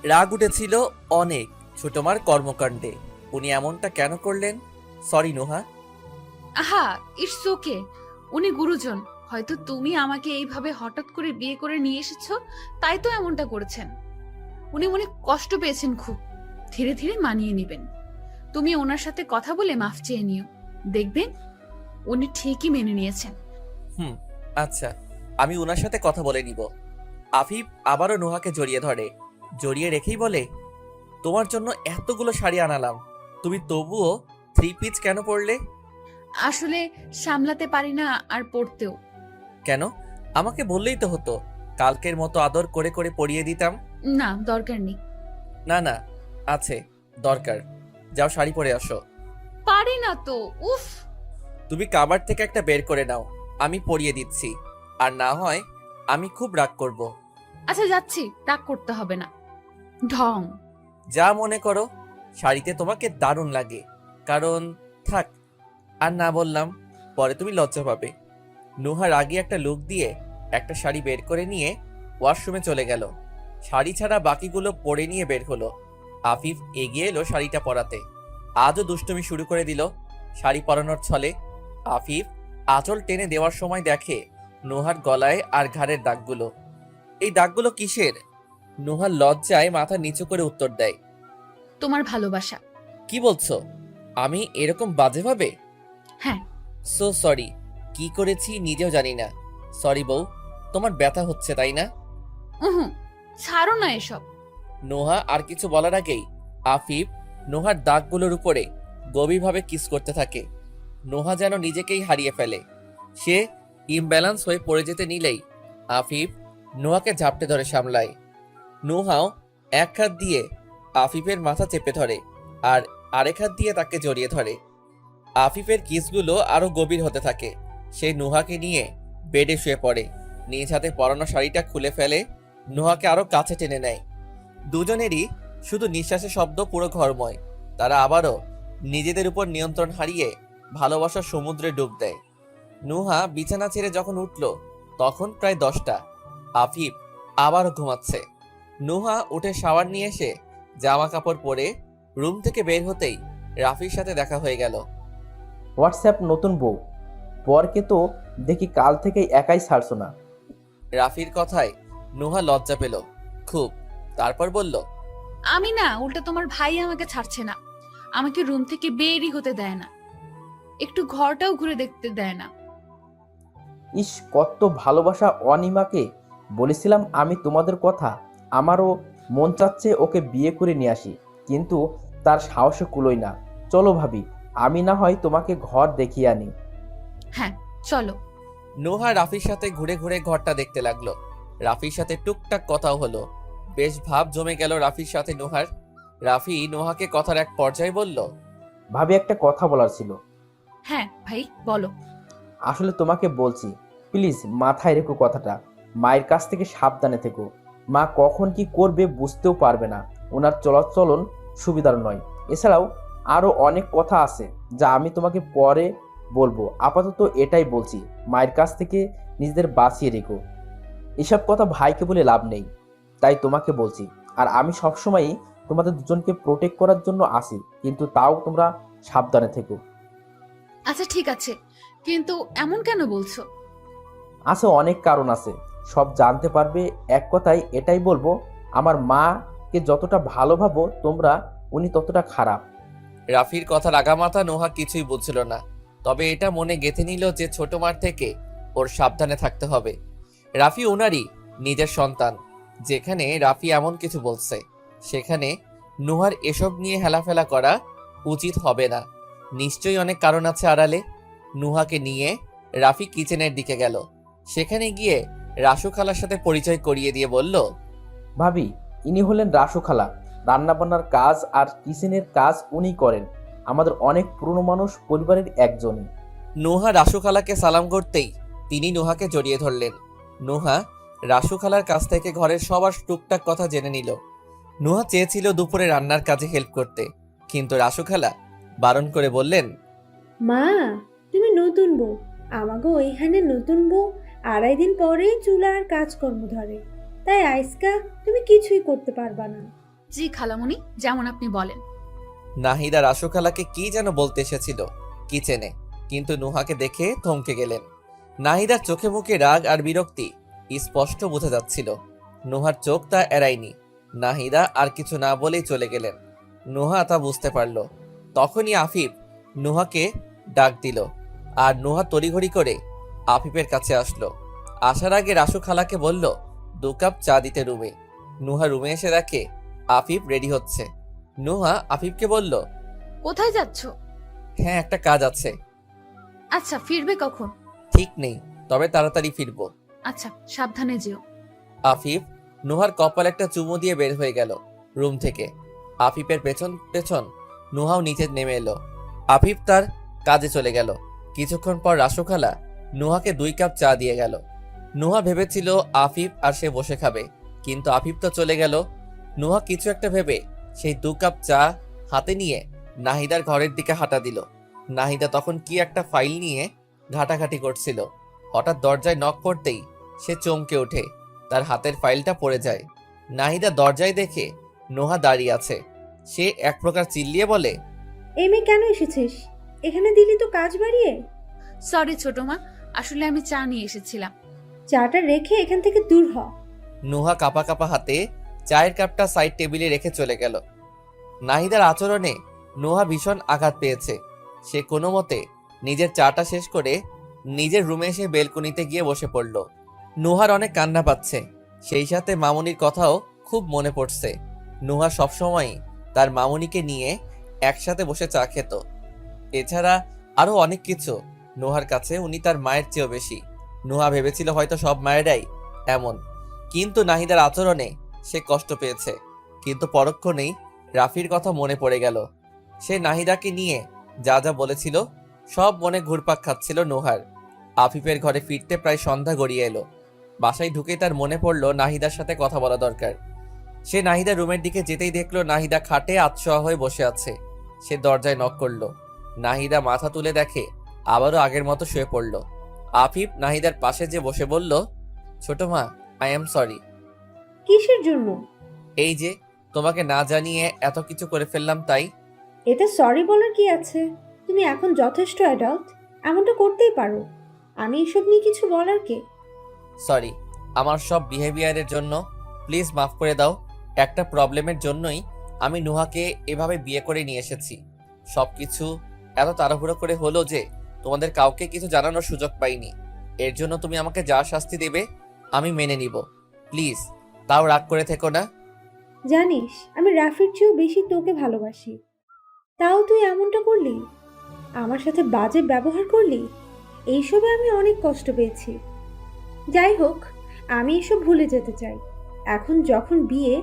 রাগ উঠেছিল অনেক ছোটমার কর্মকাণ্ডে। উনি এমনটা কেন করলেন? সরি নুহা। আহা, ইটস ওকে। উনি গুরুজন, হয়তো তুমি আমাকে এইভাবে হঠাৎ করে বিয়ে করে নিয়ে এসেছো, তাই তো এমনটা করেছেন। উনি মনে কষ্ট পেয়েছেন খুব। ধীরে ধীরে মানিয়ে নেবেন। তুমি ওনার সাথে কথা বলে মাফ চেয়ে নিও, দেখবেন উনি ঠিকই মেনে নিয়েছেন। হুম, আচ্ছা, আমি ওনার সাথে কথা বলে নিব। আফিফ আবারও নুহাকে জড়িয়ে ধরে, জড়িয়ে রেখেই বলে, তোমার জন্য এতগুলো শাড়ি আনালাম, তুমি তবুও থ্রি পিস কেন পরলে? আসলে সামলাতে পারি না, আর পড়তেও। কেন? আমাকে বললেই তো হতো, কালকের মতো আদর করে করে পরিয়ে দিতাম। না, দরকার নেই। না না, আছে, দরকার। যাও শাড়ি পরে আসো। পারি না তো, উফ। তুমি কাবার থেকে একটা বের করে নাও, আমি পরিয়ে দিচ্ছি। আর না হয় আমি খুব রাগ করব। আচ্ছা যাচ্ছি, রাগ করতে হবে না। ঢং। যা মনে করো। শাড়িতে তোমাকে দারুণ লাগে, কারণ থাক, আর না বললাম, পরে তুমি লজ্জা পাবে। নুহার আগে একটা লুক দিয়ে একটা শাড়ি বের করে নিয়ে ওয়াশরুমে চলে গেল। শাড়ি ছাড়া বাকিগুলো পরে নিয়ে বের হলো। আফিফ এগিয়ে এলো শাড়িটা পরাতে। আজও দুষ্টুমি শুরু করে দিল শাড়ি পরানোর ছলে। আফিফ আঁচল টেনে দেওয়ার সময় দেখে নুহার গলায় আর ঘাড়ের দাগগুলো। এই দাগগুলো কিসের? নুহার লজ্জায় মাথা নিচু করে উত্তর দেয়, তোমার ভালোবাসা। কি বলছো? আমি এরকম বাজেভাবে? হ্যাঁ। সো সরি, কি করেছি নিজেও জানি না। সরি বউ, তোমার ব্যথা হচ্ছে তাই না? উহু, ছাড়ো না এসব। নোহা আর কিছু বলার আগেই আফিফ নোহার দাগগুলোর উপরে গভীরভাবে কিস করতে থাকে। নোহা যেন নিজেকেই হারিয়ে ফেলে। সে ইমব্যালেন্স হয়ে পড়ে যেতে নিলেই আফিফ নোহাকে ঝাপটে ধরে সামলায়। নোহাও এক হাত দিয়ে আফিফের মাথা চেপে ধরে আর আরেক হাত দিয়ে তাকে জড়িয়ে ধরে। আফিফের কিসগুলো আরো গভীর হতে থাকে। সে নুহাকে নিয়ে বেডে শুয়ে পড়ে, নিজ হাতে পরানো শাড়িটা খুলে ফেলে, নুহাকে আরো কাছে টেনে নেয়। দুজনেরই শুধু নিঃশ্বাসের শব্দ পুরো ঘরময়। তারা আবারও নিজেদের উপর নিয়ন্ত্রণ হারিয়ে ভালোবাসার সমুদ্রে ডুব দেয়। নুহা বিছানা ছেড়ে যখন উঠল তখন প্রায় 10টা। আফিফ আবারও ঘুমাচ্ছে। নুহা উঠে শাওয়ার নিয়ে এসে জামা কাপড় পরে রুম থেকে বের হতেই রাফির সাথে দেখা হয়ে গেল। হোয়াটসঅ্যাপ নতুন বউ, বরকে তো দেখি কাল থেকেই একাই ছাড়ছো না। রাফির কথায় নুহা লজ্জা পেল খুব। তারপর বলল, আমি না, উল্টা তোমার ভাই আমাকে ছাড়ছে না। আমাকে রুম থেকে বেরই হতে দেয় না, একটু ঘরটাও ঘুরে দেখতে দেয় না। ইস, কত ভালোবাসা অনিমাকে। বলেছিলাম আমি তোমাদের কথা। আমারও মন চাচ্ছে ওকে বিয়ে করে নিয়ে আসি, কিন্তু তার সাহসে কুলোই না। চলো ভাবি, আমি না হয় তোমাকে ঘর দেখিয়ে আনি। হ্যাঁ, চলো। নুহা রাফির সাথে ঘুরে ঘুরে ঘরটা দেখতে লাগলো। রাফির সাথে টুকটাক কথাও হলো। বেশ ভাব জমে গেল রাফির সাথে নুহার। রাফি নুহাকে কথার এক পর্যায়ে বলল, ভাবি, একটা কথা বলার ছিল। হ্যাঁ ভাই, বলো। আসলে তোমাকে বলছি, প্লিজ মাথায় রেখো কথাটা। মায়ের কাছ থেকে সাবধানে থেকো। মা কখন কি করবে বুঝতেও পারবে না। ওনার চলাচলন সুবিধার নয়। এছাড়াও আরও অনেক কথা আছে যা আমি তোমাকে পরে বলবো। আপাতত এটাই বলছি, মায়ের কাছ থেকে নিজেদের বাঁচিয়ে রেখো। এসব কথা ভাইকে বলে লাভ নেই, তাই তোমাকে বলছি। আর আমি সবসময়ই তোমাদের দুজনকে প্রোটেক্ট করার জন্য আসি, কিন্তু তাও তোমরা সাবধানে থেকো। আচ্ছা ঠিক আছে, কিন্তু এমন কেন বলছো? আছে, অনেক কারণ আছে, সব জানতে পারবে। এক কথায় এটাই বলবো, আমার মাকে যতটা ভালো ভাবো তোমরা, উনি ততটা খারাপ। রাফির কথার আগামাথা নুহা কিছুই বুঝছিল না। তবে এটা মনে গেঁথে নিল যে ছোট মার থেকে ওর সাবধানে থাকতে হবে। রাফি ওনারই নিজের সন্তান। যেখানে রাফি এমন কিছু বলছে সেখানে নুহার এসব নিয়ে হেলাফেলা করা উচিত হবে না। নিশ্চয়ই অনেক কারণ আছে আড়ালে। নুহাকে নিয়ে রাফি কিচেনের দিকে গেল। সেখানে গিয়ে রাসু খালার সাথে পরিচয় করিয়ে দিয়ে বলল, ভাবি, ইনি হলেন রাসু খালা। রান্নাবান্নার কাজ আর কিচেনের কাজ উনি করেন। আমাদের অনেক পুরনো মানুষ পরিবারের একজনই। নুহা রাসু খালাকে সালাম করতেই তিনি নুহাকে জড়িয়ে ধরলেন। নুহা রাসু খালার কাছ থেকে ঘরের সবার টুকটাক কথা জেনে নিল। নুহা চেয়েছিল দুপুরে রান্নার কাজে হেল্প করতে, কিন্তু রাসু খালা বারণ করে বললেন, মা, তুমি নতুন বউ। আমাগো ওইখানে নতুন বউ 2.5 দিন পরেই চুলা আর কাজকর্ম ধরে, তাই আইসকা তুমি কিছুই করতে পারবা না। জি খালামণি, যেমন আপনি বলেন। নাহিদা রাসু খালাকে কি যেন বলতে এসেছিল কিচেনে, কিন্তু নুহাকে দেখে থমকে গেলেন। নাহিদার চোখে মুখে রাগ আর বিরক্তি স্পষ্ট বোঝা যাচ্ছিল। নুহার চোখ তা এড়ায়নি। নাহিদা আর কিছু না বলেই চলে গেলেন। নুহা তা বুঝতে পারল। তখনই আফিফ নুহাকে ডাক দিল, আর নুহা তড়িঘড়ি করে আফিফের কাছে আসলো। আসার আগে রাসু খালাকে বলল 2 কাপ চা দিতে রুমে। নুহা রুমে এসে দেখে আফিফ রেডি হচ্ছে। নুহা আফিফকে বলল, কোথায় যাচ্ছ? হ্যাঁ, একটা কাজ আছে। আচ্ছা, ফিরবে কখন? ঠিক নেই, তবে তাড়াতাড়ি ফিরবো। আচ্ছা, সাবধানে যেও। আফিফ নুহার কপাল একটা চুমু দিয়ে বের হয়ে গেল রুম থেকে। আফিফের পেছন পেছন নুহাও নিচে নেমে এলো। আফিফ তার কাজে চলে গেল। কিছুক্ষণ পর রাসু খালা নুহাকে 2 কাপ চা দিয়ে গেল। নুহা ভেবেছিল আফিফ আর সে বসে খাবে, কিন্তু আফিফ তো চলে গেল। নুহা কিছু একটা ভেবে সেই 2 কাপ চা হাতে নিয়ে নাহিদার ঘরের দিকে হাঁটা দিল। নাহিদা তখন কি একটা ফাইল নিয়ে ঘাটাঘাটি করছিল। হঠাৎ দরজায় নক করতেই সে চমকে ওঠে। তার হাতের ফাইলটা পড়ে যায়। নাহিদা দরজায় দেখে নোহা দাঁড়িয়ে আছে। সে এক প্রকার চিল্লিয়ে বলে, এই মেয়ে কেন এসেছিস? এখানে দিলি তো কাজ বাড়িয়ে। সরি ছোট মা, আসলে আমি চা নিয়ে এসেছিলাম। চাটা রেখে এখান থেকে দূর হ। নোহা কাপা কাপা হাতে চায়ের কাপটা সাইড টেবিলে রেখে চলে গেল। নাহিদার আচরণে নোহা ভীষণ আঘাত পেয়েছে। সে কোনো মতে নিজের চাটা শেষ করে নিজের রুমে এসে বেলকনিতে গিয়ে বসে পড়ল। নোহার অনেক কান্না পাচ্ছে, সেই সাথে মামুনির কথাও খুব মনে পড়ছে। নোহা সবসময় তার মামুনিকে নিয়ে একসাথে বসে চা খেত। এছাড়া আরো অনেক কিছু। নোহার কাছে উনি তার মায়ের চেয়েও বেশি। নোহা ভেবেছিল হয়তো সব মায়েরাই এমন, কিন্তু নাহিদার আচরণে সে কষ্ট পেয়েছে। কিন্তু পরক্ষণেই রাফির কথা মনে পড়ে গেল। সে নাহিদাকে নিয়ে যা যা বলেছিল সব মনে ঘুরপাক খাচ্ছিল নোহার। আফিফের ঘরে ফিরতে প্রায় সন্ধ্যা গড়িয়ে এলো। বাসায় ঢুকেই তার মনে পড়ল নাহিদার সাথে কথা বলা দরকার। সে নাহিদার রুমের দিকে যেতেই দেখলো নাহিদা খাটে আতশোয়া হয়ে বসে আছে। সে দরজায় নক করলো। নাহিদা মাথা তুলে দেখে আবারও আগের মতো শুয়ে পড়ল। আফিফ নাহিদার পাশে যে বসে বলল, ছোট মা, আই এম সরি। কিসের জন্য? এই যে তোমাকে না জানিয়ে এত কিছু করে ফেললাম তাই। এতে সরি বলার কি আছে? তুমি এখন যথেষ্ট অ্যাডাল্ট, এমনটা করতেই পারো। আমি এসব নিয়ে কিছু বলার কে? সরি আমার সব বিহেভিয়ারের জন্য, প্লিজ মাফ করে দাও। একটা প্রবলেমের জন্যই আমি নুহাকে এভাবে বিয়ে করে নিয়ে এসেছি। সবকিছু এত তাড়াহুড়ো করে হলো যে তোমাদের কাউকে কিছু জানানোর সুযোগ পাইনি। এর জন্য তুমি আমাকে যা শাস্তি দেবে আমি মেনে নিব। প্লিজ তাও রাগ করে থেকো না। জানিস, আমি রাফির চেয়েও বেশি তোকে ভালোবাসি। তাও তুই এমনটা করলি, আমার সাথে বাজে ব্যবহার করলি। এইসবে আমি অনেক কষ্ট পেয়েছি। যাই হোক, আমি এসব ভুলে যেতে চাই। এখন যখন বিয়ে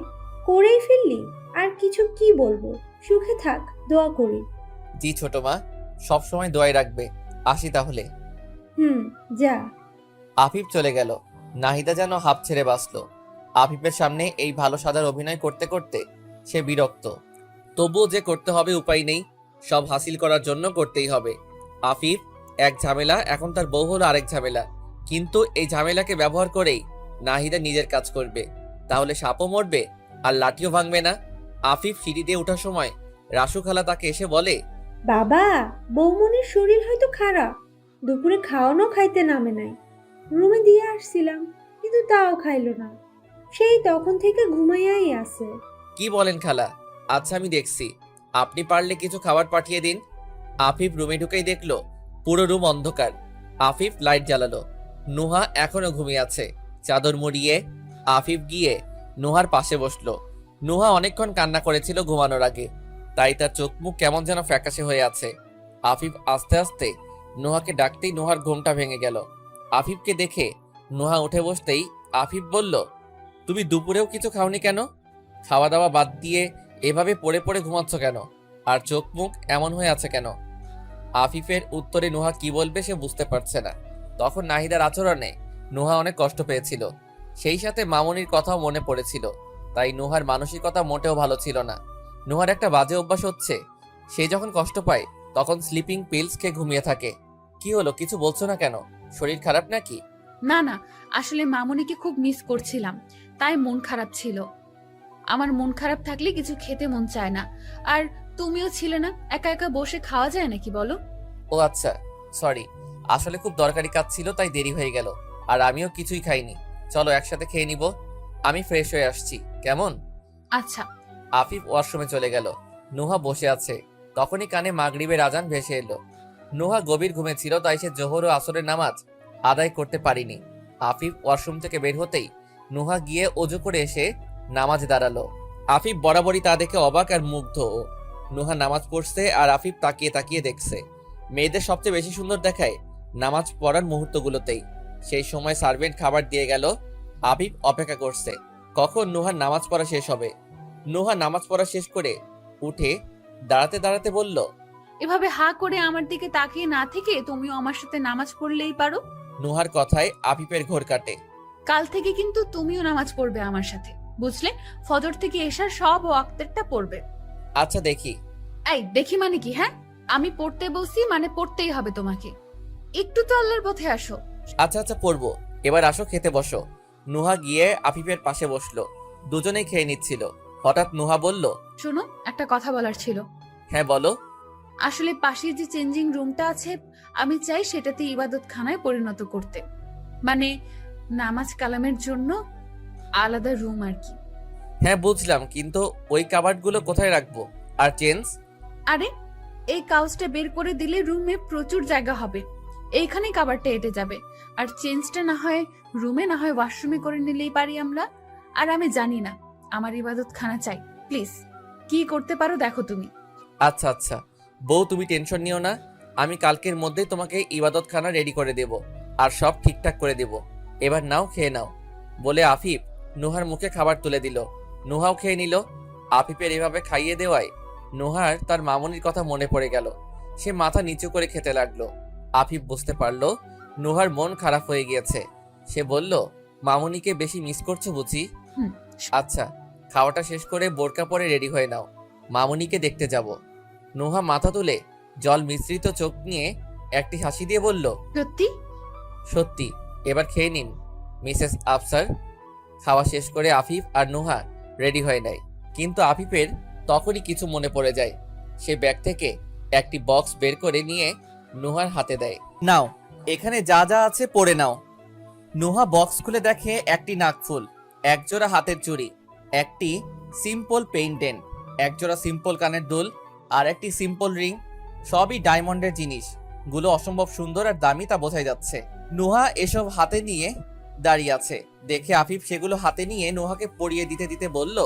করেই ফেললি, আর কিছু কি বলবো। সুখে থাক, দোয়া করি। জি ছোট মা, সবসময় দোয়াই রাখবে। আসি তাহলে। যা। আফিফ চলে গেল। নাহিদা যেন হাঁপ ছেড়ে বাঁচল। আফিফের সামনে এই ভালো সাদার অভিনয় করতে করতে সে বিরক্ত। তবুও যে করতে হবে, উপায় নেই। সব হাসিল করার জন্য করতেই হবে। আফিফ এক ঝামেলা, এখন তার বউ হলো আরেক ঝামেলা। কিন্তু এই ঝামেলাকে ব্যবহার করেই নাহিদা নিজের কাজ করবে। তাহলে সাপও মরবে আর লাঠিও ভাঙবে না। আফিফ সিঁড়ি দিয়ে ওঠার সময় রাসু খালা তাকে এসে বলে, বাবা, বৌমনির শরীর হয়তো খারাপ, দুপুরে খাওয়ানো খাইতে নামে নাই। রুমে দিয়ে আসছিলাম, কিন্তু তাও খাইলো না। সেই তখন থেকে ঘুমাইয়াই আছে। কি বলেন খালা? আচ্ছা আমি দেখছি। আপনি পারলে কিছু খাবার পাঠিয়ে দিন। আফিফ রুমে ঢুকেই দেখলো পুরো রুম অন্ধকার। আফিফ লাইট জ্বালালো। নুহা এখনো ঘুমিয়ে আছে চাদর মুড়িয়ে। আফিফ গিয়ে নুহার পাশে বসলো। নুহা অনেকক্ষণ কান্না করেছিল ঘুমানোর আগে, তাই তার চোখ মুখ কেমন যেন ফ্যাকাশে হয়ে আছে। আফিফ আস্তে আস্তে নুহাকে ডাকতেই নুহার ঘুমটা ভেঙে গেল। আফিফকে দেখে নুহা উঠে বসতেই আফিফ বলল, তুমি দুপুরেও কিছু খাওনি কেন? খাওয়া দাওয়া বাদ দিয়ে এভাবে পড়ে পড়ে ঘুমাচ্ছ কেন? আর চোখ মুখ এমন হয়ে আছে কেন? আফিফের উত্তরে নুহা কি বলবে সে বুঝতে পারছে না। তখন নাহিদার আচরণে নুহা অনেক কষ্ট পেয়েছিল। সেই সাথে মামুনির কথাও মনে পড়েছিল। তাই নুহার মানসিকতা মোটেও ভালো ছিল না। নুহার একটা বাজে অভ্যাস হচ্ছে, সে যখন কষ্ট পায় তখন স্লিপিং পিলস খেয়ে ঘুমিয়ে থাকে। কি হলো, কিছু বলছো না কেন? শরীর খারাপ নাকি? না না, আসলে মামুনিকে খুব মিস করছিলাম, তাই মন খারাপ ছিল। আমার মন খারাপ থাকলে কিছু খেতে মন চায় না। আর তুমিও ছিলে না, একা একা বসে খাওয়া যায় নাকি বলো? ও আচ্ছা, সরি, আসলে খুব দরকারি কাজ ছিল তাই দেরি হয়ে গেল। আর আমিও কিছুই খাইনি। চলো একসাথে খেয়ে নিব। আমি ফ্রেশ হয়ে আসছি, কেমন? আচ্ছা। আফিফ ওয়াশরুমে চলে গেল। নুহা বসে আছে। তখনই কানে মাগরিবের আজান ভেসে এলো। নুহা গভীর ঘুমে ছিল, তাই সে জোহর ও আসরের নামাজ আদায় করতে পারিনি। আফিফ ওয়াশরুম থেকে বের হতেই নুহা গিয়ে অজু করে এসে নামাজে দাঁড়ালো। আফিফ বরাবরই তা দেখে অবাক আর মুগ্ধ। নুহা নামাজ পড়ছে আর আফিফ তাকিয়ে তাকিয়ে দেখছে। মেয়েদের সবচেয়ে বেশি সুন্দর দেখায় নামাজ পড়ার মুহূর্তগুলোতেই। সেই সময় সার্ভেন্ট খাবার দিয়ে গেল। আফিফ অপেক্ষা করছে কখন নুহার নামাজ পড়া শেষ হবে। নুহা নামাজ পড়া শেষ করে উঠে দাঁড়াতে দাঁড়াতে বলল, এভাবে হা করে আমার দিকে তাকিয়ে না থেকে তুমিও আমার সাথে নামাজ পড়লেই পারো। নুহার কথায় আফিফের ঘোর কাটে। কাল থেকে কিন্তু তুমিও নামাজ পড়বে আমার সাথে, বুঝলে? ফজর থেকে এশার সব ওয়াক্তেরটা পড়বে। আচ্ছা দেখি। এই দেখি মানে কি? হ্যাঁ, আমি পড়তে বসি মানে পড়তেই হবে তোমাকে। একটু তো আল্লাহর পথে আসো। আচ্ছা আচ্ছা পড়বো, এবার আসো খেতে বসো। নুহা গিয়ে আফিফের পাশে বসলো। দুজনেই খেয়ে নিচ্ছিল। হঠাৎ নুহা বলল, শোনো, একটা কথা বলার ছিল। হ্যাঁ বলো। আসলে পাশে যে চেঞ্জিং রুমটা আছে, আমি চাই সেটাতে ইবাদতখানায় পরিণত করতে। মানে নামাজ কালামের জন্য আলাদা রুম আর কি। হ্যাঁ বুঝলাম, কিন্তু ওই কাবার্ডগুলো কোথায় রাখবো? আর চেঞ্জ? আরে, এই কাউচটা বের করে দিলে রুমে প্রচুর জায়গা হবে। এইখানেই কাবারটা এঁটে যাবে। আর চেঞ্জটা না হয় রুমে, না হয় ওয়াশরুমে করে নিলেই পারি আমরা। আর আমি জানি না, আমার ইবাদতখানা চাই। প্লিজ, কি করতে পারো দেখো তুমি। আচ্ছা আচ্ছা বউ, তুমি টেনশন নিও না। আমি কালকের মধ্যেই তোমাকে ইবাদতখানা রেডি করে দেব আর সব ঠিকঠাক করে দেব। এবার নাও, খেয়ে নাও। বলে আফিফ নুহার মুখে খাবার তুলে দিল। নুহাও খেয়ে নিল। আফিফের এভাবে খাইয়ে দেওয়ায় নুহার তার মামুনির কথা মনে পড়ে গেল। সে মাথা নিচু করে খেতে লাগলো। আফিফ বুঝতে পারলো নুহার মন খারাপ হয়ে গিয়েছে। সে বলল, মামুনিকে বেশি মিস করছো বুঝি? হুম। আচ্ছা, খাওয়াটা শেষ করে বোরকা পরে রেডি হয়ে নাও, মামুনিকে দেখতে যাব। নুহা মাথা তুলে জল মিশ্রিত চোখ নিয়ে একটি হাসি দিয়ে বলল, সত্যি? সত্যি। এবার খেয়ে নিন মিসেস আফসার। খাওয়া শেষ করে আফিফ আর নুহা রেডি হয়ে নেয়। কিন্তু আফিফের তখনই কিছু মনে পড়ে যায়। সে ব্যাগ থেকে একটি বক্স বের করে নিয়ে নুহার হাতে দেয়। নাও, এখানে যা যা আছে পড়ে নাও। নুহা বক্স খুলে দেখে একটি নাকফুল, একজোড়া হাতের চুড়ি, একটি সিম্পল পেইন্টেন, একজোড়া সিম্পল কানের দুল আর একটি সিম্পল রিং। সবই ডায়মন্ডের জিনিস। গুলো অসম্ভব সুন্দর আর দামি, তা বোঝাই যাচ্ছে। নুহা এসব হাতে নিয়ে দাঁড়িয়ে আছে দেখে আফিফ সেগুলো হাতে নিয়ে নুহাকে পরিয়ে দিতে দিতে বলল,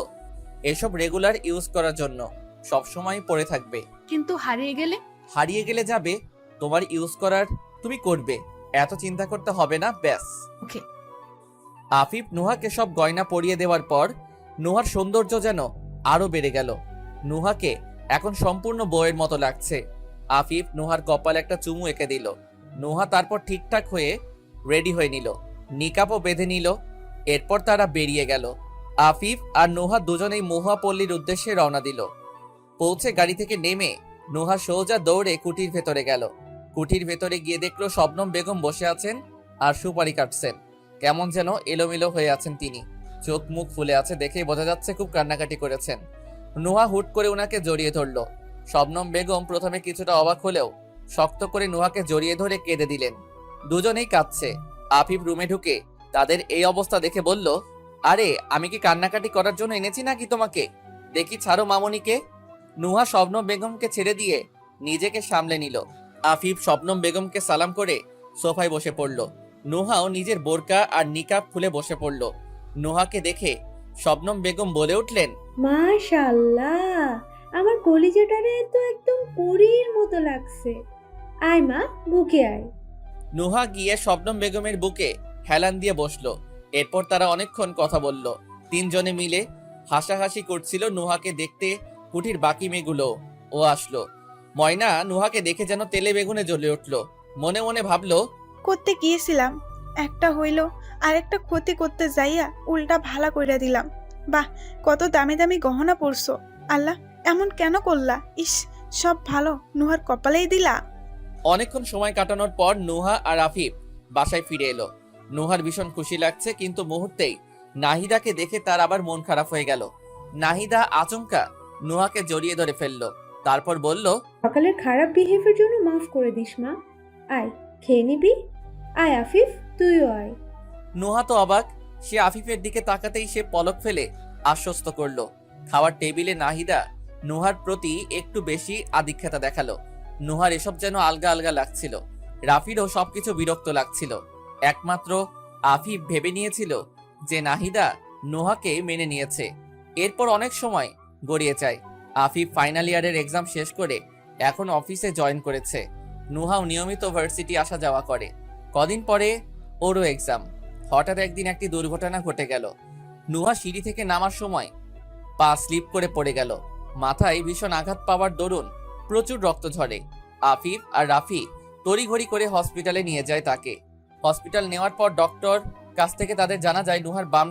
এসব রেগুলার ইউজ করার জন্য, সব সময় পরে থাকবে। কিন্তু হারিয়ে গেলে? হারিয়ে গেলে যাবে, তোমার ইউজ করার তুমি করবে, এত চিন্তা করতে হবে না, ব্যাস। ওকে। আফিফ নুহাকে সব গয়না পরিয়ে দেওয়ার পর নুহার সৌন্দর্য যেন আরো বেড়ে গেল। নুহাকে এখন সম্পূর্ণ বউয়ের মতো লাগছে। আফিফ নুহার কপালে একটা চুমু এঁকে দিল। নুহা তারপর ঠিকঠাক হয়ে রেডি হয়ে নিল, নিকাপও বেঁধে নিল। এরপর তারা বেরিয়ে গেল। আফিফ আর নুহা দুজনেই মহুয়াপল্লীর উদ্দেশ্যে রওনা দিল। পৌঁছে গাড়ি থেকে নেমে নুহা সোজা দৌড়ে কুটির ভেতরে গেল। কুটির ভেতরে গিয়ে দেখলো শবনম বেগম বসে আছেন আর সুপারি কাটছেন। কেমন যেন এলোমেলো হয়ে আছেন তিনি। চোখ মুখ ফুলে আছে, দেখেই বোঝা যাচ্ছে খুব কান্নাকাটি করেছেন। নুহা হুট করে উনাকে জড়িয়ে ধরলো। শবনম বেগম প্রথমে কিছুটা অবাক হলেও শক্ত করে নুহাকে জড়িয়ে ধরে কেঁদে দিলেন। দুজনেই কাঁদছে। আফিফ রুমে ঢুকে তাদের এই অবস্থা দেখে বলল, আরে আমি কি কান্নাকাটি করার জন্য এনেছি নাকি তোমাকে? দেখি ছাড়ো মামনিকে। নুহা শবনম বেগমকে ছেড়ে দিয়ে নিজেকে সামলে নিল। আফিফ শবনম বেগমকে সালাম করে সোফায় বসে পড়ল। নুহাও নিজের বোরকা আর নিকাব খুলে বসে পড়ল। নুহাকে দেখে শবনম বেগম বলে উঠলেন, মাশাআল্লাহ, আমার কলিজাটারে তো একদম পরীর মতো লাগছে। আয় মা, বুকে আয়। নুহা গিয়ে শবনম বেগমের বুকে হেলান দিয়ে বসলো। এরপর তারা অনেকক্ষণ কথা বলল। তিনজনে মিলে হাসাহাসি করছিল। নুহাকে দেখতে কুটির বাকি মেয়েগুলো ও আসলো। ময়না নুহাকে দেখে যেন তেলে বেগুনে জ্বলে উঠলো। মনে মনে ভাবলো, করতে গিয়েছিলাম, একটা হইল আর একটা ক্ষতি করতে যাইয়া উল্টা ভালা কইরা দিলাম। বাহ, কত দামি দামি গহনা পরছো। আল্লাহ, এমন কেন করলা? ইস, সব ভালো নুহার কপালেই দিলা। অনেকক্ষণ সময় কাটানোর পর নুহা আর আফিফ বাসায় ফিরে এলো। নুহার ভীষণ খুশি লাগছে, কিন্তু মুহূর্তেই নাহিদাকে দেখে তার আবার মন খারাপ হয়ে গেল। নাহিদা আচমকা নুহাকে জড়িয়ে ধরে ফেলল, তারপর বলল, সকালের খারাপ বিহেভিয়ার জন্য মাফ করে দিস মা। আয় খেয়ে নিবি। আয় আফিফ, তুইও আয়। নুহা তো অবাক। সে আফিফের দিকে তাকাতেই সে পলক ফেলে আশ্বস্ত করলো। খাওয়ার টেবিলে নাহিদা নুহার প্রতি একটু বেশি আদিক্ষেতা দেখালো। নুহার এসব যেন আলগা আলগা লাগছিল। রাফিরও সবকিছু বিরক্ত লাগছিল। একমাত্র আফিফ ভেবে নিয়েছিল যে নাহিদা নুহাকে মেনে নিয়েছে। এরপর অনেক সময় গড়িয়ে যায়। আফিফ ফাইনাল ইয়ারের এক্সাম শেষ করে এখন অফিসে জয়েন করেছে। নুহাও নিয়মিত ভার্সিটি আসা যাওয়া করে। কদিন পরে ওরও এক্সাম। হঠাৎ একদিন একটি দুর্ঘটনা ঘটে গেল। নুহা সিঁড়ি থেকে নামার সময় পা স্লিপ করে পড়ে গেল। মাথায় ভীষণ আঘাত পাওয়ার দরুন প্রচুর রক্ত ঝরে। আফিফ আর রাফি তড়িঘড়ি করে হসপিটালে নিয়ে যায় তাকে। হসপিটাল নেওয়ার পর ডক্টর কাছ থেকে তাদের জানা যায় নুহার বাম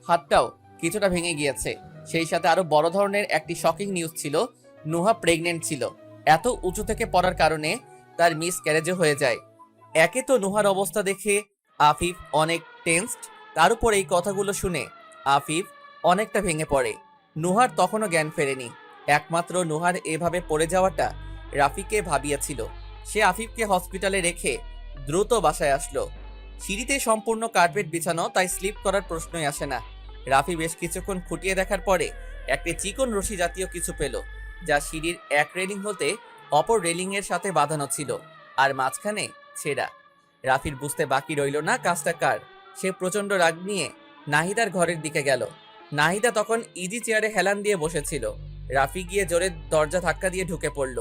হাতটাও কিছুটা ভেঙে গিয়েছে। সেই সাথে আরো বড় ধরনের একটি শকিং নিউজ ছিল, নুহা প্রেগনেন্ট ছিল। এত উঁচু থেকে পড়ার কারণে তার মিস ক্যারেজও হয়ে যায়। একে তো নুহার অবস্থা দেখে আফিফ অনেক টেন্সড, তার উপর এই কথাগুলো শুনে আফিফ অনেকটা ভেঙে পড়ে। নুহার তখনও জ্ঞান ফেরেনি। একমাত্র নুহার এভাবে পড়ে যাওয়াটা রাফিকে ভাবিয়েছিল। সে আফিফকে হসপিটালে রেখে দ্রুত বাসায় আসলো। সিঁড়িতে সম্পূর্ণ কার্পেট বিছানো, তাই স্লিপ করার প্রশ্নই আসে না। রাফি বেশ কিছুক্ষণ খুঁটিয়ে দেখার পরে একটি চিকন রশি জাতীয় কিছু পেল, যা সিঁড়ির এক রেলিং হতে অপর রেলিং এর সাথে বাঁধানো ছিল আর মাঝখানে ছেঁড়া। রাফির বুঝতে বাকি রইল না কাজটা কার। সে প্রচন্ড রাগ নিয়ে নাহিদার ঘরের দিকে গেল। নাহিদা তখন ইজি চেয়ারে হেলান দিয়ে বসেছিল। রাফি গিয়ে জোরে দরজা ধাক্কা দিয়ে ঢুকে পড়ল।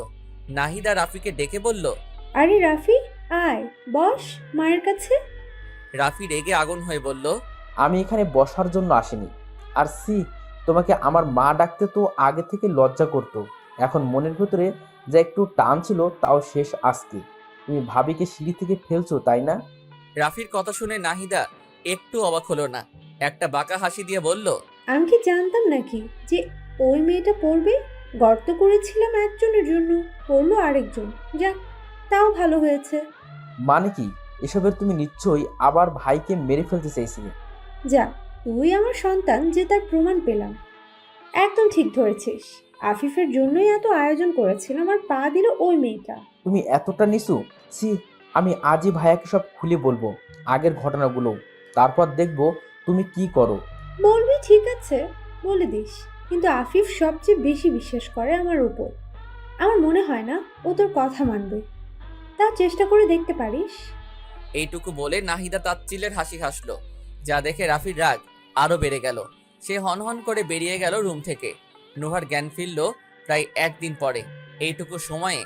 নাহিদা রাফিকে ডেকে বলল, আরে রাফি, আয় বস মায়ের কাছে। রাফি রেগে আগুন হয়ে বলল, আমি এখানে বসার জন্য আসিনি। আর তোমাকে আমার মা ডাকতে তো আগে থেকে লজ্জা করতো। এখন মনের ভেতরে যা একটু টান ছিল তাও শেষ আজকে। তুমি ভাবিকে সিঁড়ি থেকে ফেলছো, তাই না? রাফির কথা শুনে নাহিদা একটু অবাক হলো না। একটা বাঁকা হাসি দিয়ে বলল, আমি কি জানতাম নাকি যে ওই মেয়েটা পড়বে? গর্ত করেছিলাম একজনের জন্য, পড়লো আরেকজন। যাক, তাও ভালো হয়েছে। মানে কি এসবের? তুমি নিশ্চয়ই আবার ভাইকে মেরে ফেলতে চাইছিলে। যা, তুই আমার সন্তান যে তার প্রমাণ পেলাম। একদম ঠিক ধরেছিস। আফিফের জন্যই এত আয়োজন করেছিলাম আর পা দিল ওই মেয়েটা। তুমি এতটা নিচু? আমি আজই ভাইয়াকে সব খুলে বলবো, আগের ঘটনাগুলো। তারপর দেখবো তুমি কি করো। বলবি, ঠিক আছে, বলে দিস। কিন্তু আফিফ সবচেয়ে বেশি বিশ্বাস করে আমার উপর। আমার মনে হয় না ও তোর কথা মানবে। তা চেষ্টা করে দেখতে পারিস। এইটুকু বলে নাহিদা তাচ্ছিল্যের হাসি হাসলো, যা দেখে রাফির রাগ আরো বেড়ে গেল। সে হনহন করে বেরিয়ে গেল রুম থেকে। নুহার জ্ঞান ফিরল প্রায় একদিন পরে। এইটুকু সময়ে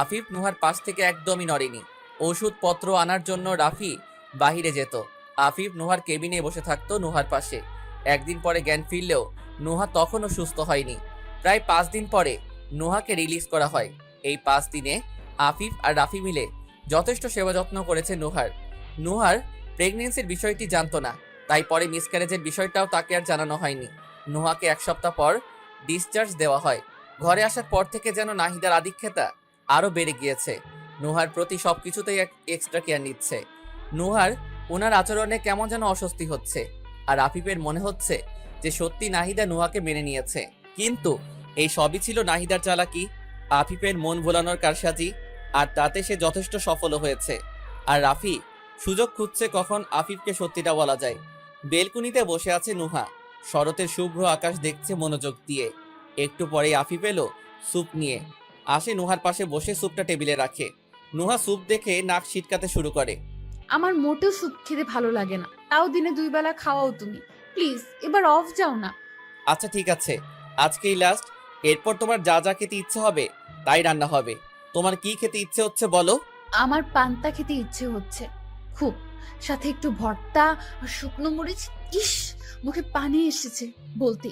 আফিফ নুহার পাশ থেকে একদমই নড়েনি। ওষুধপত্র আনার জন্য রাফি বাহিরে যেত। আফিফ নুহার কেবিনে বসে থাকতো নুহার পাশে। একদিন পরে জ্ঞান ফিরলেও নুহা তখনও সুস্থ হয়নি। প্রায় 5 দিন পরে নুহাকে রিলিজ করা হয়। এই 5 দিনে আফিফ আর রাফি মিলে যথেষ্ট সেবা যত্ন করেছে নুহার প্রেগনেন্সির বিষয়টি জানতো না, তাই পরে মিসক্যারেজের বিষয়টাও তাকে আর জানানো হয়নি। নুহাকে 1 সপ্তাহ পর ডিসচার্জ দেওয়া হয়। ঘরে আসার পর থেকে যেন নাহিদার আদিক্ষেতা আরও বেড়ে গিয়েছে। নুহার প্রতি সবকিছুতেই এক্সট্রা কেয়ার নিচ্ছে। নুহার ওনার আচরণে কেমন যেন অস্বস্তি হচ্ছে। আর আফিফের মনে হচ্ছে যে সত্যি নাহিদা নুহাকে মেনে নিয়েছে। কিন্তু এই সবই ছিল নাহিদার চালাকি, আফিফের মন ভোলানোর কারসাজি। আর তাতে সে যথেষ্ট সফল হয়েছে। আর রাফি সুযোগ খুঁজছে কখন আফিফকে সত্যিটা বলা যায়। বেলকুনিতে বসে আছে নুহা। শরতের শুভ্র আকাশ দেখছে মনোযোগ দিয়ে। একটু পরেই আফিফ এলো স্যুপ নিয়ে। আসে নুহার পাশে বসে স্যুপটা টেবিলে রাখে। নুহা স্যুপ দেখে নাক সিটকাতে শুরু করে। আমার মোটেও স্যুপ খেতে ভালো লাগে না, তাও দিনে 2 বেলা খাওয়াও তুমি। প্লিজ এবার অফ যাও না। আচ্ছা ঠিক আছে, আজকেই লাস্ট। এরপর তোমার যা যা খেতে ইচ্ছে হবে তাই রান্না হবে। তোমার কি খেতে ইচ্ছে হচ্ছে বলো? আমার পান্তা খেতে ইচ্ছে হচ্ছে খুব, সাথে একটু ভর্তা আর শুকনো মরিচ। ইস, মুখে পানি এসেছে বলতে।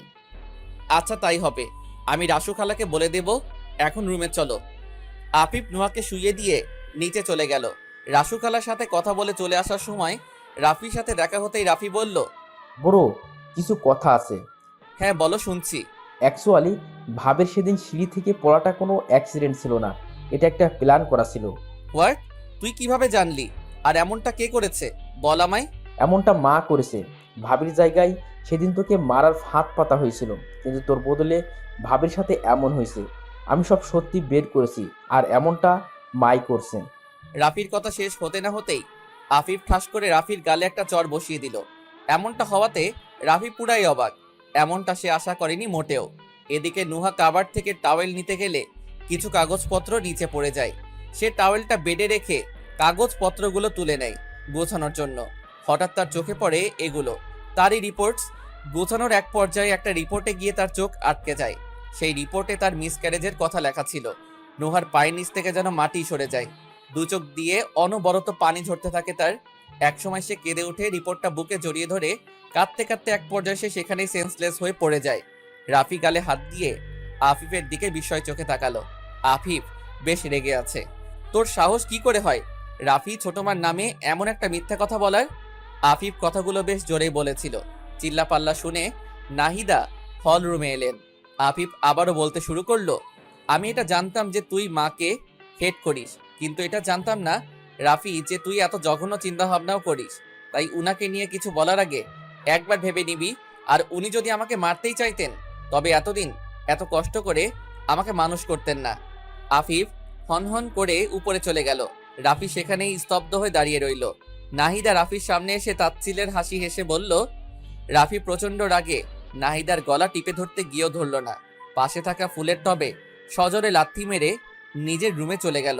আচ্ছা তাই হবে, আমি রাসু খালাকে বলে দেব। এখন রুমে চলো। আফিফ নুহাকে শুইয়ে দিয়ে নিচে চলে গেল। রাসু খালার সাথে কথা বলে চলে আসার সময় রাফির সাথে দেখা হতেই রাফি বলল, বড় কিছু কথা আছে। হ্যাঁ বলো, শুনছি। অ্যাকচুয়ালি ভাবের সেদিন সিঁড়ি থেকে পড়াটা কোনো অ্যাক্সিডেন্ট ছিল না, এটা একটা প্ল্যান করা ছিল। হোয়াট? তুই কিভাবে জানলি? আর এমনটা কে করেছে বল আমায়। এমনটা মা করেছে। ভাবির জায়গায় সেদিন তোকে মারার ফাঁদ পাতা হয়েছিল, কিন্তু তোর বদলে ভাবির সাথে এমন হয়েছে। আমি সব সত্যি বের করেছি, আর এমনটা মাই করছে। রাফির কথা শেষ হতে না হতেই আফিফ ঠাস করে রাফির গালে একটা চড় বসিয়ে দিল। এমনটা হওয়াতে রাফি পুরাই অবাক। এমনটা সে আশা করেনি মোটেও। এদিকে নুহা কাবার্ড থেকে টাওয়েল নিতে গেলে কিছু কাগজপত্র নিচে পড়ে যায়। সে টাওয়েলটা বেডে রেখে কাগজপত্রগুলো তুলে নেয় গোছানোর জন্য। হঠাৎ তার চোখে পড়ে এগুলো, তারই রিপোর্টস। গোছানোর এক পর্যায়ে একটা রিপোর্টে গিয়ে তার চোখ আটকে যায়। সেই রিপোর্টে তার মিসক্যারেজের কথা লেখা ছিল। নুহার পায়ের নিচ থেকে যেন মাটি সরে যায়। দু চোখ দিয়ে অনবরত পানি ঝরতে থাকে তার। একসময় সে কেঁদে উঠে রিপোর্টটা বুকে জড়িয়ে ধরে কাঁদতে কাঁদতে এক পর্যায়ে সে সেখানেই সেন্সলেস হয়ে পড়ে যায়। রাফি গালে হাত দিয়ে আফিফের দিকে বিস্ময় চোখে তাকালো। আফিফ বেশ রেগে আছে। তোর সাহস কি করে হয় রাফি ছোটমার নামে এমন একটা মিথ্যা কথা বলার? আফিফ কথাগুলো বেশ জোরেই বলেছিল। চিল্লাপাল্লা শুনে নাহিদা হল রুমে এলেন। আফিফ আবারও বলতে শুরু করলো, আমি এটা জানতাম যে তুই মাকে হেট করিস, কিন্তু এটা জানতাম না রাফি যে তুই এত জঘন্য চিন্তা ভাবনাও করিস। তাই উনাকে নিয়ে কিছু বলার আগে একবার ভেবে নিবি। আর উনি যদি আমাকে মারতেই চাইতেন তবে এতদিন এত কষ্ট করে আমাকে মানুষ করতেন না। আফিফ হনহন করে উপরে চলে গেল। রাফি সেখানেই স্তব্ধ হয়ে দাঁড়িয়ে রইল। নাহিদা রাফির সামনে এসে তাচ্ছিলের হাসি হেসে বলল। রাফি প্রচন্ড রাগে নাহিদার গলা টিপে ধরতে গিয়েও ধরল না। পাশে থাকা ফুলের টবে সজোরে লাথি মেরে নিজের রুমে চলে গেল।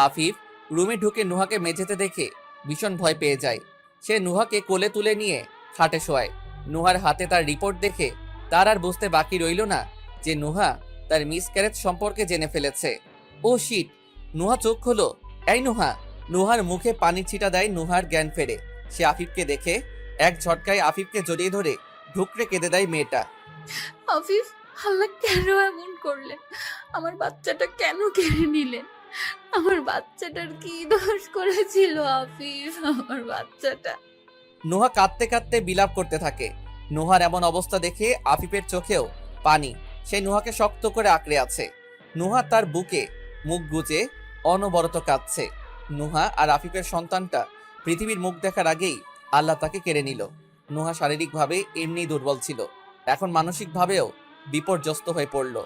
আফিফ রুমে ঢুকে নুহাকে মেঝেতে দেখে ভীষণ ভয় পেয়ে যায়। সে নুহাকে কোলে তুলে নিয়ে খাটে শোয়ায়। নুহার হাতে তার রিপোর্ট দেখে তার আর বুঝতে বাকি রইল না যে নুহা তার মিসক্যারেজ সম্পর্কে জেনে ফেলেছে। ও শিট! নুহা চোখ হলো। এই নুহা! নুহার মুখে পানির ছিটা দেয়। নুহার জ্ঞান ফেরে। সে আফিফকে দেখে এক ঝটকায় আফিফকে জড়িয়ে ধরে ঢুকরে কেঁদে দেয় মেয়েটা। আফিফ, আল্লাহ কেন এমন করলেন? আমার বাচ্চাটা কেন কেড়ে নিলেন? আমার বাচ্চাটার কি দোষ করেছিল আফিফ? আমার বাচ্চাটা। নুহা কাঁদতে কাঁদতে বিলাপ করতে থাকে। নুহার এমন অবস্থা দেখে আফিফের চোখেও পানি। সে নুহাকে শক্ত করে আঁকড়ে আছে। নুহা তার বুকে মুখ গুজে অনবরত কাঁদছে। নুহা আর আফিফের সন্তানটা পৃথিবীর মুখ দেখার আগেই আল্লাহ তাকে কেড়ে নিল। নুহা শারীরিকভাবে এমনি দুর্বল ছিল, এখন মানসিকভাবেও বিপর্যস্ত হয়ে পড়ল।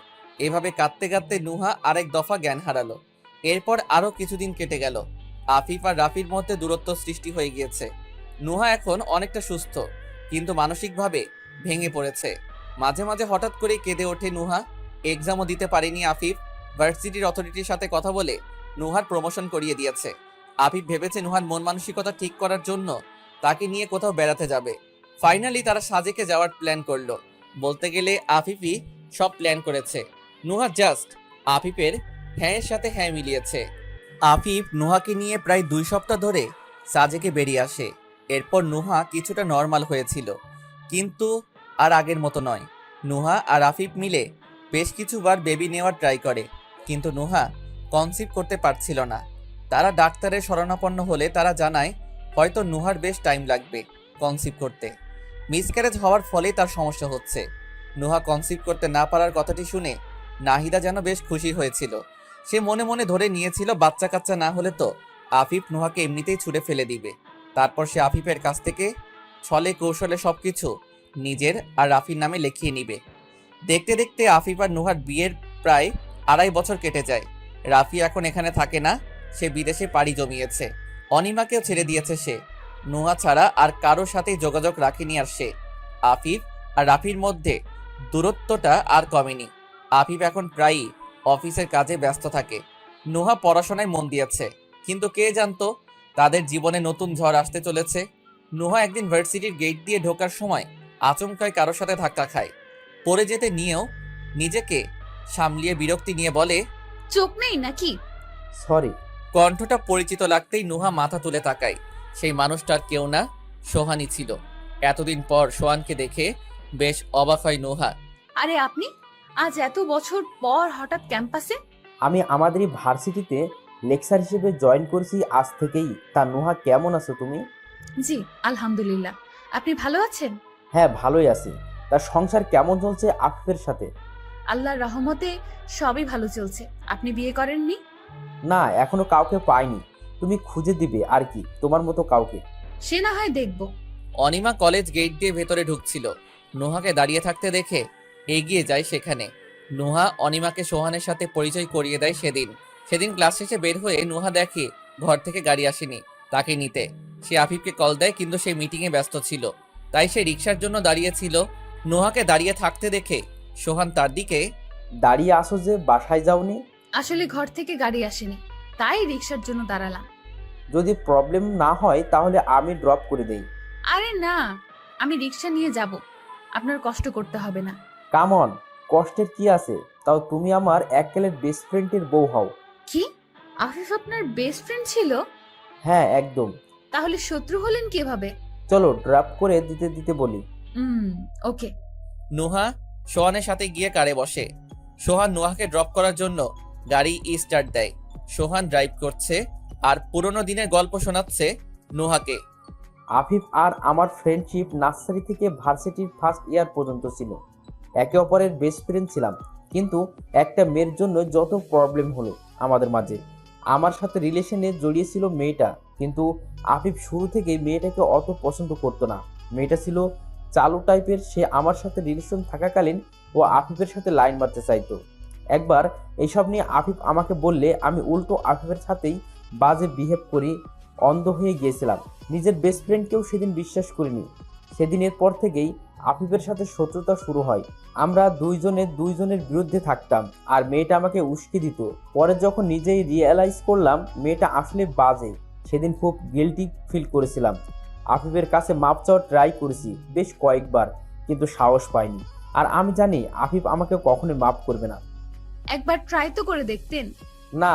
এভাবে কাঁদতে কাঁদতে নুহা আরেক দফা জ্ঞান হারালো। এরপর আরও কিছুদিন কেটে গেল। আফিফ আর রাফির মধ্যে দূরত্ব সৃষ্টি হয়ে গিয়েছে। নুহা এখন অনেকটা সুস্থ, কিন্তু মানসিকভাবে ভেঙে পড়েছে। মাঝে মাঝে হঠাৎ করেই কেঁদে ওঠে নুহা। এক্সামও দিতে পারেনি আফিফ। ভার্সিটির অথরিটির সাথে কথা বলে নুহার প্রমোশন করিয়ে দিয়েছে। আফিফ ভেবেছে নুহার মন মানসিকতা ঠিক করার জন্য তাকে নিয়ে কোথাও বেড়াতে যাবে। ফাইনালি তারা সাজেকে যাওয়ার প্ল্যান করলো। বলতে গেলে আফিফই সব প্ল্যান করেছে। নুহা জাস্ট আফিফের হ্যাঁয়ের সাথে হ্যাঁ মিলিয়েছে। আফিফ নুহাকে নিয়ে প্রায় 2 সপ্তাহ ধরে সাজেকে বেরিয়ে আসে। এরপর নুহা কিছুটা নর্মাল হয়েছিল, কিন্তু আর আগের মতো নয়। নুহা আর আফিফ মিলে বেশ কিছুবার বেবি নেওয়ার ট্রাই করে, কিন্তু নুহা কনসিভ করতে পারছিল না। তারা ডাক্তারের শরণাপন্ন হলে তারা জানায় হয়তো নুহার বেশ টাইম লাগবে কনসিভ করতে। মিসক্যারেজ হওয়ার ফলে তার সমস্যা হচ্ছে। নুহা কনসিভ করতে না পারার কথাটি শুনে নাহিদা যেন বেশ খুশি হয়েছিল। সে মনে মনে ধরে নিয়েছিল বাচ্চা কাচ্চা না হলে তো আফিফ নুহাকে এমনিতেই ছুঁড়ে ফেলে দিবে। তারপর সে আফিফের কাছ থেকে ছলে কৌশলে সবকিছু নিজের আর রাফির নামে লিখিয়ে নিবে। দেখতে দেখতে আফিফ আর নুহার বিয়ের প্রায় 2.5 বছর কেটে যায়। রাফি এখন এখানে থাকে না, সে বিদেশে পাড়ি জমিয়েছে। অনিমাকেও ছেড়ে দিয়েছে সে। নুহা ছাড়া আর কারোর সাথেই যোগাযোগ রাখেনি আর সে। আফিফ আর রাফির মধ্যে দূরত্বটা আর কমেনি। আফিফ এখন প্রায়ই অফিসের কাজে ব্যস্ত থাকে। নুহা পড়াশোনায় মন দিয়েছে, কিন্তু কে জানতো তাদের জীবনে নতুন ঝড় আসতে চলেছে। নুহা একদিন ভার্সিটির গেট দিয়ে ঢোকার সময় আচমকায় কারোর সাথে ধাক্কা খায়। পড়ে যেতে নিয়েও নিজেকে সামলিয়ে বিরক্তি নিয়ে বলে, চোখ নেই নাকি? সরি। কণ্ঠটা পরিচিত লাগতেই নুহা মাথা তুলে তাকায়। সেই মানুষটার কেউ না, সোহানি ছিল। এতদিন পর সোহানকে দেখে বেশ অবাক হয় নুহা। আরে আপনি আজ এত বছর পর হঠাৎ ক্যাম্পাসে? আমি আমাদেরই ভার্সিটিতে লেকচার হিসেবে জয়েন করেছি আজ থেকেই। তা নুহা, কেমন আছো তুমি? জি আলহামদুলিল্লাহ, আপনি ভালো আছেন? হ্যাঁ, ভালোই আছি। তার সংসার কেমন চলছে আফিফের সাথে? আল্লাহর রহমতে সবই ভালো চলছে। আপনি বিয়ে করেননি? না, এখনো কাউকে পাইনি। তুমি খুঁজে দিবে আর কি, তোমার মতো কাউকে। সে না হয় দেখব। অনিমা কলেজ গেট দিয়ে ভেতরে ঢুকছিল। নোহাকে দাঁড়িয়ে থাকতে দেখে এগিয়ে যায় সেখানে। নোহা অনিমাকে সোহানের সাথে পরিচয় করিয়ে দেয়। সেদিন ক্লাস শেষে বের হয়ে নোহা দেখে ঘর থেকে গাড়ি আসেনি তাকে নিতে। সে আফিফকে কল দেয়, কিন্তু সে মিটিংয়ে ব্যস্ত ছিল, তাই সে রিক্সার জন্য দাঁড়িয়েছিল। নোহাকে দাঁড়িয়ে থাকতে দেখে সোহান তার দিকে, দাঁড়িয়ে আসো যে, বাসায় যাওনি? আসলে ঘর থেকে গাড়ি আসেনি, তাই রিক্সার জন্য দাঁড়ালাম। যদি প্রবলেম না হয় তাহলে আমি ড্রপ করে দেই। আরে না, আমি রিক্সা নিয়ে যাব, আপনার কষ্ট করতে হবে না। কাম অন, কষ্টের কি আছে? তাও তুমি আমার এককালের বেস্ট ফ্রেন্ডের বউ হও। কি, আফিফ আপনার বেস্ট ফ্রেন্ড ছিল? হ্যাঁ, একদম। তাহলে শত্রু হলেন কিভাবে? চলো ড্রপ করে দিতে দিতে বলি। ওকে। নোহা সোহানের সাথে গিয়ে কারে বসে। সোহান নোহাকে ড্রপ করার জন্য গাড়ি স্টার্ট দেয়। সোহান ড্রাইভ করছে আর পুরোনো দিনের গল্প শোনাচ্ছে নোহাকে। আফিফ আর আমার ফ্রেন্ডশিপ নার্সারি থেকে ভার্সিটির ফার্স্ট ইয়ার পর্যন্ত ছিল। একে অপরের বেস্ট ফ্রেন্ড ছিলাম, কিন্তু একটা মেয়ের জন্য যত প্রবলেম হলো আমাদের মাঝে। আমার সাথে রিলেশনে জড়িয়েছিল মেয়েটা, কিন্তু আফিফ শুরু থেকে মেয়েটাকে অত পছন্দ করতো না। মেয়েটা ছিল চালু টাইপের। সে আমার সাথে রিলেশন থাকাকালীন ও আফিফের সাথে লাইন মারতে চাইতো। একবার এইসব নিয়ে আফিফ আমাকে বললে আমি উল্টো আফিফের সাথেই বাজে বিহেভ করি। অন্ধ হয়ে গিয়েছিলাম, নিজের বেস্ট ফ্রেন্ডকেও সেদিন বিশ্বাস করিনি। সেদিনের পর থেকেই আফিফের সাথে শত্রুতা শুরু হয়। আমরা দুইজনের বিরুদ্ধে থাকতাম, আর মেয়েটা আমাকে উস্কে দিত। পরে যখন নিজেই রিয়েলাইজ করলাম মেয়েটা আসলে বাজে, সেদিন খুব গিল্টি ফিল করেছিলাম। আফিফের কাছে মাপ চাওয়ার ট্রাই করেছি বেশ কয়েকবার, কিন্তু সাহস পাইনি। আর আমি জানি আফিফ আমাকে কখনোই মাপ করবে না। একবার ট্রাই তো করে দেখতেন। না,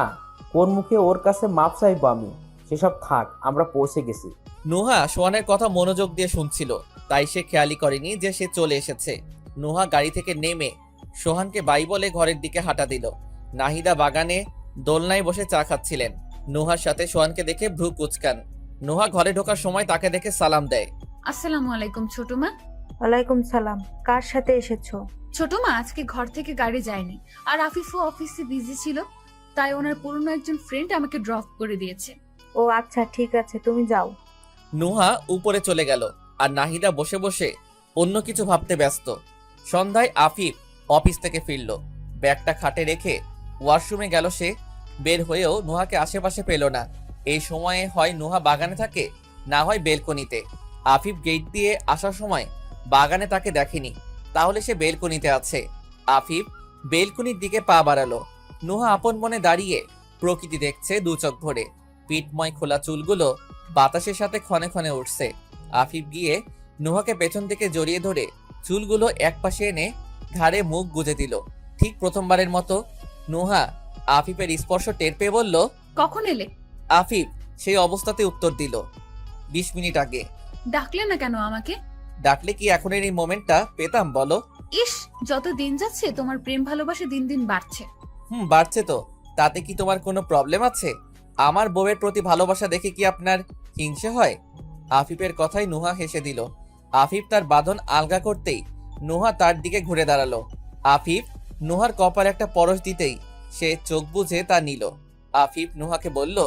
কোন মুখে ওর কাছে মাপ চাইবো আমি? সেসব থাক, আমরা পৌঁছে গেছি। নোহা সোহানের কথা মনোযোগ দিয়ে শুনছিল, তাই সে খেয়ালই করেনি যে সে চলে এসেছে। নোহা গাড়ি থেকে নেমে সোহানকে বাই বলে ঘরের দিকে হাঁটা দিল। নাহিদা বাগানে দোলনায় বসে চা খাচ্ছিলেন। নোহার সাথে সোহানকে দেখে ভ্রু কুচকান। নোহা ঘরে ঢোকার সময় তাকে দেখে সালাম দেয়। আসসালামু আলাইকুম ছোট মা। ওয়ালাইকুম সালাম। কার সাথে এসেছো? ছোট মা আজকে ঘর থেকে গাড়ি যায়নি, আর আফিফও অফিসে বিজি ছিল, তাই ওনার পুরনো একজন ফ্রেন্ড আমাকে ড্রপ করে দিয়েছে। ও আচ্ছা, ঠিক আছে, তুমি যাও। নোহা উপরে চলে গেল, আর নাহিদা বসে বসে অন্য কিছু ভাবতে ব্যস্ত। সন্ধ্যায় আফিফ অফিস থেকে ফিরল। ব্যাগটা খাটে রেখে ওয়াশরুমে গেল সে। বের হয়েও নোহাকে আশেপাশে পেল না। এই সময়ে হয় নোহা বাগানে থাকে, না হয় বেলকনিতে। আফিফ গেট দিয়ে আসার সময় বাগানে তাকে দেখেনি, তাহলে সে বেলকনিতে আছে। আফিফ বেলকনির দিকে পা বাড়ালো। নোহা আপন মনে দাঁড়িয়ে প্রকৃতি দেখছে দু চোখ ভরে। পিঠময় খোলা চুলগুলো বাতাসের সাথে ক্ষণে ক্ষণে উঠছে। আফিফ গিয়ে নোহাকে পেছন থেকে জড়িয়ে ধরে চুলগুলো একপাশে এনে ঘাড়ে মুখ গুজে দিল। ঠিক প্রথমবারের মতো নোহা আফিফের স্পর্শ টের পেয়ে বলল, কখন এলে? আফিফ সেই অবস্থাতে উত্তর দিল, 20 মিনিট আগে। ডাকলে না কেন আমাকে? ডাকলে কি এখনের এই মোমেন্টটা পেতাম বলো? ইস, যত দিন যাচ্ছে তোমার প্রেম ভালোবাসা দিন দিন বাড়ছে। বাড়ছে তো, তাতে কি তোমার কোনো প্রবলেম আছে? আমার বউয়ের প্রতি ভালোবাসা দেখে কি আপনার হিংসে হয়? আফিফের কথায় নোহা হেসে দিল। আফিফ তার বাঁধন আলগা করতেই নোহা তার দিকে ঘুরে দাঁড়ালো। আফিফ নোহার কপালে একটা পরশ দিতেই সে চোখ বুজে তা নিল। আফিফ নোহাকে বলল,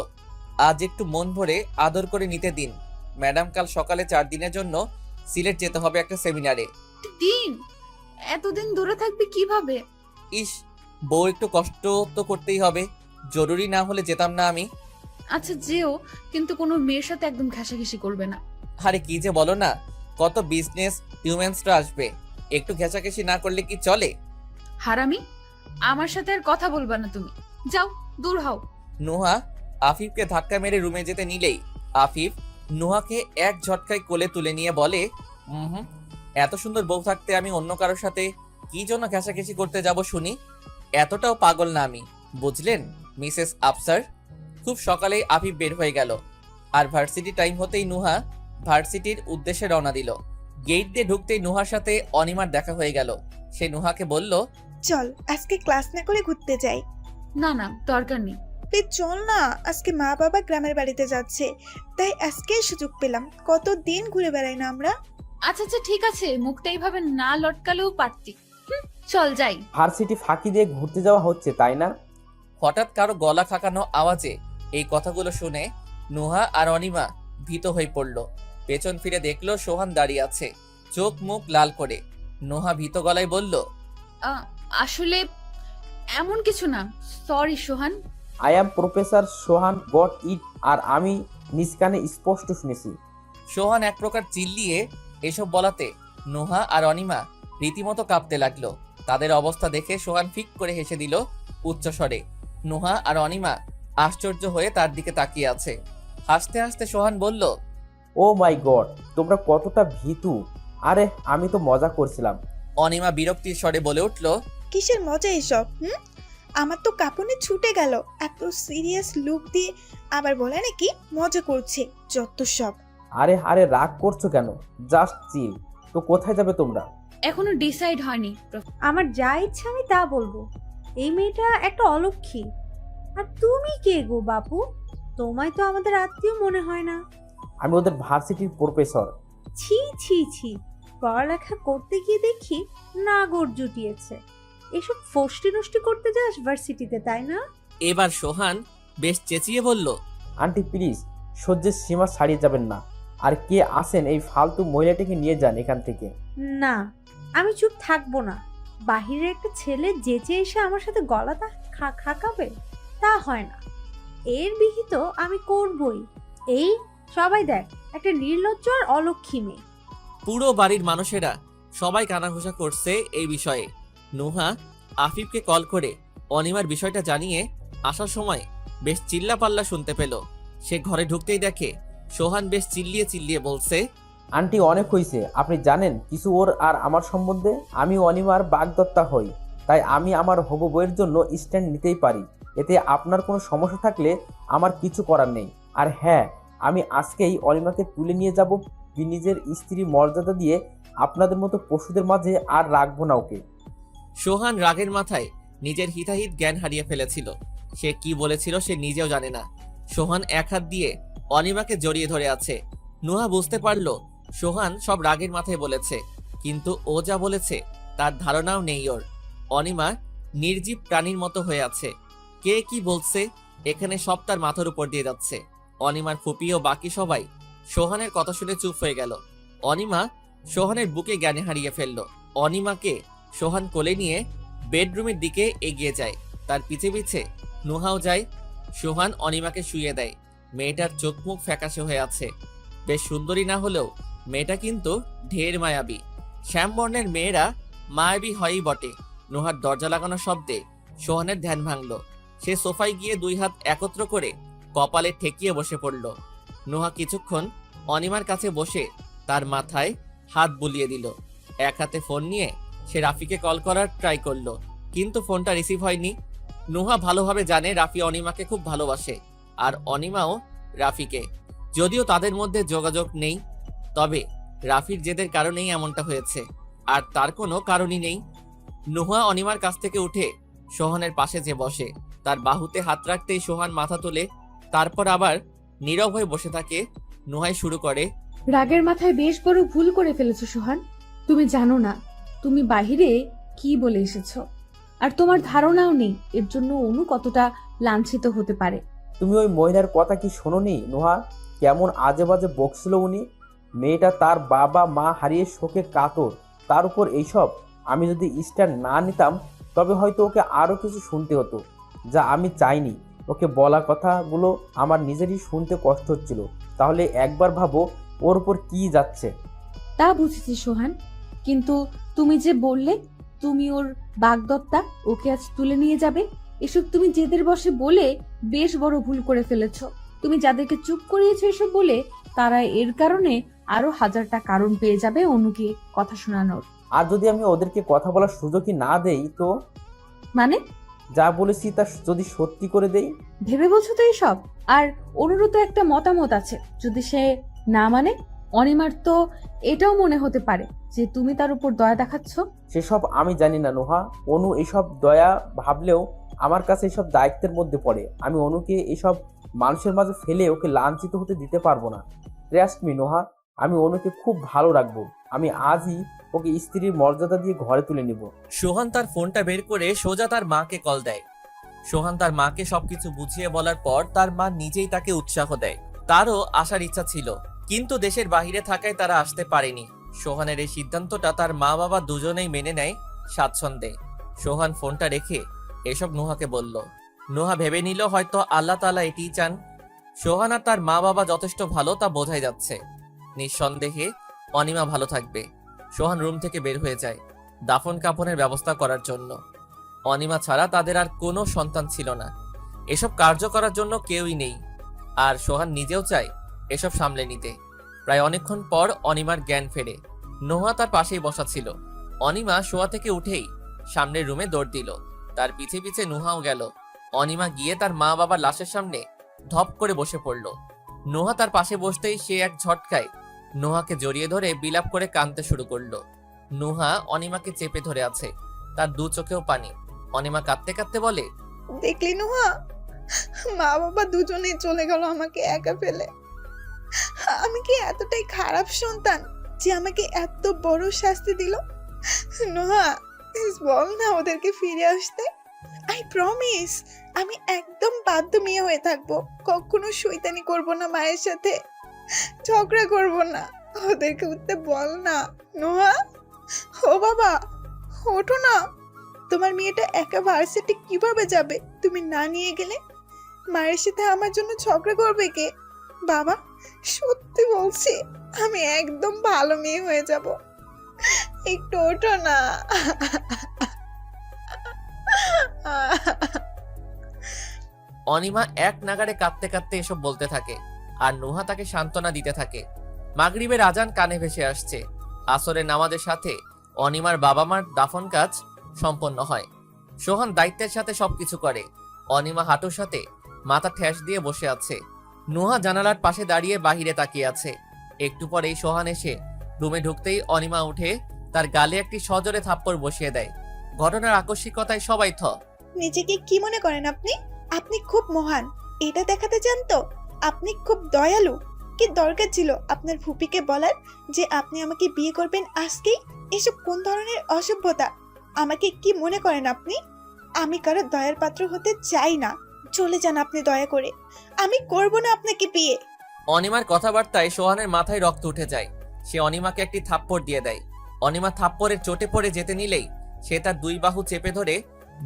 আজ একটু মন ভরে আদর করে নিতে দিন। ম্যাডাম কাল সকালে 4 দিনের জন্য সিলেট যেতে হবে একটা সেমিনারে। দিন? এতদিন দূরে থাকবি কিভাবে? ইস, বউ একটু কষ্ট তো করতেই হবে, জরুরি না হলে যেতাম না আমি। আচ্ছা যেও, কিন্তু কোনো মেয়ের সাথে একদম ঘেঁষাঘেঁষি করবে না। আরে কি যে বলো না, কত বিজনেস হিউম্যানসরা আসবে, একটু ঘেঁষাঘেঁষি না করলে কি চলে? হারামি, আমার সাথে আর কথা বলবা না তুমি, যাও দূর হও। নোহা আফিফকে ধাক্কা মেরে রুমে যেতে নিলেই আফিফ নোহাকে এক ঝটকায় কোলে তুলে নিয়ে বলে, এত সুন্দর বউ থাকতে আমি অন্য কারোর সাথে কি জন্য ঘেঁষাঘেঁষি করতে যাব শুনি? এতটাও পাগল না আমি, বুঝলেন মিসেস আফসার। খুব সকালেই আফিফ বের হয়ে গেল, আর ভার্সিটি টাইম হতেই নোহা ভার্সিটির উদ্দেশ্যে রওনা দিল। গেট দিয়ে ঢুকতেই নোহার সাথে অনিমার দেখা হয়ে গেল। সে নোহাকে বলল, চল আজকে ক্লাস না করে ঘুরতে যাই। না না, দরকার নেই। প্লিজ চল না, আজকে মা বাবা গ্রামের বাড়িতে যাচ্ছে, তাই আজকেই সুযোগ পেলাম। কতদিন ঘুরে বেড়াই না আমরা। আচ্ছা আচ্ছা ঠিক আছে, মুখটা এইভাবে না লটকালেও পারতি। চল যাই। ভার্সিটি ফাঁকি দিয়ে ঘুরতে যাওয়া হচ্ছে, তাই না? হঠাৎ কারো গলা খাকানো আওয়াজে এই কথাগুলো শুনে নোহা আর অনিমা ভীত হয়ে পড়ল। পেছন ফিরে দেখলো সোহান দাঁড়িয়ে আছে, চোখ মুখ লাল করে। নোহা ভীত গলায় বলল, আসলে এমন কিছু না, sorry Sohan. I am professor Sohan got it, আর আমি নিজ কানে স্পষ্ট শুনেছি। সোহান এক প্রকার চিল্লিয়ে এসব বলাতে নোহা আর অনিমা রীতিমতো কাঁপতে লাগলো। তাদের অবস্থা দেখে সোহান ফিক করে হেসে দিল উচ্চস্বরে। নোহা আর অনিমা আশ্চর্য হয়ে তার দিকে তাকিয়ে আছে। হাসতে হাসতে সোহান বলল, ও মাই গড, তোমরা কতটা ভীতু। আরে আমি তো মজা করছিলাম। অনিমা বিরক্তির স্বরে বলে উঠল, কিসের মজা এসব? আমার তো কাঁপুনি ছুটে গেল। এত সিরিয়াস লুক দিয়ে আবার বলে নাকি মজা করছে, যত সব। আরে আরে রাগ করছো কেন? Just chill. তো কোথায় যাবে তোমরা? এখনো ডিসাইড হয়নি। আমার যা ইচ্ছা আমি তা বলবো। এই মেয়েটা একটা অলক্ষী। আর তুমি কে গো বাপু? তোমায় তো আমাদের আত্মীয় মনে হয় না। আমি ওদের ভার্সিটির প্রফেসর। ছি ছি ছি, পড়ালেখা করতে গিয়ে দেখি নাগর জুটিয়েছে। এসব ফষ্টি নষ্টি করতে যাস ভার্সিটিতে, তাই না? এবার সোহান বেশ চেঁচিয়ে বলল, আন্টি প্লিজ, সহ্যের সীমা ছাড়িয়ে যাবেন না। আর কে আসেন এই ফালতু মহিলাটিকে নিয়ে যান এখান থেকে। না, আমি চুপ থাকবো না। বাহিরে একটা ছেলে যেচে এসে আমার সাথে গলাটা খাকাবে, তা হয় না। এর বিহিত আমি করবই। এই সবাই দেখ, একটা নির্লজ্জ আর অলক্ষী মেয়ে। পুরো বাড়ির মানুষেরা সবাই কানাঘুষা করছে এই বিষয়ে। নুহা আফিফকে কল করে অনিমার বিষয়টা জানিয়ে আসার সময় বেশ চিল্লাপাল্লা শুনতে পেল। সে ঘরে ঢুকতেই দেখে সোহান বেশ চিল্লিয়ে চিল্লিয়ে বলছে, আন্টি অনেক হয়েছে। আপনি জানেন কিছু ওর আর আমার সম্বন্ধে? আমি অনিমার বাগদত্তা হই, তাই আমি আমার হবু বইয়ের জন্য স্ট্যান্ড নিতেই পারি। এতে আপনার কোনো সমস্যা থাকলে আমার কিছু করার নেই। আর হ্যাঁ, আমি আজকেই অনিমাকে তুলে নিয়ে যাব। নিজের স্ত্রী মর্যাদা দিয়ে আপনাদের মতো পশুদের মাঝে আর রাখবো না ওকে। সোহান রাগের মাথায় নিজের হিতাহিত জ্ঞান হারিয়ে ফেলেছিল। সে কি বলেছিল সে নিজেও জানে না। সোহান এক হাত দিয়ে অনিমাকে জড়িয়ে ধরে আছে। নুহা বুঝতে পারল সোহান সব রাগের মাথায় বলেছে, কিন্তু ও যা বলেছে তার ধারণাও নেই ওর। অনিমা নির্জীব প্রাণীর মতো হয়ে আছে। কে কি বলছে এখানে সব তার মাথার উপর দিয়ে যাচ্ছে। অনিমার ফুপি ও বাকি সবাই সোহানের কথা শুনে চুপ হয়ে গেল। অনিমা সোহানের বুকে জ্ঞানে হারিয়ে ফেলল। অনিমাকে সোহান কোলে নিয়ে বেডরুমের দিকে এগিয়ে যায়। তার পিছে পিছে নুহাও যায়। সোহান অনিমাকে শুইয়ে দেয়। মেয়েটার চোখ মুখ ফ্যাকাশে হয়ে আছে। বেশ সুন্দরী না হলেও মেয়েটা কিন্তু ঢের মায়াবী। শ্যামবর্ণের মেয়েরা মায়াবী হয়ই বটে। নুহার দরজা লাগানোর শব্দে সোহানের ধ্যান ভাঙল। সে সোফায় গিয়ে দুই হাত একত্র করে কপালে ঠেকিয়ে বসে পড়ল। নুহা কিছুক্ষণ অনিমার কাছে বসে তার মাথায় হাত বুলিয়ে দিল। এক হাতে ফোন নিয়ে সে রাফিকে কল করার ট্রাই করলো, কিন্তু ফোনটা রিসিভ হয়নি। নুহা ভালোভাবে জানে রাফি অনিমাকে খুব ভালোবাসে, আর অনিমাও রাফিকে। যদিও তাদের মধ্যে যোগাযোগ নেই, তবে রাফির জেদের কারণেই এমনটা হয়েছে, আর তার কোনো কারণই নেই। নুহা অনিমার কাছ থেকে উঠে সোহানের পাশে যে বসে। তার বাহুতে হাত রাখতেই সোহান মাথা তোলে, তারপর আবার নীরব হয়ে বসে থাকে। নুহাই শুরু করে, রাগের মাথায় বেশ বড় ভুল করে ফেলেছো সোহান। তুমি জানো না তুমি বাহিরে কি বলে এসেছো, আর তোমার ধারণাও নেই এর জন্য অনু কতটা লাঞ্ছিত হতে পারে। তুমি ওই মহিলার কথা কি শোনোনি নুহা? কেমন আজে বাজে বকছিল উনি। মেয়েটা তার বাবা মা হারিয়ে শোকে কাতর, তার উপর এইসব। আমি যদি স্ট্যান্ড না নিতাম তবে হয়তো ওকে আরও কিছু শুনতে হতো, যা আমি চাইনি। ওকে বলা কথাগুলো আমার নিজেরই শুনতে কষ্ট হচ্ছিল। তাহলে একবার ভাবো ওর উপর কি যাচ্ছে। তা বুঝেছি সোহান, কিন্তু তুমি যে বললে তুমি ওর বাগদত্তা, ওকে আজ তুলে নিয়ে যাবে, এসব তুমি জেদের বসে বলে বেশ বড় ভুল করে ফেলেছো। তুমি যাদেরকে চুপ করিয়েছো এসব বলে, তারা এর কারণে আরো হাজারটা কারণ পেয়ে যাবে অনুকে কথা শোনানোর। আর যদি আমি ওদেরকে কথা বলার সুযোগই না দেই তো? মানে যা বলেছি তা যদি সত্যি করে দেই? ভেবে বলছো তো এসব? আর অনুরও তো একটা মতামত আছে, যদি সে না মানে? অনিমার তো এটাও মনে হতে পারে যে তুমি তার উপর দয়া দেখাচ্ছ। সেসব আমি জানি না নুহা। অনু এসব দয়া ভাবলেও আমার কাছে এসব দায়িত্বের মধ্যে পড়ে। আমি অনুকে এসব মানুষের মাঝে ফেলে ওকে লাঞ্ছিত হতে দিতে পারবো না। ট্রাস্ট মি নুহা, আমি অনুকে খুব ভালো রাখবো। আমি আজই ওকে স্ত্রীর মর্যাদা দিয়ে ঘরে তুলে নিব। সোহান তার ফোনটা বের করে সোজা তার মাকে কল দেয়। সোহান তার মাকে সবকিছু বুঝিয়ে বলার পর তার মা নিজেই তাকে উৎসাহ দেয়। তারও আসার ইচ্ছা ছিল, কিন্তু দেশের বাইরে থাকায় তারা আসতে পারেনি। সোহানের এই সিদ্ধান্তটা তার মা বাবা দুজনেই মেনে নেয় স্বাচ্ছন্দ্যে। সোহান ফোনটা রেখে এসব নুহাকে বলল। নুহা ভেবে নিল হয়তো আল্লাহ তাআলা এটিই চান। সোহান আর তার মা বাবা যথেষ্ট ভালো তা বোঝাই যাচ্ছে। নিঃসন্দেহে অনিমা ভালো থাকবে। সোহান রুম থেকে বের হয়ে যায় দাফন কাফনের ব্যবস্থা করার জন্য। অনিমা ছাড়া তাদের আর কোনো সন্তান ছিল না। এসব কার্য করার জন্য কেউই নেই। আর সোহান নিজেও চায় এসব সামলে নিতে। প্রায় অনেকক্ষণ পর অনিমার জ্ঞান ফেরে। নোহা তার পাশেই বসা ছিল। অনিমা শোয়া থেকে উঠেই সামনের রুমে দৌড় দিল। তার পিছে পিছে নুহাও গেল। অনিমা গিয়ে তার মা বাবার লাশের সামনে ধপ করে বসে পড়ল। নোহা তার পাশে বসতেই সে এক ঝটকায় নোহাকে জড়িয়ে ধরে বিলাপ করে কাঁদতে শুরু করলো। নুহা অনিমাকে চেপে ধরে আছে, তার দু চোখেও পানি। অনিমা কাঁদতে কাঁদতে বলে, দেখলি নুহা, মা বাবা দুজনেই চলে গেল আমাকে একা ফেলে। আমি কি এতটাই খারাপ সন্তান যে আমাকে এত বড় শাস্তি দিল? নুহা, প্লিজ বল না ওদেরকে ফিরে আসতে। আই প্রমিস, আমি একদম বাধ্য মেয়ে হয়ে থাকবো। কখনো শয়তানি করব না, মায়ের সাথে ঝগড়া করব না। ওদেরকে উঠতে বল না নুহা। ও বাবা, ওঠো না। তোমার মেয়েটা একা ভার্সিটি কিভাবে যাবে তুমি না নিয়ে গেলে? মায়ের সাথে আমার জন্য ঝগড়া করবে কে? বাবা, সত্যি বলছি, আমি একদম ভালো মেয়ে হয়ে যাব। একটু ওঠো না। অনিমা এক নাগাড়ে কাঁদতে কাঁদতে এসব বলতে থাকে আর নুহা তাকে সান্ত্বনা দিতে থাকে। মাগরিবের আজান কানে ভেসে আসছে। আসরের নামাজের সাথে অনিমার বাবা মার দাফন কাজ সম্পন্ন হয়। সোহান দায়িত্বের সাথে সবকিছু করে। অনিমা হাঁটুর সাথে মাথা ঠেস দিয়ে বসে আছে। নুহা জানালার পাশে দাঁড়িয়ে বাহিরে তাকিয়ে আছে। একটু পরেই সোহান এসে রুমে ঢুকতেই অনিমা উঠে তার গালে একটি সজোরে থাপ্পড় বসিয়ে দেয়। ঘটনার আকস্মিকতায় সবাই থ। নিজেকে কি মনে করেন আপনি? আপনি খুব মহান, এটা দেখাতে চান তো? আপনি খুব দয়ালু। কি দরকার ছিল আপনার ফুপিকে বলার যে আপনি আমাকে বিয়ে করবেন আজকেই? এসব কোন ধরনের অসভ্যতা? আমাকে কি মনে করেন আপনি? আমি কারো দয়ার পাত্র হতে চাই না। চলে যান আপনি দয়া করে। আমি করব না আপনাকে বিয়ে। অনিমার কথাবার্তায় সোহানের মাথায় রক্ত উঠে যায়। সে অনিমাকে একটি থাপ্পড় দিয়ে দেয়। অনিমা থাপ্পড়ের চোটে পড়ে যেতে নিলেই সে তার দুই বাহু চেপে ধরে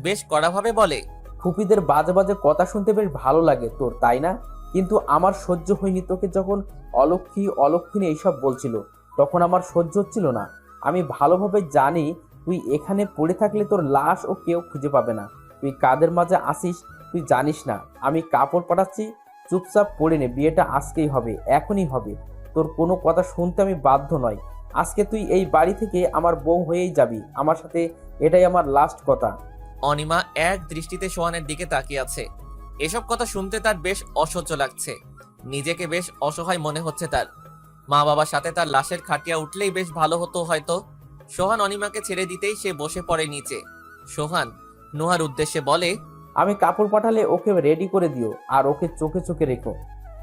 বেশ কড়াভাবে বলে, ফুপিদের বাজে বাজে কথা শুনতে বেশ ভালো লাগে তোর, তাই না? কিন্তু আমার সহ্য হয়নি। তোকে যখন অলক্ষী অলক্ষিণী এইসব বলছিল তখন আমার সহ্য হচ্ছিল না। আমি ভালোভাবে জানি তুই এখানে পড়ে থাকলে তোর লাশ ও কেউ খুঁজে পাবে না। তুই কাদের মাঝে আসিস তুই জানিস না। আমি কাপড় পাঠাচ্ছি, চুপচাপ পড়ে নে। বিয়েটা আজকেই হবে, এখনই হবে। তোর কোনো কথা শুনতে আমি বাধ্য নয়। আজকে তুই এই বাড়ি থেকে আমার বউ হয়েই যাবি আমার সাথে, এটাই আমার লাস্ট কথা। অনিমা এক দৃষ্টিতে সোহানের দিকে তাকিয়ে আছে। এসব কথা শুনতে তার বেশ অসহ্য লাগছে। নিজেকে বেশ অসহায় মনে হচ্ছে তার। মা বাবার সাথে তার লাশের খাটিয়া উঠলেই বেশ ভালো হতো হয়তো। সোহান অনিমাকে ছেড়ে দিতেই সে বসে পড়ে নিচে। সোহান নুহার উদ্দেশ্যে বলে, আমি কাপড় পাঠালে ওকে রেডি করে দিও আর ওকে চোখে চোখে রেখো।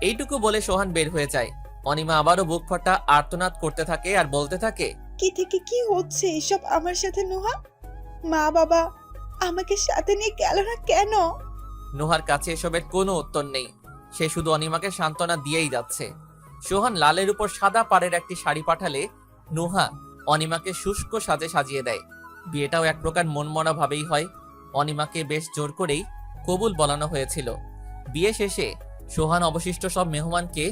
এইটুকু বলে সোহান বের হয়ে যায়। অনিমা আবারও বুক ফাটা আর্তনাদ করতে থাকে আর বলতে থাকে, কি থেকে কি হচ্ছে এসব আমার সাথে নুহা? মা বাবা আমাকে সাথে নিয়ে গেল না কেন? নুহার কাছে এসবের কোনো উত্তর নেই। সে শুধু অনিমাকে সান্ত্বনা দিয়েই যাচ্ছে। সোহান লালের উপর সাদা পাড়ের একটি শাড়ি পাঠালে নুহা অনিমাকে শুষ্ক সাজে সাজিয়ে দেয়। বিয়েটাও এক প্রকার মনমরা ভাবেই হয়। অনিমাকে বেশ জোর করেই কবুল বলানো হয়েছিল। বিয়ে শেষে সোহান অবশিষ্ট সব মেহমানকে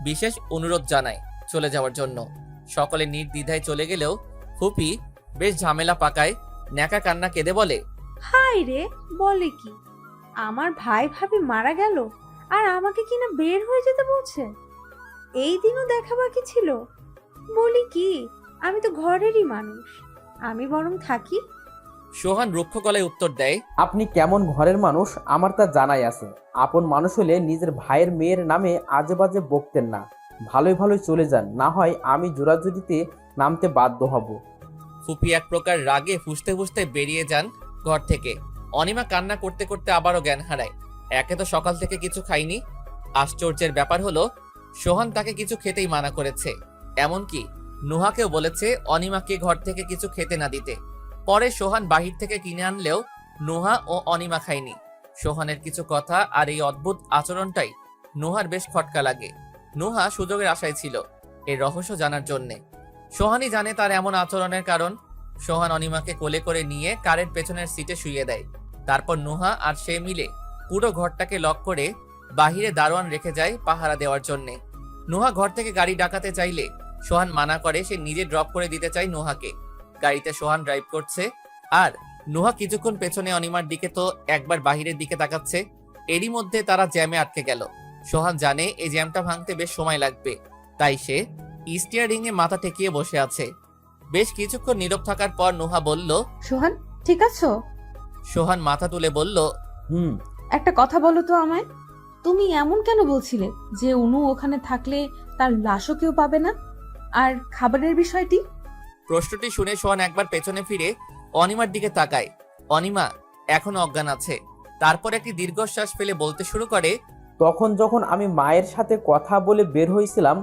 বিশেষ অনুরোধ জানায় চলে যাওয়ার জন্য। সকলে নির্দ্বিধায় চলে গেলেও ফুপি বেশ ঝামেলা পাকায়। ন্যাকা কান্না কেঁদে বলে, হাই রে, বলে কি? আমার ভাই ভাবি মারা গেল আর আমাকে কিনা বের হয়ে যেতে বলছে? এই দিনও দেখা বাকি ছিল? বলি কি, আমি তো ঘরেরই মানুষ, আমি বরং থাকি। সোহান রুক্ষ গলায় উত্তর দেয়, আপনি কেমন ঘরের মানুষ আমার তা জানাই আছে। আপন মানুষ হলে নিজের ভাইয়ের মেয়ের নামে আজে বাজে বকতেন না। ভালোই ভালোই চলে যান, না হয় আমি জোরাজুরিতে নামতে বাধ্য হব। ফুপি এক প্রকার রাগে ফুঁসতে ফুঁসতে বেরিয়ে যান ঘর থেকে। অনিমা কান্না করতে করতে আবারও জ্ঞান হারায়। একে তো সকাল থেকে কিছু খায়নি। আশ্চর্যের ব্যাপার হলো সোহান তাকে কিছু খেতেই মানা করেছে। এমনকি নুহাকেও বলেছে অনিমাকে ঘর থেকে কিছু খেতে না দিতে। পরে সোহান বাহির থেকে কিনে আনলেও নুহা ও অনিমা খায়নি। সোহানের কিছু কথা আর এই অদ্ভুত আচরণটাই নুহার বেশ খটকা লাগে। নুহা সুযোগের আশায় ছিল এর রহস্য জানার জন্যে। সোহানই জানে তার এমন আচরণের কারণ। সোহান অনিমাকে কোলে করে নিয়ে কারের পেছনের সিটে শুইয়ে দেয়। তারপর নুহা আর সে মিলে পুরো ঘরটাকে লক করে বাহিরে দারোয়ান রেখে যায় পাহারা দেওয়ার জন্যে। নুহা ঘর থেকে গাড়ি ডাকাতে চাইলে সোহান মানা করে, সে নিজে ড্রপ করে দিতে চায় নুহাকে। গাড়িতে সোহান ড্রাইভ করছে আর নুহা কিছুক্ষণ পেছনে অনিমার দিকে তো একবার বাহিরের দিকে তাকাচ্ছে। এরই মধ্যে তারা জ্যামে আটকে গেল। সোহান জানে এই জ্যামটা ভাঙতে বেশ সময় লাগবে, তাই সে স্টিয়ারিং এ মাথা ঠেকিয়ে বসে আছে। বেশ কিছুক্ষণ নীরব থাকার পর নুহা বলল, সোহান ঠিক আছো? সোহান মাথা তুলে বলল, হুম। একটা কথা বলো তো আমায়, তুমি এমন কেন বলছিলে যে অনু ওখানে থাকলে তার লাশও কেউ পাবে না? আর খাবারের বিষয়টি? প্রশ্নটি শুনে সোহান একবার পেছনে ফিরে অনিমার দিকে তাকায়। অনিমা এখনো অজ্ঞান আছে। তারপর একটি দীর্ঘশ্বাস ফেলে বলতে শুরু করে, তখন যখন আমি মায়ের সাথে কথা বলে বের হয়েছিলাম,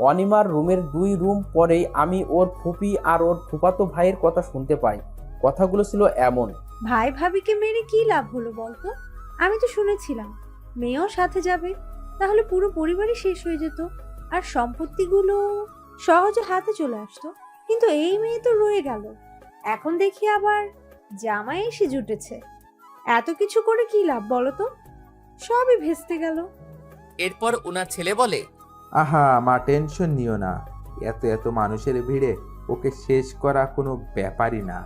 অনিমার রুমের 2 রুম পরেই আমি ওর ফুপি আর ওর ফুফাতো ভাইয়ের কথা শুনতে পাই। কথাগুলো ছিল এমন, ভাই ভাবিকে মেরে কি লাভ হলো বলতো? আমি তো শুনেছিলাম মেয়েও সাথে যাবে, তাহলে পুরো পরিবারই শেষ হয়ে যেত আর সম্পত্তিগুলো সহজে হাতে চলে আসতো। কিন্তু এই মেয়ে তো রয়ে গেল। এখন দেখি আবার জামাই এসে জুটেছে। এত কিছু করে কি লাভ বলো তো? সবই ভেস্তে গেল। এরপর উনার ছেলে বলে, আহা মা, টেনশন নিও না। এত এত মানুষের ভিড়ে ওকে শেষ করা কোনো ব্যাপারই না।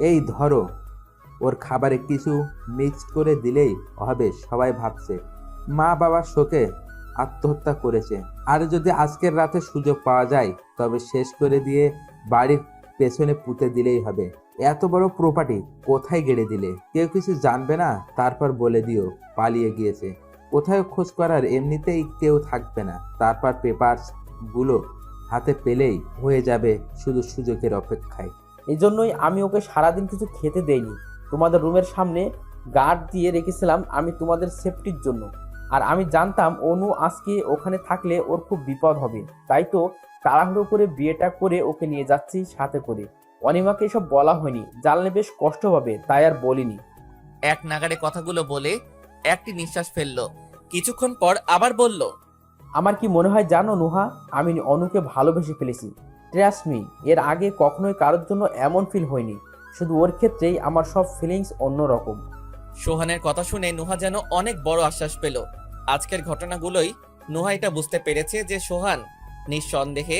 এই ধরো, ওর খাবারে কিছু মিক্সড করে দিলেই হবে। সবাই ভাবছে মা বাবার শোকে আত্মহত্যা করেছে, আর যদি আজকের রাতে সুযোগ পাওয়া যায় তবে শেষ করে দিয়ে বাড়ির পেছনে পুঁতে দিলেই হবে। এত বড় প্রপার্টি কোথায় গেড়ে দিলে? কেউ কিছু জানবে না, তারপর বলে দিও পালিয়ে গিয়েছে। কোথায় খোঁজ করার এমনিতেই কেউ থাকবে না। তারপর পেপারস গুলো হাতে পেলেই হয়ে যাবে শুধু সুযোগের অপেক্ষায়। এই জন্যই আমি ওকে সারাদিন কিছু খেতে দেইনি। তোমাদের রুমের সামনে গার্ড দিয়ে রেখেছিলাম আমি তোমাদের সেফটির জন্য। আর আমি জানতাম অনু আজকে ওখানে থাকলে ওর খুব বিপদ হবে, তাই তো তাড়াহুড়ো করে বিয়েটা করে ওকে নিয়ে যাচ্ছি সাথে করে। অনিমাকে এসব বলা হয়নি, জানলে বেশ কষ্ট পাবে, তাই আর বলিনি। এক নাগাড়ে কথাগুলো বলে একটি নিঃশ্বাস ফেললো। কিছুক্ষণ পর আবার বলল, আমার কি মনে হয় জানো নুহা, আমি অনুকে ভালোবেসে ফেলেছি। ট্রাস্ট মি, এর আগে কখনোই কারোর জন্য এমন ফিল হয়নি। শুধু ওর ক্ষেত্রেই আমার সব ফিলিংস অন্যরকম। সোহানের কথা শুনে নুহা যেন অনেক বড় আশ্বাস পেল। আজকের ঘটনাগুলোই নুহা এটা বুঝতে পেরেছে যে সোহান নিঃসন্দেহে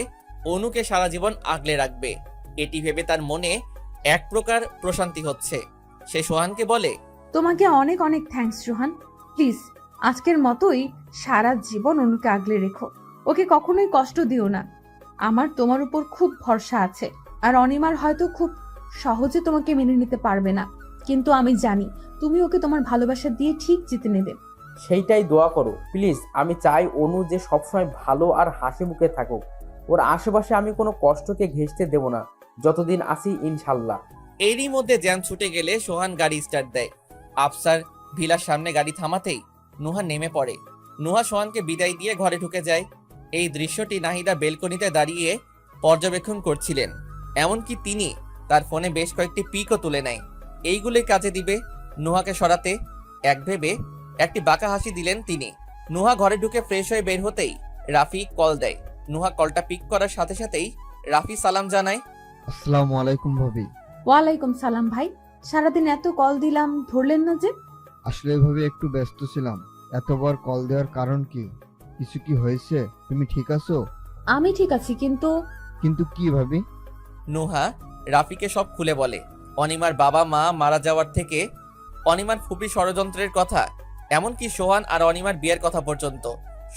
অনুকে সারা জীবন আগলে রাখবে। এটি ভেবে তার মনে এক প্রকার প্রশান্তি হচ্ছে। সে সোহানকে বলে, তোমাকে অনেক অনেক থ্যাঙ্কস সোহান। প্লিজ আজকের মতোই সারা জীবন অনুকে আগলে রেখো, ওকে কখনোই কষ্ট দিও না। আমার তোমার উপর খুব ভরসা আছে। আর অনিমার হয়তো খুব সহজে তোমাকে মেনে নিতে পারবে না, কিন্তু আমি জানি তুমি ওকে তোমার ভালোবাসা দিয়ে ঠিক জিতে নেবে। সেইটাই দোয়া করো প্লিজ। আমি চাই অনু যে সবসময় ভালো আর হাসি মুখে থাকুক। ওর আশেপাশে আমি কোনো কষ্টকে ঘেঁষতে দেব না যতদিন আসি, ইনশাল্লাহ। এরই মধ্যে জ্যাম ছুটে গেলে সোহান গাড়ি স্টার্ট দেয়। আফসার ভিলার সামনে গাড়ি থামাতেই নুহা নেমে পড়ে। নুহা সোহানকে বিদায় দিয়ে ঘরে ঢুকে যায়। এই দৃশ্যটি নাহিদা বেলকনিতে দাঁড়িয়ে পর্যবেক্ষণ করছিলেন। এমনকি তিনি তার ফোনে বেশ কয়েকটি পিকও তুলে নেয়। এইগুলোই কাজে দিবে নুহাকে সরাতে। এক ভেবে একটি বাঁকা হাসি দিলেন তিনি। নুহা ঘরে ঢুকে ফ্রেশ হয়ে বের হতেই রাফি কল দেয়। নুহা কলটা পিক করার সাথে সাথেই রাফি সালাম জানায়। আসসালামু আলাইকুম ভাবি। ওয়ালাইকুম সালাম ভাই, সারাদিন এত কল দিলাম ধরলেন না যে? আসলে এভাবে একটু ব্যস্ত ছিলাম। এতবার কল দেওয়ার কারণ কি? কিছু কি হয়েছে? তুমি ঠিক আছো? আমি ঠিক আছি, কিন্তু কিন্তু কি ভাবি? নুহা রাফিকে সব খুলে বলে। অনিমার বাবা মা মারা যাওয়ার থেকে অনিমার ফুপি ষড়যন্ত্রের কথা, এমনকি সোহান আর অনিমার বিয়ের কথা পর্যন্ত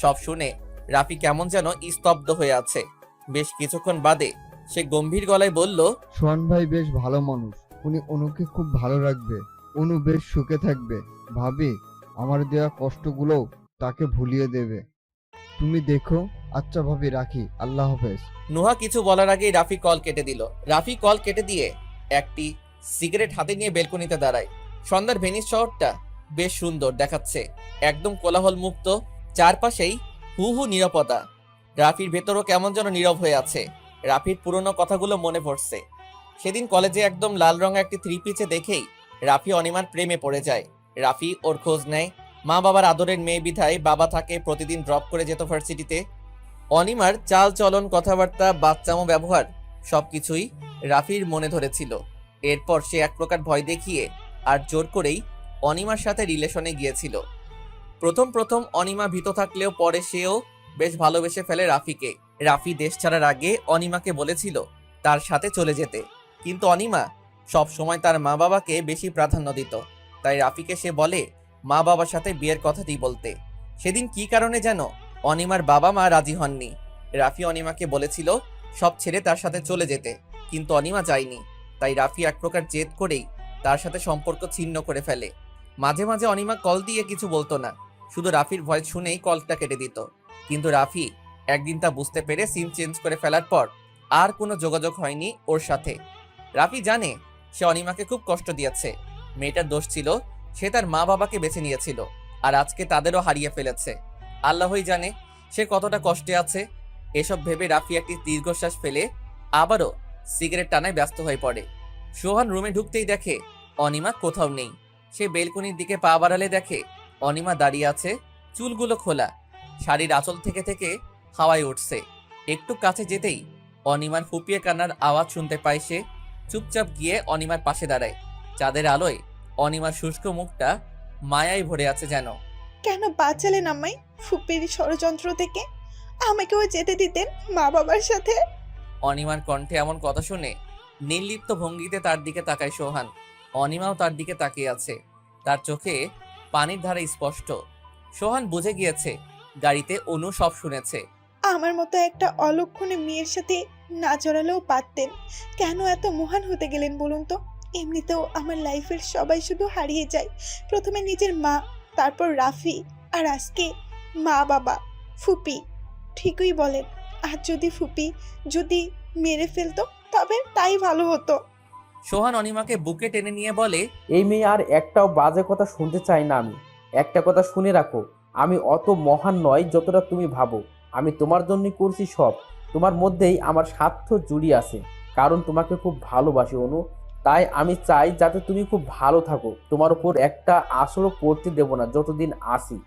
সব শুনে রাফি কেমন যেন স্তব্ধ হয়ে আছে। বেশ কিছুক্ষণ বাদে সে গম্ভীর গলায় বলল, সোহান ভাই বেশ ভালো মানুষ, উনি অনুকে খুব ভালো রাখবে। অনু বেশ সুখে থাকবে। ভাবি আমার দেওয়া কষ্টগুলো তাকে ভুলিয়ে দেবে। তুমি দেখো। আচ্ছা ভাবি, রাখি, আল্লাহ হাফেজ। নুহা কিছু বলার আগেই রাফি কল কেটে দিল। রাফি কল কেটে দিয়ে একটি সিগারেট হাতে নিয়ে বেলকনিতে দাঁড়ায়। সন্ধ্যার ভেনিস শহরটা বেশ সুন্দর দেখাচ্ছে, একদম কোলাহল মুক্ত। চারপাশেই হু হু নিরাপত্তা। রাফির ভেতরও কেমন যেন নীরব হয়ে আছে। রাফির পুরনো কথাগুলো মনে পড়ছে। সেদিন কলেজে একদম লাল রঙের একটি 3 পিচে দেখেই রাফি অনিমার প্রেমে পড়ে যায়। রাফি ওর খোঁজ নেয়। মা বাবার আদরের মেয়ে বিধায় বাবা তাকে প্রতিদিন ড্রপ করে যেত ভার্সিটিতে। অনিমার চাল চলন, কথাবার্তা, বাচ্চামো ব্যবহার সবকিছুই রাফির মনে ধরেছিল। এরপর সে এক প্রকার ভয় দেখিয়ে আর জোর করেই অনিমার সাথে রিলেশনে গিয়েছিল। প্রথম প্রথম অনিমা ভীত থাকলেও পরে সেও বেশ ভালোবেসে ফেলে রাফিকে। রাফি দেশ ছাড়ার আগে অনিমাকে বলেছিল তার সাথে চলে যেতে, কিন্তু অনিমা সব সময় তার মা বাবাকে বেশি প্রাধান্য দিত। তাই রাফিকে সে বলে মা বাবার সাথে বিয়ের কথাটি বলতে। সেদিন কি কারণে যেন অনিমার বাবা মা রাজি হননি। রাফি অনিমাকে বলেছিল সব ছেড়ে তার সাথে চলে যেতে, কিন্তু অনিমা যায়নি। তাই রাফি এক প্রকার জেদ করেই তার সাথে সম্পর্ক ছিন্ন করে ফেলে। মাঝে মাঝে অনিমা কল দিয়ে কিছু বলতো না, শুধু রাফির ভয়েস শুনেই কলটা কেটে দিত। কিন্তু রাফি একদিন তা বুঝতে পেরে সিম চেঞ্জ করে ফেলার পর আর কোনো যোগাযোগ হয়নি ওর সাথে। রাফি জানে সে অনিমাকে খুব কষ্ট দিয়েছে। মেয়েটার দোষ ছিল, সে তার মা বাবাকে বেছে নিয়েছিল, আর আজকে তাদেরও হারিয়ে ফেলেছে। আল্লাহই জানে সে কতটা কষ্টে আছে। এসব ভেবে রাফি একটি দীর্ঘশ্বাস ফেলে আবারও সিগারেট টানায় ব্যস্ত হয়ে পড়ে। সোহান রুমে ঢুকতেই দেখে অনিমা কোথাও নেই। সে বেলকনির দিকে পা বাড়ালে দেখে অনিমা দাঁড়িয়ে আছে, চুলগুলো খোলা, শাড়ির আঁচল থেকে থেকে হাওয়ায় উঠছে। একটু কাছে যেতেই অনিমার ফুপিয়ে কান্নার আওয়াজ শুনতে পায় সে। চুপচাপ গিয়ে অনিমার পাশে দাঁড়ায়। চাঁদের আলোয় অনিমার শুষ্ক মুখটা মায়ায় ভরে আছে যেন। কেন বাঁচালেন আমায় ফুপির ষড়যন্ত্র থেকে? আমাকেও যেতে দিতেন মা বাবার সাথে। অনিমার কণ্ঠে এমন কথা শুনে নির্লিপ্ত ভঙ্গিতে তার দিকে তাকায় সোহান। অনিমাও তার দিকে তাকিয়ে আছে, তার চোখে পানির ধারা স্পষ্ট। সোহান বুঝে গিয়েছে গাড়িতে অনু সব শুনেছে। আমার মতো একটা অলক্ষণে মেয়ের সাথে না জড়ালেও পারতেন। কেন এত মহান হতে গেলেন বলুন তো? এমনিতেও আমার লাইফের সবাই শুধু হারিয়ে যায়। প্রথমে নিজের মা, তারপর রাফি, আর আজকে মা বাবা, ফুপি। ঠিকই বলেন, আর যদি ফুপি যদি মেরে ফেলতো তবে তাই ভালো হতো। সোহান অনিমাকে বুকে টেনে নিয়ে বলে, এই মেয়ে আর একটাও বাজে কথা শুনতে চাই না আমি। একটা কথা শুনে রাখো, আমি অত মহান নয় যতটা তুমি ভাবো। আমি তোমার জন্যই করছি সব। তোমার মধ্যেই আমার স্বার্থ জুড়িয়ে আছে, কারণ তোমাকে খুব ভালোবাসি অনু। তাই আমি চাই যাতে তুমি খুব ভালো থাকো। তোমার উপর একটা আসরও পড়তে দেব না যতদিন আসি।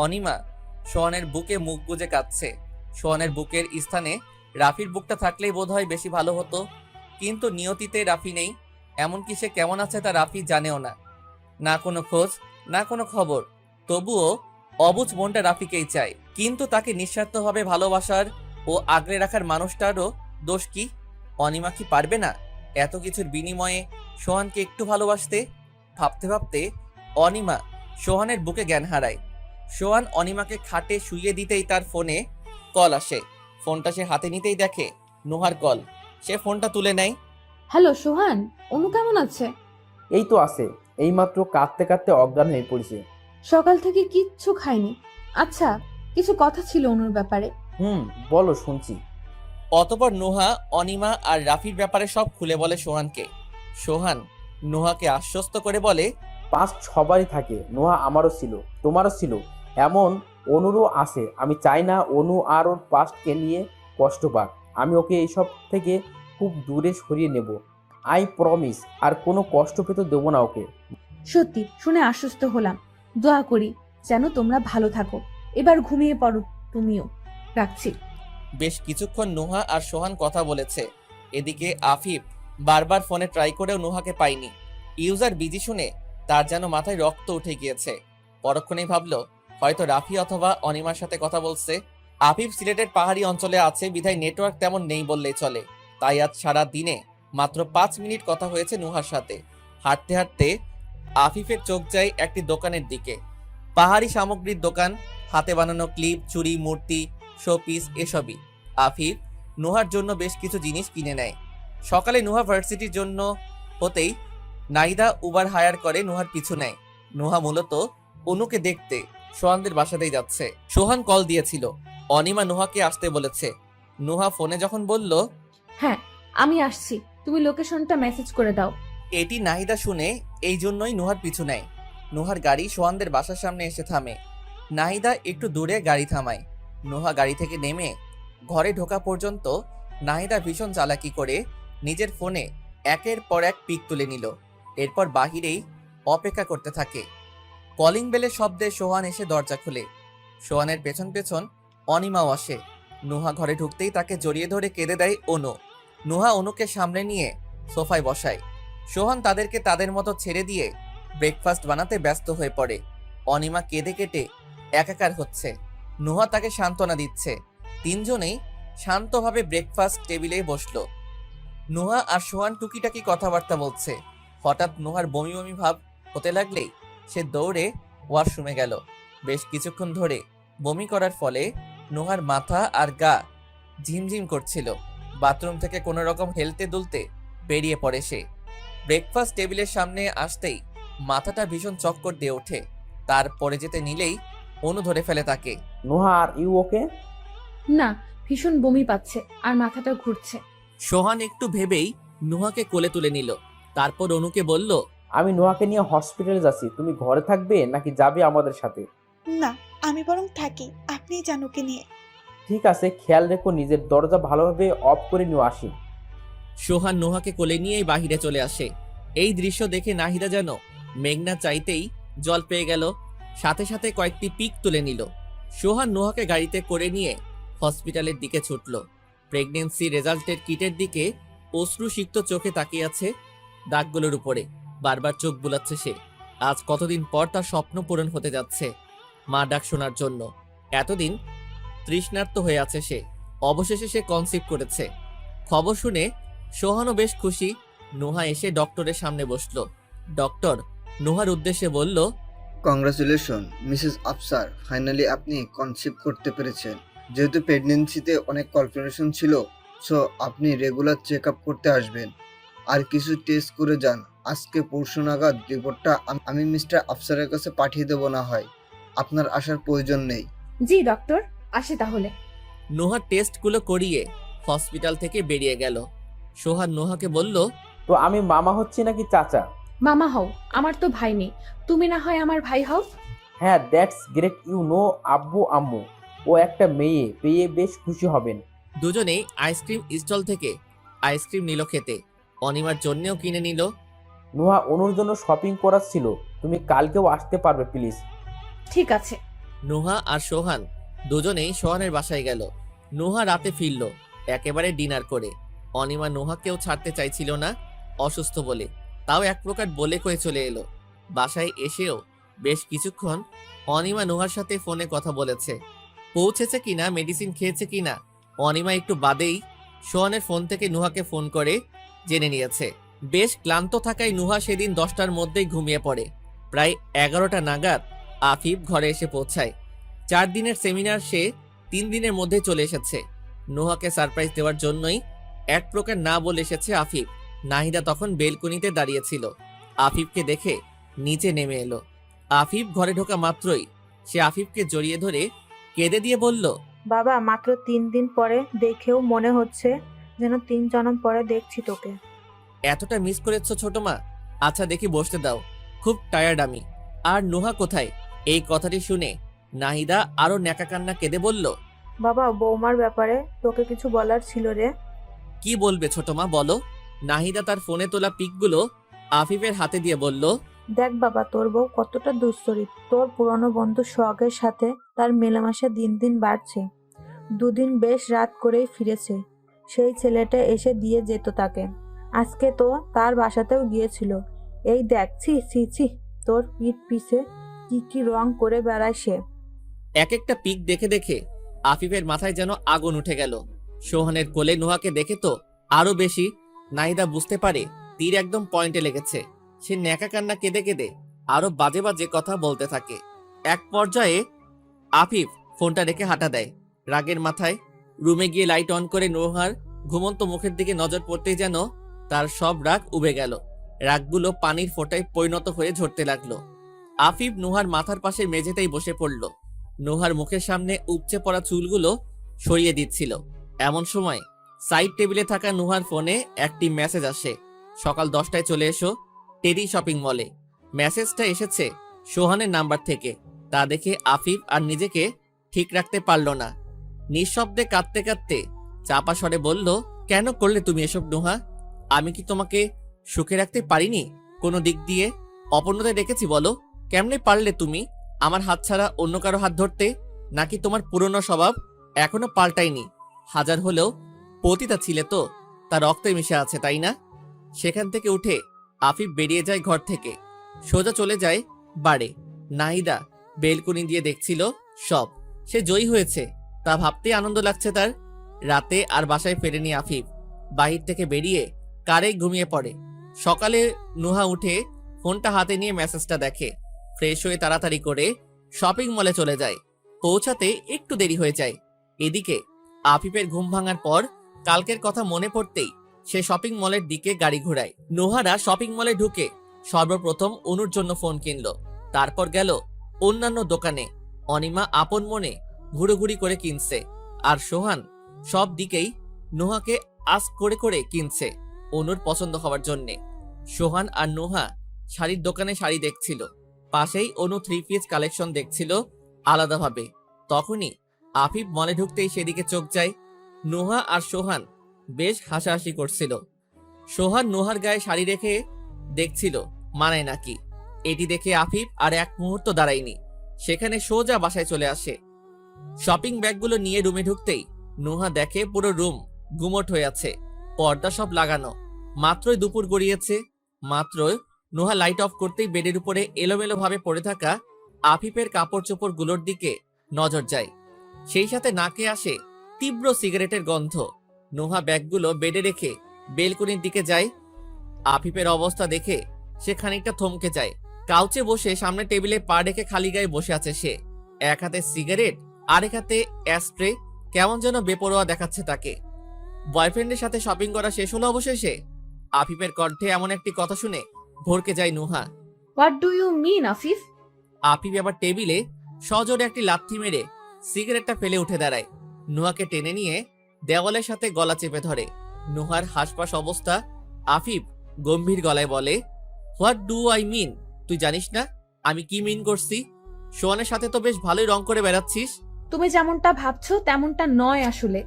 অনিমা সোহানের বুকে মুখ গুজে কাঁদছে। সোহানের বুকের স্থানে রাফির বুকটা থাকলেই বোধহয় বেশি ভালো হতো, কিন্তু নিয়তিতে রাফি নেই। এমনকি সে কেমন আছে তা রাফি জানেও না। না কোনো খোঁজ, না কোনো খবর। তবুও অবুঝ মনটা রাফিকেই চায়। কিন্তু তাকে নিঃস্বার্থভাবে ভালোবাসার ও আগলে রাখার মানুষটারও দোষ কি? অনিমা কি পারবে না এত কিছুর বিনিময়ে সোহানকে একটু ভালোবাসতে? ভাবতে ভাবতে অনিমা সোহানের বুকে জ্ঞান হারায়। সোহান অনিমাকে খাটে শুইয়ে দিতেই তার ফোনে কল আসে। ফোনটা সে হাতে নিতেই দেখে নুহার কল। সে ফোনটা তুলে নেয়। হ্যালো সোহান, অনু কেমন আছে? এই তো আছে, এইমাত্র কাঁদতে কাঁদতে অজ্ঞান হয়ে পড়েছে। সকাল থেকে কিচ্ছু খাইনি। আচ্ছা, কিছু কথা ছিল অনুর ব্যাপারে। বলো, শুনছি। অতপর নোহা অনিমা আর রাফির ব্যাপারে সব খুলে বলে সোহানকে। সোহান নোহাকে আশ্বস্ত করে বলে, পাস্ট সবারই থাকে, নোহা আমারও ছিল, তোমারও ছিল, এমন অনুরও আছে। আমি চাই না অনু আর ওর পাস্টকে নিয়ে কষ্ট পাক। আমি ওকে এইসব থেকে খুব দূরে সরিয়ে নেব। আই প্রমিস, আর কোনো কষ্ট পেতে দেবো না ওকে। সত্যি শুনে আশ্বস্ত হলাম। দোয়া করি যেন তোমরা ভালো থাকো। এবার ঘুমিয়ে পড়ো তুমিও। রাখছি। বেশ কিছুক্ষণ নোহা আর সোহান কথা বলেছে। এদিকে আফিফ বারবার ফোনে ট্রাই করেও নোহাকে পায়নি। ইউজার বিজি শুনে তার যেন মাথায় রক্ত উঠে গিয়েছে। পরক্ষণেই ভাবলো হয়তো রাফি অথবা অনিমার সাথে কথা বলছে। আফিফ সিলেটের পাহাড়ি অঞ্চলে আছে, বিধায় নেটওয়ার্ক তেমন নেই বললেই চলে। তাই আজ সারা দিনে মাত্র 5 মিনিট কথা হয়েছে নুহার সাথে। হাঁটতে হাঁটতে আফিফের চোখ যায় একটি দোকানের দিকে। পাহাড়ি সামগ্রীর দোকান, হাতে বানানো ক্লিপ, চুড়ি, মূর্তি, শোপিস এসবই। আফিফ নুহার জন্য বেশ কিছু জিনিস কিনে নেয়। সকালে নুহা ভার্সিটির জন্য হতেই নাইদা উবার হায়ার করে নুহার পিছু নেয়। নুহা মূলত অনুকে দেখতে সোহানদের বাসাতেই যাচ্ছে। সোহান কল দিয়েছিল, অনিমা নুহাকে আসতে বলেছে। নুহা ফোনে যখন বলল, হ্যাঁ আমি আসছি, তুমি লোকেশনটা মেসেজ করে দাও। এটি নাহিদা শুনে এই জন্যই নুহার পিছু নেয়। নুহার গাড়ি সোহানদের বাসার সামনে এসে থামে। নাহিদা একটু দূরে গাড়ি থামায়। নুহা গাড়ি থেকে নেমে ঘরে ঢোকা পর্যন্ত নাহিদা ভীষণ চালাকি করে নিজের ফোনে একের পর এক পিক তুলে নিল। এরপর বাহিরেই অপেক্ষা করতে থাকে। কলিং বেলের শব্দে সোহান এসে দরজা খুলে। সোহানের পেছন পেছন অনিমাও আসে। নুহা ঘরে ঢুকতেই তাকে জড়িয়ে ধরে কেঁদে দেয় অনু। নুহা অনুকে সামনে নিয়ে সোফায় বসায়। সোহান তাদেরকে তাদের মতো ছেড়ে দিয়ে ব্রেকফাস্ট বানাতে ব্যস্ত হয়ে পড়ে। অনিমা কেঁদে কেটে একাকার হচ্ছে। নুহা তাকে সান্ত্বনা দিচ্ছে। তিনজনেই শান্তভাবে ব্রেকফাস্ট টেবিলে বসলো। নুহা আর সোহান টুকিটাকি কথাবার্তা বলছে। হঠাৎ নুহার বমি বমি ভাব হতে লাগলেই সে দৌড়ে ওয়াশরুমে গেল। বেশ কিছুক্ষণ ধরে বমি করার ফলে নুহার মাথা আর গা ঝিমঝিম করছিল। বাথরুম থেকে কোনো রকম হেলতে দুলতে বেরিয়ে পড়ে সে। ব্রেকফাস্ট টেবিলের সামনে আসতেই মাথাটা ভীষণ চক্কর দিয়ে ওঠে। তারপরে যেতে নিলেই অনু ধরে ফেলে তাকে। Nuha, are you okay? না, ভীষণ বমি পাচ্ছে আর মাথাটা ঘুরছে। সোহান একটু ভেবেই নুহাকে কোলে তুলে নিল। তারপর অনুকে বলল, আমি নুহাকে নিয়ে হসপিটালে যাচ্ছি, তুমি ঘরে থাকবে নাকি যাবে আমাদের সাথে? না, আমি বরং থাকি, আপনি জানুকে নিয়ে। ঠিক আছে, খেয়াল রেখো, নিজের দরজা ভালোভাবে অফ করে নিয়ে আসি। সোহান নুহাকে কোলে নিয়েই বাহিরে চলে আসে। এই দৃশ্য দেখে নাহিদা যেন মেঘনা চাইতেই জল পেয়ে গেল। সাথে সাথে কয়েকটি পিক তুলে নিল। সোহান নুহাকে গাড়িতে করে নিয়ে হসপিটালের দিকে ছুটল। প্রেগনেন্সি রেজাল্টের কিটের দিকে অশ্রুসিক্ত চোখে তাকিয়ে আছে দাগগুলোর উপরে। বারবার চোখ বুলাচ্ছে সে। আজ কতদিন পর তার স্বপ্ন পূরণ হতে যাচ্ছে, মা ডাক শোনার জন্য। এতদিন তৃষ্ণার্ত হয়ে আছে সে। অবশেষে সে কনসিভ করেছে। খবর শুনে সোহানও বেশ খুশি। নুহা এসে ডক্টরের সামনে বসলো। ডক্টর নুহার উদ্দেশ্যে বলল, কংগ্রাচুলেশন মিসেস আফসার, ফাইনালি আপনি কনসিভ করতে পেরেছেন। যেহেতু প্রেগনেন্সিতে অনেক কমপ্লিকেশন ছিল, সো আপনি রেগুলার চেক আপ করতে আসবেন আর কিছু টেস্ট করে যান। আজকে পরশু নাগাদ রিপোর্টটা আমি মিস্টার আফসারের কাছে পাঠিয়ে দেবো। না হয় আপনার আসার প্রয়োজন নেই। জি ডক্টর, আসি তাহলে। নুহার টেস্টগুলো করিয়ে হসপিটাল থেকে বেরিয়ে গেল। সোহান নুহাকে বলল, তো আমি মামা হচ্ছি নাকি চাচা? মামা হও, আমার তো ভাই নেই, তুমি না হয় আমার ভাই হও। হ্যাঁ, দ্যাটস গ্রেট, ইউ নো আব্বু আম্মু ও একটা মেয়ে পেয়ে বেশ খুশি হবেন। দুজনেই আইসক্রিম স্টল থেকে আইসক্রিম নিল খেতে। অনিমার জন্যও কিনে নিল। নুহা, অনুর জন্য শপিং করার ছিল, তুমি কালকেও আসতে পারবে প্লিজ? ঠিক আছে। নুহা আর সোহান দুজনেই সোহানের বাসায় গেল। নুহা রাতে ফিরল একেবারে ডিনার করে। অনিমা নুহাকেও ছাড়তে চাইছিল না, অসুস্থ বলে। তাও এক প্রকার বলে কয়ে চলে এলো। বাসায় এসেও বেশ কিছুক্ষণ অনিমা নুহার সাথে ফোনে কথা বলেছে। পৌঁছেছে কিনা, মেডিসিন খেয়েছে কিনা অনিমা একটু বাদেই সোহানের ফোন থেকে নুহাকে ফোন করে জেনে নিয়েছে। বেশ ক্লান্ত থাকায় নুহা সেদিন 10টার মধ্যেই ঘুমিয়ে পড়ে। প্রায় 11টা নাগাদ আফিফ ঘরে এসে পৌঁছায়। 4 দিনের সেমিনার সে 3 দিনের মধ্যে চলে এসেছে। নুহাকে সারপ্রাইজ দেওয়ার জন্যই এক প্রকার না বলে এসেছে আফিফ। নাহিদা তখন বেলকনিতে দাঁড়িয়েছিল। আফিফকে দেখে নিচে নেমে এলো। আফিফ ঘরে ঢোকা মাত্রই সে আফিফকে জড়িয়ে ধরে কেঁদে দিয়ে বলল, বাবা, মাত্র 3 দিন পরে দেখেও মনে হচ্ছে যেন 3 জন্ম পরে দেখছি তোকে। এতটা মিস করেছো ছোট মা? আচ্ছা দেখি বসতে দাও, খুব টায়ার্ড আমি। আর নুহা কোথায়? এই কথাটি শুনে নাহিদা আরো ন্যাকা কান্না কেঁদে বলল, বাবা, বৌমার ব্যাপারে তোকে কিছু বলার ছিল রে। কি বলবে ছোট মা, বলো। নাহিদা তার ফোনে তোলা পিকগুলো আফিফের হাতে দিয়ে বলল, দেখ বাবা, তোর বউ কতটা দুশ্চরিত্র। তোর পুরনো বন্ধু সোহাগের সাথে তার মেলামেশা দিন দিন বাড়ছে। 2 দিন বেশ রাত করেই ফিরেছে। সেই ছেলেটা এসে দিয়ে যেত তাকে। আজকে তো তার বাসাতেও গিয়েছিল। এই দেখছি, ছি ছি, তোর পিঠ পিছে কি কি রং করে বেড়ায় সে। এক একটা পিক দেখে দেখে আফিফের মাথায় যেন আগুন উঠে গেল। সোহানের কোলে নুহাকে দেখে তো আরো বেশি। নাহিদা বুঝতে পারে তীর একদম পয়েন্টে লেগেছে। সে ন্যাকা কান্না কেঁদে কেঁদে আরো বাজে বাজে কথা বলতে থাকে। এক পর্যায়ে আফিফ ফোনটা রেখে হাঁটা দেয় রাগের মাথায়। রুমে গিয়ে লাইট অন করে নুহার ঘুমন্ত মুখের দিকে নজর পড়তেই যেন তার সব রাগ উবে গেল। রাগগুলো পানির ফোঁটায় পরিণত হয়ে ঝরতে লাগলো। আফিফ নুহার মাথার পাশে মেঝেতেই বসে পড়ল। নুহার মুখের সামনে উপচে পড়া চুলগুলো সরিয়ে দিচ্ছিল। এমন সময় সাইড টেবিলে থাকা নুহার ফোনে একটি মেসেজ আসে, সকাল 10টায় চলে এসো টেরি শপিং মলে। মেসেজটা এসেছে সোহানের নাম্বার থেকে। তা দেখে আফিফ আর নিজেকে ঠিক রাখতে পারল না। নিঃশব্দে কাঁদতে কাঁদতে চাপা স্বরে বলল, কেন করলে তুমি এসব নুহা? আমি কি তোমাকে সুখে রাখতে পারিনি কোনো দিক দিয়ে? অপূর্ণতায় রেখেছি বলো? কেমনে পারলে তুমি আমার হাত ছাড়া অন্য কারো হাত ধরতে? নাকি তোমার পুরনো স্বভাব এখনো পাল্টায়নি। হাজার হলেও পতিতা ছিলে তো, তার রক্তে মিশে আছে, তাই না? সেখান থেকে উঠে আফিফ বেরিয়ে যায় ঘর থেকে, সোজা চলে যায় বাড়ি। নাহিদা বেলকুনি দিয়ে দেখছিল সব। সে জয়ী হয়েছে, তা ভাবতেই আনন্দ লাগছে তার। রাতে আর বাসায় ফেরেনি আফিফ। বাহির থেকে বেরিয়ে কারেই ঘুমিয়ে পড়ে। সকালে নুহা উঠে ফোনটা হাতে নিয়ে মেসেজটা দেখে। ফ্রেশ হয়ে তাড়াতাড়ি করে শপিং মলে চলে যায়। পৌঁছাতে একটু দেরি হয়ে যায়। এদিকে আফিফের ঘুম ভাঙার পর কালকের কথা মনে পড়তেই সে শপিং মলের দিকে গাড়ি ঘোরায়। নুহারা শপিং মলে ঢুকে সর্বপ্রথম অনুর জন্য ফোন কিনলো, তারপর গেল অন্যান্য দোকানে। অনিমা আপন মনে ঘুরোঘুরি করে কিনছে, আর সোহান সব দিকেই নুহাকে আস করে করে কিনছে অনুর পছন্দ হওয়ার জন্যে। সোহান আর নুহা শাড়ির দোকানে শাড়ি দেখছিল, পাশেই অনু 3 পিস কালেকশন দেখছিল আলাদাভাবে। তখনই আফিফ মলে ঢুকতেই সেদিকে চোখ যায়। নুহা আর সোহান বেশ হাসাহাসি করছিল। সোহান নুহার গায়ে শাড়ি রেখে দেখছিল মানায় নাকি। এটি দেখে আফিফ আর এক মুহূর্ত দাঁড়ায়নি, সেখানে সোজা বাসায় চলে আসে। শপিং ব্যাগগুলো নিয়ে রুমে ঢুকতেই নুহা দেখে পুরো রুম গুমট হয়ে আছে, পর্দা সব লাগানো। মাত্রই দুপুর গড়িয়েছে। মাত্রই নুহা লাইট অফ করতেই বেডের উপরে এলোমেলো ভাবে পড়ে থাকা আফিফের কাপড় চোপড় গুলোর দিকে নজর যায়। সেই সাথে নাকে আসে তীব্র সিগারেটের গন্ধ। নুহা ব্যাগগুলো বেডে রেখে বেলকনির দিকে যায়। আফিফের অবস্থা দেখে সে খানিকটা থমকে যায়। কাউচে বসে সামনে টেবিলে পা রেখে খালি গায়ে বসে আছে সে। এক হাতে সিগারেট, আরেক হাতে অ্যাস্ট্রে। কেমন যেন বেপরোয়া দেখাচ্ছে তাকে। বয়ফ্রেন্ডের সাথে শপিং করা শেষ হলো অবশেষে। আফিফের কণ্ঠে এমন একটি কথা শুনে ভরকে যায় Nuha. What do you mean Afif? Afif আবার টেবিলে সজোরে একটি লাথি মেরে সিগারেটটা ফেলে উঠে দাঁড়ায়। নুহাকে টেনে নিয়ে দেওয়ালের সাথে গলা চেপে ধরে। নুহার হাসপাস অবস্থা। আফিফ গম্ভীর গলায় বলে, হোয়াট ডু আই মিন? তুই জানিস না আমি কি মিন করছি? সোহানের সাথে তো বেশ ভালোই রং করে বেড়াচ্ছিস। তুমি যেমনটা ভাবছো তেমনটা নয় আসলে।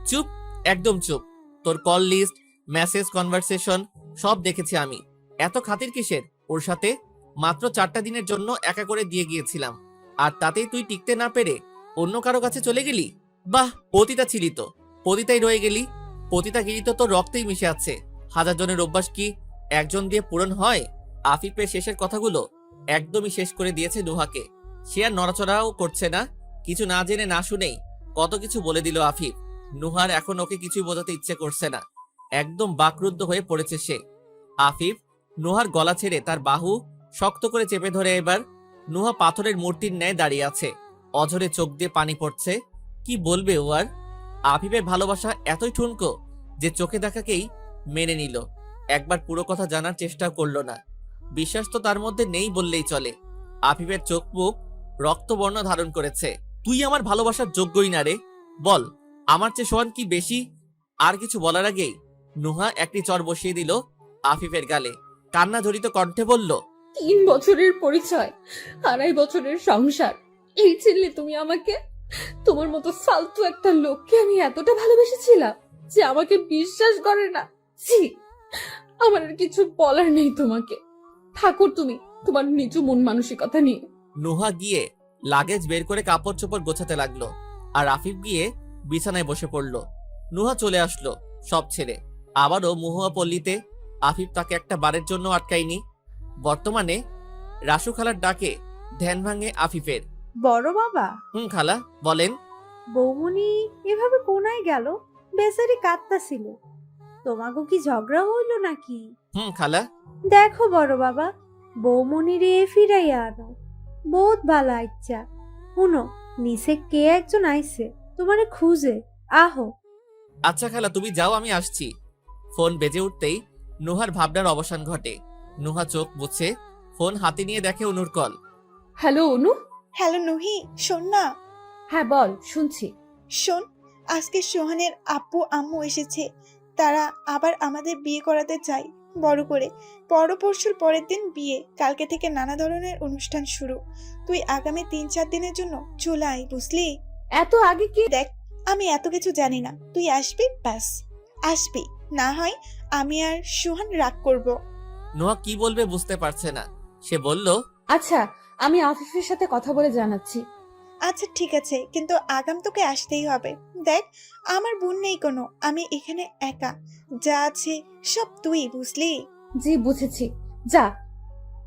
চুপ, একদম চুপ। তোর কল লিস্ট, মেসেজ, কনভারসেশন সব দেখেছি আমি। এত খাতির কিসের ওর সাথে? মাত্র 4টা দিনের জন্য একা করে দিয়ে গিয়েছিলাম, আর তাতেই তুই টিকতে না পেরে অন্য কারো কাছে চলে গেলি। বাহ, পতিতা ছিলি তো, পতিতাই রয়ে গেলি। পতিতাগিরি তো তোর রক্তেই মিশে আছে। হাজার জনের অভ্যাস কি একজন দিয়ে পূরণ হয়? আফিফের শেষের কথাগুলো একদমই শেষ করে দিয়েছে নুহাকে। সে আর নড়াচড়াও করছে না। কিছু না জেনে না শুনেই কত কিছু বলে দিল আফিফ। নুহার এখন ওকে কিছুই বোঝাতে ইচ্ছে করছে না। একদম বাকরুদ্ধ হয়ে পড়েছে সে। আফিফ নুহার গলা ছেড়ে তার বাহু শক্ত করে চেপে ধরে। এবার নুহা পাথরের মূর্তির ন্যায় দাঁড়িয়ে আছে, অঝরে চোখ দিয়ে পানি পড়ছে। কি বলবে ও আর? আফিফের ভালোবাসা এতই ঠুনকো যে চোখে দেখাকেই মেনে নিল। একবার পুরো কথা জানার চেষ্টা করলো না। বিশ্বাস তো তার মধ্যে নেই বললেই চলে। আফিফের চোখ মুখ রক্তবর্ণ ধারণ করেছে। তুই আমার ভালোবাসার যোগ্যই না রে। বল, আমার চেয়ে সোহান কি বেশি? আর কিছু বলার আগেই নুহা একটি চর বসিয়ে দিল আফিফের গালে। কান্না জড়িত কণ্ঠে বলল, 3 বছরের পরিচয়, 2.5 বছরের সংসার, এই ছেলে তুমি আমাকে? তোমার মতো ফালতু একটা লোককে আমি এতটা ভালোবেসেছিলাম যে আমাকে বিশ্বাস করে না। ছি, আমার আর কিছু বলার নেই তোমাকে। থাকো তুমি তোমার নিচু মন মানসিকতা নিয়ে। নুহা গিয়ে লাগেজ বের করে কাপড় চোপড় গোছাতে লাগলো, আর আফিফ গিয়ে বিছানায় বসে পড়ল। নুহা চলে আসলো সব ছেড়ে। আবারও মুহুয়া পল্লীতে। আফিফ তাকে একটা বারের জন্য আটকায়নি। বর্তমানে রাসু খালার ডাকে ধ্যান ভাঙে আফিফের। বড় বাবা, খালা বলেন। বৌমনি এভাবে কোনায় গেল? বেচারি কাঁদতাছিল। তোমাকে কি ঝগড়া হইল নাকি? খালা। দেখো বড় বাবা, বৌমনি রে ফিরাইয়া আনো। বহুত ভালো ইচ্ছা। শুনো, নিচে কে একজন আইছে তোমারে খুঁজে। আহো। আচ্ছা খালা, তুমি যাও, আমি আসছি। ফোন বেজে উঠতেই নুহার ভাবনার অবসান ঘটে। নুহা চোখ মুছে ফোন হাতে নিয়ে দেখে অনুর কল। হ্যালো অনু। হ্যালো নুহি, শোন না। হ্যাঁ বল, শুনছি। শোন, আজকে সোহানের আব্বু আম্মু এসেছে। তারা আবার আমাদের বিয়ে করাতে চায় বড় করে। পরশুর পরের দিন বিয়ে, কালকে থেকে নানা ধরনের অনুষ্ঠান শুরু। তুই আগামী 3-4 দিনের জন্য চলে আয়, বুঝলি? এত আগে কি? দেখ, আমি এত কিছু জানি না, তুই আসবি ব্যাস। আসবি, না হয় আমি আর সোহান রাগ করব। নুহা কি বলবে বুঝতে পারছে না। সে বলল, আচ্ছা, আমি আফিফের সাথে কথা বলে জানাচ্ছি। আচ্ছা ঠিক আছে, কিন্তু আগাম তোকে আসতেই হবে। দেখ, আমার বোন নেই কোনো, আমি এখানে একা। যা আছে সব তুই, বুঝলি? জি বুঝেছি, যা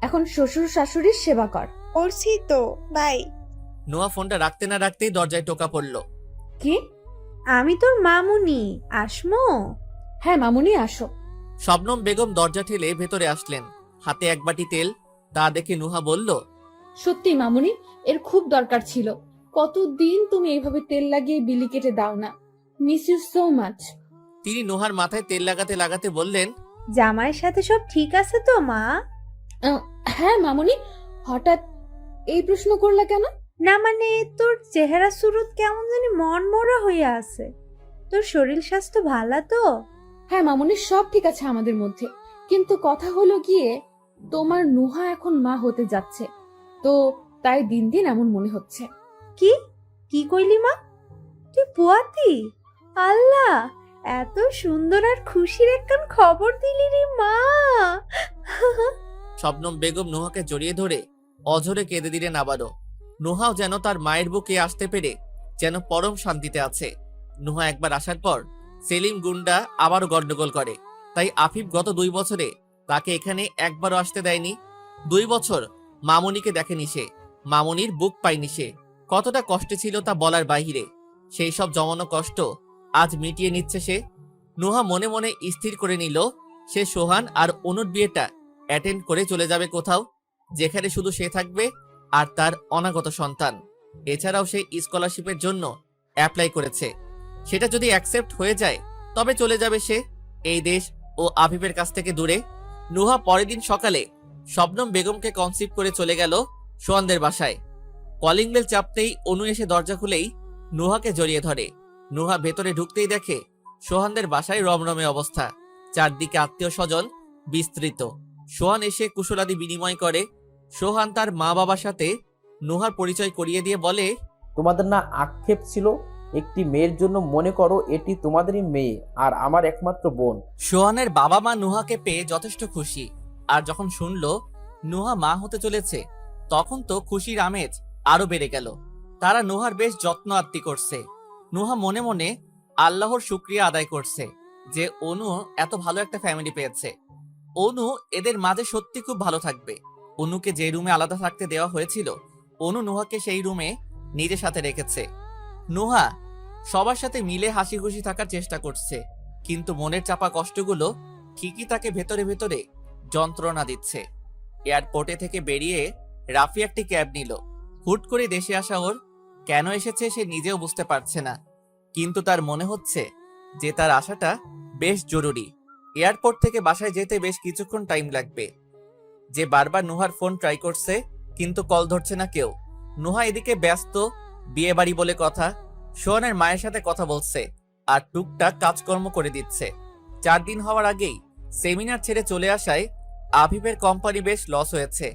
এখন শ্বশুর শাশুড়ির সেবা কর। করছি তো, বাই। নোহা ফোনটা রাখতে না রাখতেই দরজায় টোকা পড়ল। কি? আমি তোর মামুনি, আসমো? হ্যাঁ মামুনি, আসো। শবনম বেগম দরজা ঠেলে ভেতরে আসলেন, হাতে এক বাটি তেল। তা দেখে নুহা বলল, সত্যি মামুনি, এর খুব দরকার ছিল। কতদিন তুমি এইভাবে তেল লাগিয়ে বিলি কেটে দাও না। Miss you so much. তিনি নুহার মাথায় তেল লাগাতে লাগাতে বললেন, জামাইয়ের সাথে সব ঠিক আছে তো মা? হ্যাঁ মামুনি, হঠাৎ এই প্রশ্ন করলা কেন? না মানে তোর চেহারা সুরত কেমন জানি মনমরা হইয়া আছে। তোর শরীর স্বাস্থ্য ভালো তো? হ্যাঁ মামুনি, সব ঠিক আছে আমাদের মধ্যে, কিন্তু কথা হলো গিয়ে তোমার নুহা এখন মা হতে যাচ্ছে, তো তাই দিন দিন এমন মনে হচ্ছে। কি কি কইলি মা? তুই পুয়াতি? আল্লাহ, এত সুন্দর আর খুশির একখান খবর দিলি রে মা। শবনম বেগম নুহাকে জড়িয়ে ধরে অঝরে কেঁদে দিলেন আবারও। নুহাও যেন তার মায়ের বুকে আসতে পেরে যেন পরম শান্তিতে আছে। নুহা একবার আসার পর সেলিম গুন্ডা আবারও গন্ডগোল করে, তাই আফিফ গত 2 বছরে তাকে এখানে একবারও আসতে দেয়নি। 2 বছর মামুনিকে দেখেনি সে, মামুনির বুক পায়নি সে। কতটা কষ্টে ছিল তা বলার বাহিরে। সেই সব জমানো কষ্ট আজ মিটিয়ে নিচ্ছে সে। নুহা মনে মনে স্থির করে নিল সে সোহান আর অনুর বিয়েটা অ্যাটেন্ড করে চলে যাবে কোথাও, যেখানে শুধু সে থাকবে আর তার অনাগত সন্তান। এছাড়াও সে স্কলারশিপের জন্য অ্যাপ্লাই করেছে, সেটা যদি অ্যাকসেপ্ট হয়ে যায় তবে চলে যাবে সে এই দেশ ও আফিফের কাছ থেকে দূরে। নুহা পরের দিন সকালে শবনম বেগমকে কনসিভ করে চলে গেল সোহানদের বাসায়। কলিং বেল চাপতেই অনু এসে দরজা খুলেই নুহাকে জড়িয়ে ধরে। নুহা ভেতরে ঢুকতেই দেখে সোহানদের বাসায় রমরমে অবস্থা, চারদিকে আত্মীয় স্বজন বিস্তৃত। সোহান এসে কুশলাদি বিনিময় করে। সোহান তার মা বাবার সাথে নুহার পরিচয় করিয়ে দিয়ে বলে, তোমাদের না আক্ষেপ ছিল একটি মেয়ের জন্য? মনে করো এটি তোমাদেরই মেয়ে আর আমার একমাত্র বোন। সোহানের বাবা মা নুহাকে পেয়ে যথেষ্ট খুশি, আর যখন শুনলো নুহা মা হতে চলেছে তখন তো খুশির আমেজ আরো বেড়ে গেল। তারা নুহার বেশ যত্ন আত্তি করছে। নুহা মনে মনে আল্লাহর শুকরিয়া আদায় করছে যে অনু এত ভালো একটা ফ্যামিলি পেয়েছে। অনু এদের মাঝে সত্যি খুব ভালো থাকবে। অনুকে যে রুমে আলাদা থাকতে দেওয়া হয়েছিল, অনু নুহাকে সেই রুমে নিজের সাথে রেখেছে। নুহা সবার সাথে মিলে হাসি খুশি থাকার চেষ্টা করছে, কিন্তু মনের চাপা কষ্টগুলো ঠিকই তাকে ভেতরে ভেতরে যন্ত্রণা দিচ্ছে। এয়ারপোর্টে থেকে বেরিয়ে রাফি একটি ক্যাব নিল। হুট করে দেশে আসা ওর, কেন এসেছে সে নিজেও বুঝতে পারছে না, কিন্তু তার মনে হচ্ছে যে তার আসাটা বেশ জরুরি। এয়ারপোর্ট থেকে বাসায় যেতে বেশ কিছুক্ষণ টাইম লাগবে। যে বারবার নুহার ফোন ট্রাই করছে কিন্তু কল ধরছে না কেউ। নুহা এদিকে ব্যস্ত, বিয়ে বাড়ি বলে কথা, সোহানের মায়ের সাথে কথা বলছে আর টুকটাক কাজকর্ম করে দিচ্ছে। 4 দিন হওয়ার আগেই সেমিনার ছেড়ে চলে আসায় আফিফের কোম্পানি বেশ লস হয়েছে।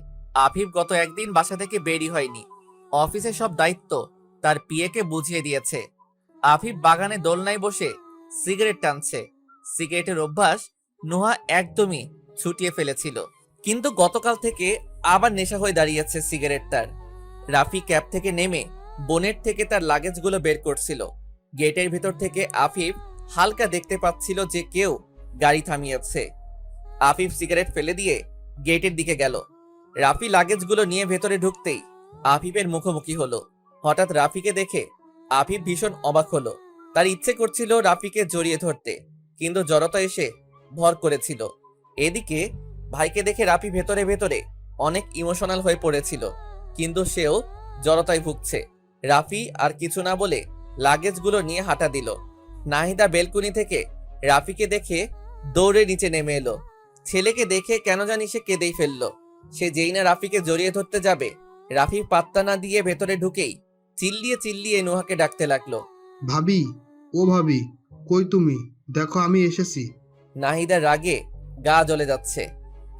আফিফ গত 1 দিন বাসা থেকে বেরই হয়নি। অফিসের সব দায়িত্ব তার পিএকে বুঝিয়ে দিয়েছে। আফিফ বাগানে দোলনায় বসে সিগারেট টানছে। সিগারেটের অভ্যাস নুহা একদমই ছুটিয়ে ফেলেছিল, কিন্তু গতকাল থেকে আবার নেশা হয়ে দাঁড়িয়েছে সিগারেট তার। রাফি ক্যাব থেকে নেমে বোনেট থেকে তার লাগেজগুলো বের করছিল। গেটের ভিতর থেকে আফিফ হালকা দেখতে পাচ্ছিল যে কেউ গাড়ি থামিয়েছে। আফিফ সিগারেট ফেলে দিয়ে গেটের দিকে গেল। রাফি লাগেজগুলো নিয়ে ভেতরে ঢুকতেই আফিফের মুখোমুখি হলো। হঠাৎ রাফিকে দেখে আফিফ ভীষণ অবাক হলো। তার ইচ্ছে করছিল রাফিকে জড়িয়ে ধরতে, কিন্তু জড়তা এসে ভর করেছিল। এদিকে ভাইকে দেখে রাফি ভেতরে ভেতরে অনেক ইমোশনাল হয়ে পড়েছিল, কিন্তু সেও জড়তায় ভুগছে। রাফি আর কিছু না বলে লাগেজগুলো নিয়ে হাঁটা দিল। নাহিদা বেলকুনি থেকে রাফিকে দেখে দৌড়ে নিচে নেমে এলো। ছেলেকে দেখে কেন জানি সে কেঁদেই ফেললো। সে যেই না রাফিকে জড়িয়ে ধরতে যাবে, রাফি পাত্তা না দিয়ে ভেতরে ঢুকেই চিল্লিয়ে চিল্লিয়ে নুহাকে ডাকতে লাগলো, ভাবি, ও ভাবি, কই তুমি? দেখো আমি এসেছি। নাহিদার রাগে গা জ্বলে যাচ্ছে।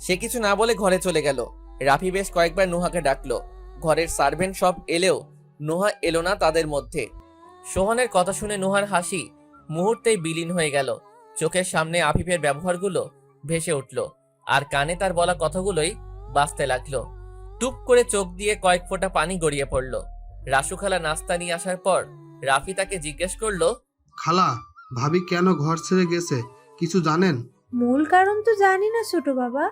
সে কিছু না বলে ঘরে চলে গেল। রাফি বেশ কয়েকবার নুহাকে ডাকলো। ঘরের সার্ভেন্ট সব এলেও নুহা এলো না তাদের মধ্যে। সোহানের কথা শুনে নুহার হাসি মুহূর্তেই বিলীন হয়ে গেল। চোখের সামনে আফিফের ব্যবহারগুলো ভেসে উঠল, আর কানে তার বলা কথাগুলোই বাজতে লাগলো। টুপ করে চোখ দিয়ে কয়েক ফোঁটা পানি গড়িয়ে পড়ল। রাসু খালা নাস্তা নিয়ে আসার পর রাফি তাকে জিজ্ঞেস করলো, খালা, ভাবি কেন ঘর ছেড়ে গেছে কিছু জানেন? মূল কারণ তো জানি না ছোট বাবা,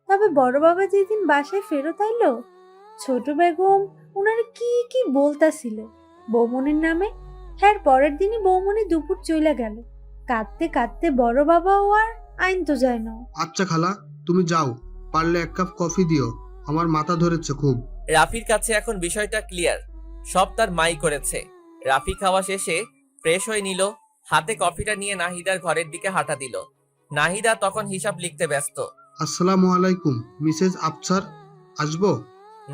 তবে বড় বাবা যেদিন বাসায় ফেরত আইলো, ছোট বেগম উনারে কি কি বলতাছিল বৌমনির নামে। হ্যাঁ, পরের দিনই বৌমনি দুপুর চইলা গেল। কাঁদতে কাঁদতে বড় বাবাও আর আইন তো যায় না। আচ্ছা খালা, তুমি যাও, পারলে এক কাপ কফি দিও, আমার মাথা ধরেছে খুব। রাফির কাছে এখন বিষয়টা ক্লিয়ার, সব তার মাই করেছে। রাফি খাওয়া শেষে ফ্রেশ হয়ে নিল, হাতে কফিটা নিয়ে নাহিদার ঘরের দিকে হাঁটা দিল। নাহিদা তখন হিসাব লিখতে ব্যস্ত। আসসালামু আলাইকুম মিসেস আফসার, আসবো?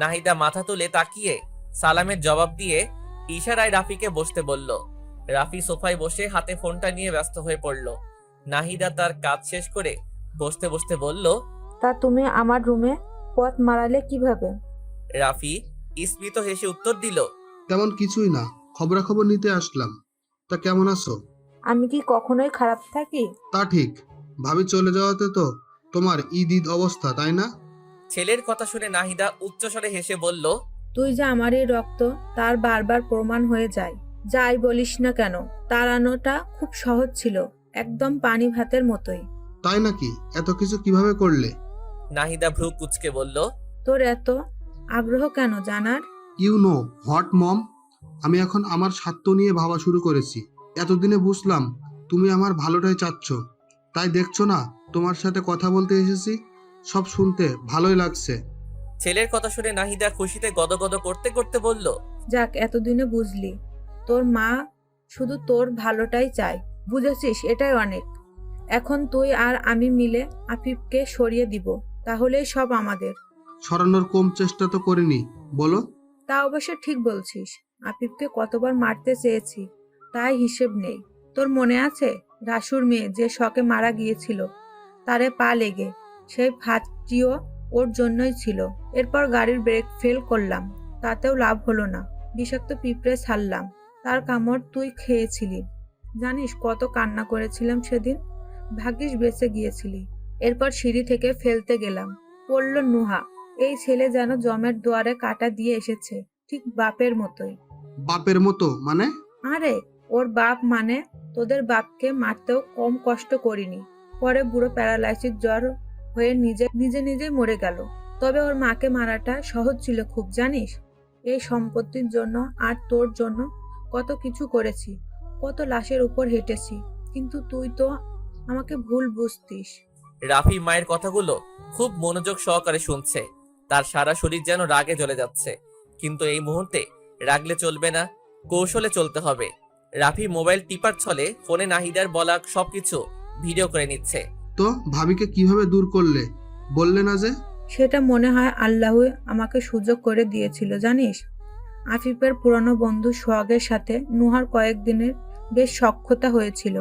নাহিদা মাথা তুলে তাকিয়ে সালামের জবাব দিয়ে ইশারায় রাফিকে বসতে বলল। রাফি সোফায় বসে হাতে ফোনটা নিয়ে ব্যস্ত হয়ে পড়ল। নাহিদা তার কাজ শেষ করে বসতে বসতে বলল, তা তুমি আমার রুমে পথ মারালে কিভাবে? রাফি স্মিত হেসে উত্তর দিল, তেমন কিছুই না, খবরাখবর নিতে আসলাম। তা কেমন আছো? আমি কি কখনোই খারাপ থাকি? তা ঠিক, ভাবি চলে যাওয়াতে তো তোমার ঈদ ঈদ অবস্থা, তাই না? ছেলের কথা শুনে নাহিদা উচ্চস্বরে হেসে বলল, তুই যে আমারই রক্ত তার বারবার প্রমাণ হয়ে যায়। যাই বলিস না কেন, তাড়ানোটা খুব সহজ ছিল, একদম পানি ভাতের মতোই। তাই নাকি? এত কিছু কিভাবে করলে? নাহিদা ভ্রু কুঁচকে বলল, তোর এত আগ্রহ কেন জানার? ইউ নো হোয়াট মম, আমি এখন আমার স্বার্থ নিয়ে ভাবা শুরু করেছি। এতদিনে বুঝলাম তুমি আমার ভালোটাই চাচ্ছ, তাই দেখছো না তোমার সাথে কথা বলতে এসেছি। সব শুনতে ভালোই লাগছে। ছেলের কথা শুনে নাহিদা খুশিতে গদগদ করতে করতে বলল, যাক, এতদিনে বুঝলি তোর মা শুধু তোর ভালোটাই চায়। বুঝেছিস, এটাই অনেক। এখন তুই আর আমি মিলে আফিফকে সরিয়ে দিব, তাহলেই সব আমাদের। সরানোর কম চেষ্টা তো করিনি, বলো। তা অবশ্য ঠিক বলছিস, আফিফকে কতবার মারতে চেয়েছি, তাই হিসেব নেই। তোর মনে আছে রাসুর মেয়ে যে শকে মারা গিয়েছিল, তারে পা লেগে? সেই ফাঁদটিও ওর জন্যই ছিল। এরপর গাড়ির ব্রেক ফেল করলাম, তাতেও লাভ হলো না। বিষাক্ত পিঁপড়ে ছাড়লাম, তার কামড় তুই খেয়েছিলি। জানিস কত কান্না করেছিলাম সেদিন, ভাগ্যিস বেঁচে গিয়েছিলি। এরপর সিঁড়ি থেকে ফেলতে গেলাম, পড়ল নুহা। এই ছেলে যেন জমের দুয়ারে কাটা দিয়ে এসেছে, ঠিক বাপের মতোই। বাপের মতো মানে? আরে ওর বাপ মানে তোদের বাপকে মারতেও কম কষ্ট করিনি। পরে বুড়ো প্যারালাইসিস জ্বর হয়ে নিজে নিজে নিজে মরে গেল। তবে ওর মাকে মারাটা সহজ ছিল খুব, জানিস। এই সম্পত্তির জন্য আর তোর জন্য কত কিছু করেছি, কত লাশের উপর হেঁটেছি, কিন্তু তুই তো আমাকে ভুল বুঝতিস। রাফি মায়ের কথাগুলো খুব মনোযোগ সহকারে শুনছে। তার সারা শরীর যেন রাগে জ্বলে যাচ্ছে, কিন্তু এই মুহূর্তে রাগলে চলবে না, কৌশলে চলতে হবে। রাফি মোবাইল টিপার ছলে ফোনে নাহিদার বলা সবকিছু ভিডিও করে নিচ্ছে। তো ভাবিকে কিভাবে দূর করলে, বললে না যে? সেটা মনে হয় আল্লাহ আমাকে সুযোগ করে দিয়েছিল, জানিস। আফিফের পুরনো বন্ধু সোহাগের সাথে নুহার কয়েকদিনের বেশ সখ্যতা হয়েছিল,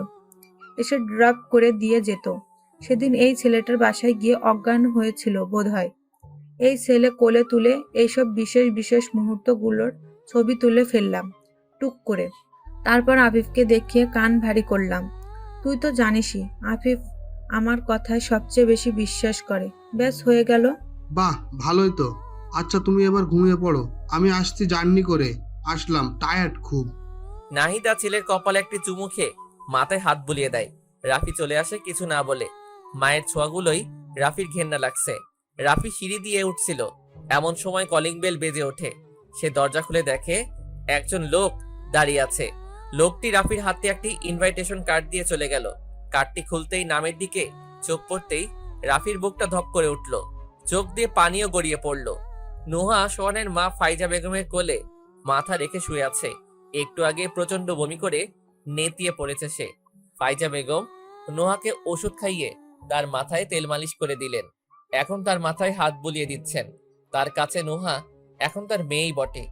এসে ড্রপ করে দিয়ে যেত। সেদিন এই ছেলেটার বাসায় গিয়ে অজ্ঞান হয়েছিল বোধহয়। এই ছেলে কোলে তুলে এইসব বিশেষ বিশেষ মুহূর্তগুলোর ছবি তুলে ফেললাম টুক করে। তারপর আফিফকে দেখিয়ে কান ভারী করলাম। তুই তো জানিসই আফিফ আমার কথায় সবচেয়ে বেশি বিশ্বাস করে। ব্যাস হয়ে গেল। বাহ, ভালোই তো। আচ্ছা তুমি এবার ঘুমিয়ে পড়ো, আমি আসছি, জার্নি করে আসলাম, টায়ার্ড খুব। নাহিদা ছেলের কপালে একটি চুমু খেয়ে মাথায় হাত বুলিয়ে দেয়। রাফি চলে আসে কিছু না বলে। মায়ের ছোঁয়াগুলোই রাফির ঘেন্না লাগছে। রাফি সিঁড়ি দিয়ে উঠছিল, এমন সময় কলিং বেল বেজে ওঠে। সে দরজা খুলে দেখে একজন লোক দাঁড়িয়ে আছে। লোকটি রাফির হাতে একটি ইনভাইটেশন কার্ড দিয়ে চলে গেল। কার্ডটি খুলতেই নামের দিকে চোখ পড়তেই রাফির বুকটা ধক করে উঠল, চোখ দিয়ে পানিও গড়িয়ে পড়ল। নুহা সোহানের মা ফাইজা বেগমের কোলে মাথা রেখে শুয়ে আছে। একটু আগে প্রচন্ড বমি করে নেতিয়ে পড়েছে সে। ফাইজা বেগম নুহাকে ওষুধ খাইয়ে তার মাথায় তেল মালিশ করে দিলেন। এখন তার মাথায় হাত বুলিয়ে দিচ্ছেন। তার কাছে নুহা এখন তার মেয়েই বটে।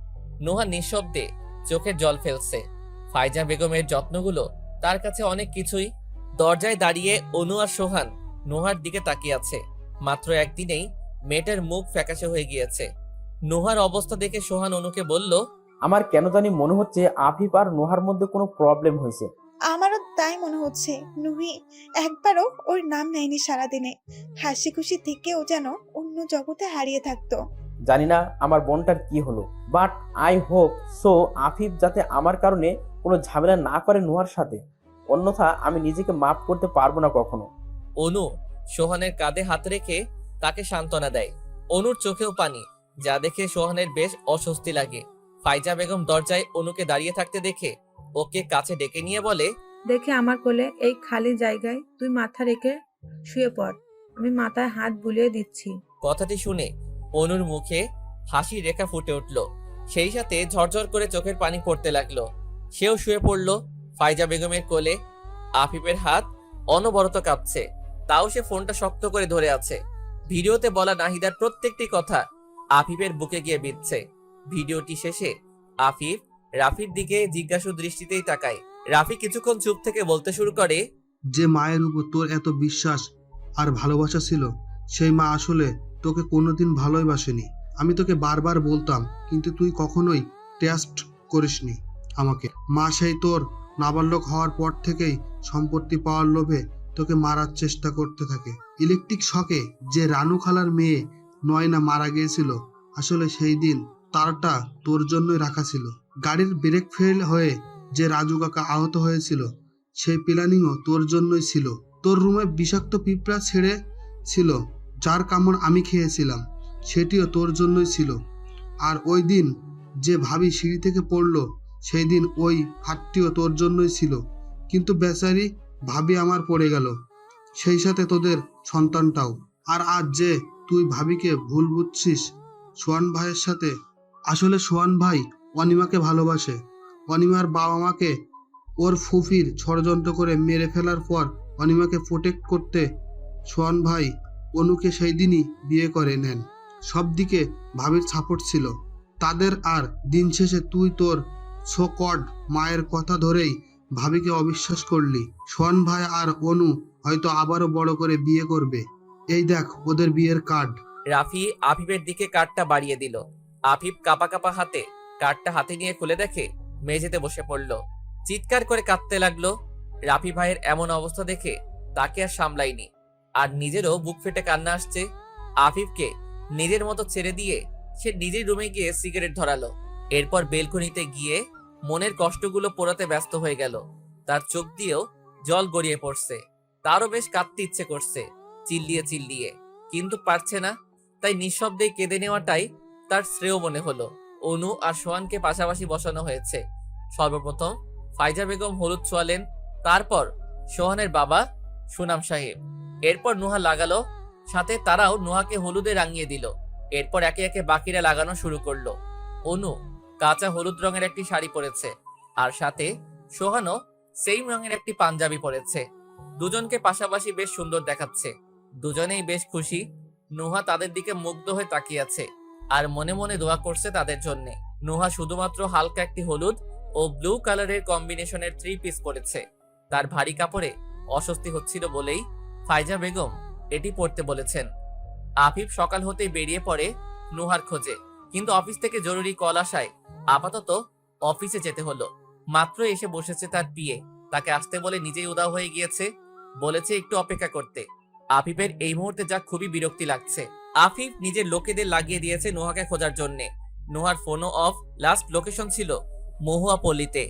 নুহা নিঃশব্দে চোখের জল ফেলছে। ফাইজা বেগমের যত্নগুলো তার কাছে অনেক কিছুই। দরজায় দাঁড়িয়ে অনু আর সোহান নুহার দিকে তাকিয়ে আছে। মাত্র একদিনেই মেয়েটার মুখ ফ্যাকাশে হয়ে গিয়েছে। নুহার অবস্থা দেখে সোহান অনুকে বলল, আমার কেন জানি মনে হচ্ছে আফিফ আর নোহার মধ্যে কোনো প্রবলেম হয়েছে। আমারও তাই মনে হচ্ছে। নুহি একবারও ওর নাম নেয়নি সারাদিনে। হাসি খুশি থেকেও যেন অন্য জগতে হারিয়ে থাকতো। জানি না আমার বোনটার কি হলো, but I hope so Afif যাতে আমার কারণে কোনো ঝামেলা না করে নুহার সাথে, অন্যথা আমি নিজেকে মাফ করতে পারবো না কখনো। অনু সোহানের কাঁধে হাত রেখে তাকে সান্ত্বনা দেয়। অনুর চোখেও পানি, যা দেখে সোহানের বেশ অস্বস্তি লাগে। ফাইজা বেগম দরজায় অনুকে দাঁড়িয়ে থাকতে দেখে ওকে কাছে ডেকে নিয়ে বলে, দেখে আমার কোলে এই খালি জায়গায় তুই মাথা রেখে শুয়ে পড়, আমি মাথায় হাত বুলিয়ে দিচ্ছি। কথাটি শুনে অনুর মুখে হাসি রেখা ফুটে উঠল, সেই সাথে ঝরঝর করে চোখের পানি পড়তে লাগলো। সেও শুয়ে পড়ল ফাইজা বেগমের কোলে। আফিফের হাত অনবরত কাঁপছে, তাও সে ফোনটা শক্ত করে ধরে আছে। ভিডিওতে বলা নাহিদার প্রত্যেকটি কথা আফিফের বুকে গিয়ে বিঁধছে। ভিডিওটি শেষে আফিফ রাফির দিকে জিজ্ঞাসু দৃষ্টিতেই তাকায়। রাফি কিছুক্ষণ চুপ থেকে বলতে শুরু করে, যে মায়ের উপর তোর এত বিশ্বাস আর ভালোবাসা ছিল, সেই মা আসলে তোকে কোনোদিন ভালোবাসেনি। আমি তোকে বারবার বলতাম, কিন্তু তুই কখনোই টেস্ট করিসনি আমাকে। মা সেই তোর নাবালক হওয়ার পর থেকেই সম্পত্তি পাওয়ার লোভে তোকে মারার চেষ্টা করতে থাকে। ইলেকট্রিক শকে যে রানু খালার মেয়ে নয়না মারা গিয়েছিল, আসলে সেই দিন তারটা তোর জন্যই রাখা ছিল। গাড়ির ব্রেক ফেল হয়ে যে রাজু কাকা আহত হয়েছিল, সেই প্ল্যানিংও তোর জন্যই ছিল। তোর রুমে বিষাক্ত পিঁপড়া ছেড়ে ছিল, যার কামড় আমি খেয়েছিলাম, সেটিও তোর জন্যই ছিল। আর ওই দিন যে ভাবি সিঁড়ি থেকে পড়লো, সেই দিন ওই হাতটিও তোর জন্যই ছিল। কিন্তু বেচারি ভাবি আমার পড়ে গেল, সেই সাথে তোদের সন্তানটাও। আর আজ যে তুই ভাবিকে ভুল বুঝছিস সোহান ভাইয়ের সাথে, আসলে সোহান ভাই অনিমাকে ভালোবাসে। অনিমার বাবা মাকে ওর ফুফির ষড়যন্ত্র করে মেরে ফেলার পর অনিমাকে প্রোটেক্ট করতে সোহান ভাই অনুকে সেই দিনই বিয়ে করে নেন। সব দিকে ভাবির সাপোর্ট ছিল তাদের। আর দিন শেষে তুই তোর সো-কল্ড মায়ের কথা ধরেই ভাবিকে অবিশ্বাস করলি। সোহান ভাই আর অনু হয়তো আবারও বড় করে বিয়ে করবে। এই দেখ ওদের বিয়ের কার্ড। রাফি আফিফের দিকে কার্ডটা বাড়িয়ে দিল। আফিফ কাপা কাপা হাতে কার্ডটা হাতে নিয়ে খুলে দেখে মেঝেতে বসে পড়ল, চিৎকার করে কাঁদতে লাগলো। রাফি ভাইয়ের এমন অবস্থা দেখে তাকে আর সামলাইনি, আর নিজেরও বুক ফেটে কান্না আসছে। আফিফকে নিজের মতো ছেড়ে দিয়ে সে নিজের রুমে গিয়ে সিগারেট ধরালো। এরপর বেলকনিতে গিয়ে মনের কষ্টগুলো পোড়াতে ব্যস্ত হয়ে গেল। তার চোখ দিয়েও জল গড়িয়ে পড়ছে। তারও বেশ কাঁদতে ইচ্ছে করছে, চিল্লিয়ে চিল্লিয়ে, কিন্তু পারছে না। তাই নিঃশব্দে কেঁদে নেওয়াটাই তার শ্রেয় মনে হলো। অনু আর সোহানকে পাশাপাশি বসানো হয়েছে। সর্বপ্রথম ফাইজা বেগম হলুদ ছোঁয়ালেন, তারপর সোহানের বাবা সুনাম সাহেব, এরপর নুহা লাগালো, সাথে তারাও নুহাকে হলুদে রাঙিয়ে দিল। এরপর একে একে বাকিরা লাগানো শুরু করলো। অনু কাঁচা হলুদ রঙের একটি শাড়ি পরেছে, আর সাথে সোহানও সেম রঙের একটি পাঞ্জাবি পরেছে। দুজনকে পাশাপাশি বেশ সুন্দর দেখাচ্ছে। দুজনেই বেশ খুশি। নুহা তাদের দিকে মুগ্ধ হয়ে তাকিয়ে আছে আর মনে মনে দোয়া করছে তাদের জন্য। নুহা শুধুমাত্র হালকা একটি হলুদ ও ব্লু কালারের কম্বিনেশনের 3 পিস পরেছে। তার ভারী কাপড়ে অস্বস্তি হচ্ছিল বলেই ফাইজা বেগম এটি পরতে বলেছেন। আফিফ সকাল হতেই বেরিয়ে পড়ে নুহার খোঁজে, কিন্তু অফিস থেকে জরুরি কল আসায় আপাতত অফিসে যেতে হলো। মাত্র এসে বসেছে তার পিএ, তাকে আসতে বলে নিজেই উদাও হয়ে গিয়েছে, বলেছে একটু অপেক্ষা করতে। আফিফের এই মুহূর্তে যা খুবই বিরক্তি লাগছে। আফিফ নিজের লোকেদের লাগিয়ে দিয়েছে নোহাকে খোঁজার জন্য। নোহার ফোনও অফ, লাস্ট লোকেশন ছিল মহুয়া পল্লীতে।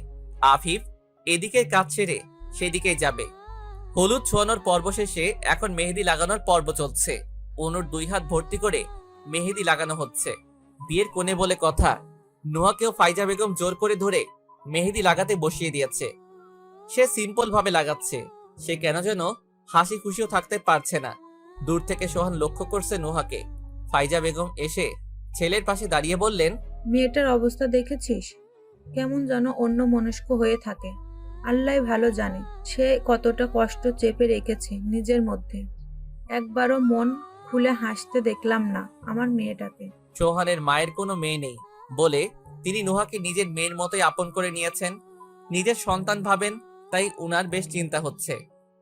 আফিফ এদিকের কাজ ছেড়ে সেদিকেই যাবে। হলুদ ছোঁয়ানোর পর্ব শেষে এখন মেহেদি লাগানোর পর্ব চলছে। অনুর 2 হাত ভর্তি করে মেহেদি লাগানো হচ্ছে। বিয়ের কোণে বলে কথা, নোহাকেও ফাইজা বেগম জোর করে ধরে মেহেদি লাগাতে বসিয়ে দিয়েছে। সে সিম্পল ভাবে লাগাচ্ছে, সে কেন যেন হাসি খুশিও থাকতে পারছে না। দূর থেকে সোহান লক্ষ্য করছে নোহাকে। ফাইজা বেগম এসে ছেলের পাশে দাঁড়িয়ে বললেন, মেয়েটার অবস্থা দেখেছিস? কেমন যেন অন্য মনস্ক হয়ে থাকে। আল্লাহ ভালো জানে সে কতটা কষ্ট চেপে রেখেছে নিজের মধ্যে। একবারও মন খুলে হাসতে দেখলাম না আমার মেয়েটাকে। সোহানের মায়ের কোনো মেয়ে নেই বলে তিনি নোহাকে নিজের মেয়ের মতোই আপন করে নিয়েছেন। নিজের সন্তান ভাবেন, তাই উনার বেশ চিন্তা হচ্ছে।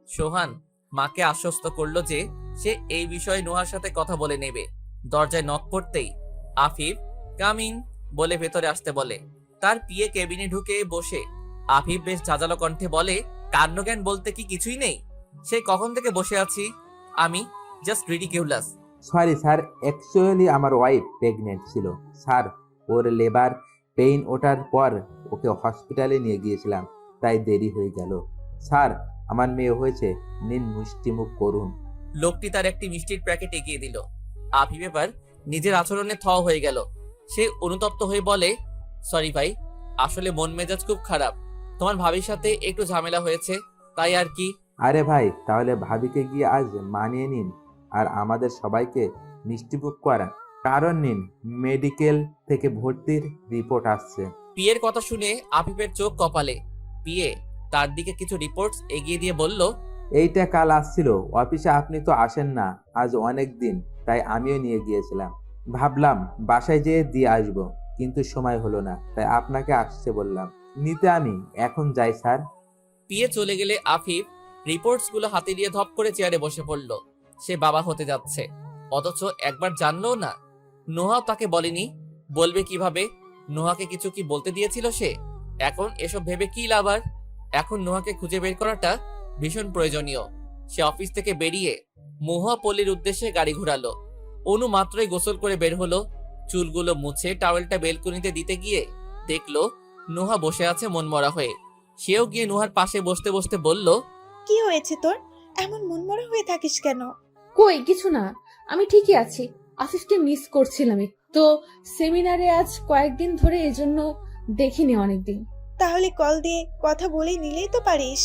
সোহান মাকে আশ্বস্ত করলো যে সে এই বিষয়ে নোহার সাথে কথা বলে নেবে। দরজায় নক করতেই আফিফ কামিং বলে ভেতরে আসতে বলে। তার পিএ কেবিনে ঢুকে বসে আফিফ বেশ ঝাঁঝালো কণ্ঠে বলে, কান্ডজ্ঞান বলতে কি কিছুই নেই? সে কখন থেকে বসে আছি আমি, just ridiculous. Sorry sir, actually আমার ওয়াইফ প্রেগনেন্ট ছিল স্যার। ওর লেবার পেইন ওঠার পর ওকে হসপিটালে নিয়ে গিয়েছিলাম, তাই দেরি হয়ে গেল। স্যার, আমার মেয়ে হয়েছে, নিন মিষ্টিমুখ করুন। লোকটি তার একটি মিষ্টির প্যাকেট এগিয়ে দিল। আফিফ এবার নিজের আচরণে থ হয়ে গেল। সে অনুতপ্ত হয়ে বলে, সরি ভাই, আসলে মন মেজাজ খুব খারাপ। তোমার ভাবির সাথে একটু ঝামেলা হয়েছে, তাই আর কি। আরে ভাই, তাহলে ভাবিকে গিয়ে আজ মানিয়ে নিন আর আমাদের সবাইকে মিষ্টিমুখ করান। কারণ নিন, মেডিকেল থেকে ভর্তির রিপোর্ট আসছে। পিয়ের কথা শুনে আফিফের চোখ কপালে। পিয়ে তার দিকে কিছু রিপোর্টস এগিয়ে দিয়ে বলল, এইটা কাল আসছিল অফিসে, আপনি তো আসেন না আজ অনেক দিন, তাই আমিও নিয়ে গিয়েছিলাম। ভাবলাম বাসায় যেয়ে দিয়ে আসবো, কিন্তু সময় হলো না, তাই আপনাকে আসতে বললাম। নিতে আমি এখন যাই স্যার। পিয়ে চলে গেলে আফিফ রিপোর্টস গুলো হাতে নিয়ে ধপ করে চেয়ারে বসে পড়ল। সে বাবা হতে যাচ্ছে, অথচ একবার জানলো না। নোহাও তাকে বলেনি, বলবে কিভাবে? নোহাকে কিছু কি বলতে দিয়েছিল সে? এখন এসব ভেবে কি লাভ আর? এখন নোহাকে খুঁজে বের করাটা ভীষণ প্রয়োজনীয়। সে অফিস থেকে বেরিয়ে মহুয়া পল্লীর উদ্দেশ্যে গাড়ি ঘোরালো। অনু মাত্রই গোসল করে বের হলো। চুলগুলো মুছে টাওয়েলটা বেলকনিতে দিতে গিয়ে দেখলো নোহা বসে আছে মনমরা হয়ে। সেও গিয়ে নোহার পাশে বসতে বসতে বলল, কি হয়েছে তোর? এমন মনমরা হয়ে থাকিস কেন? কই কিছু না, আমি ঠিকই আছি। আফিফকে মিস করছিলাম তো সেমিনারে আজ কয়েকদিন ধরে, এজন্য দেখিনি অনেকদিন। তাহলে কল দিয়ে কথা বলে নিলেই তো পারিস।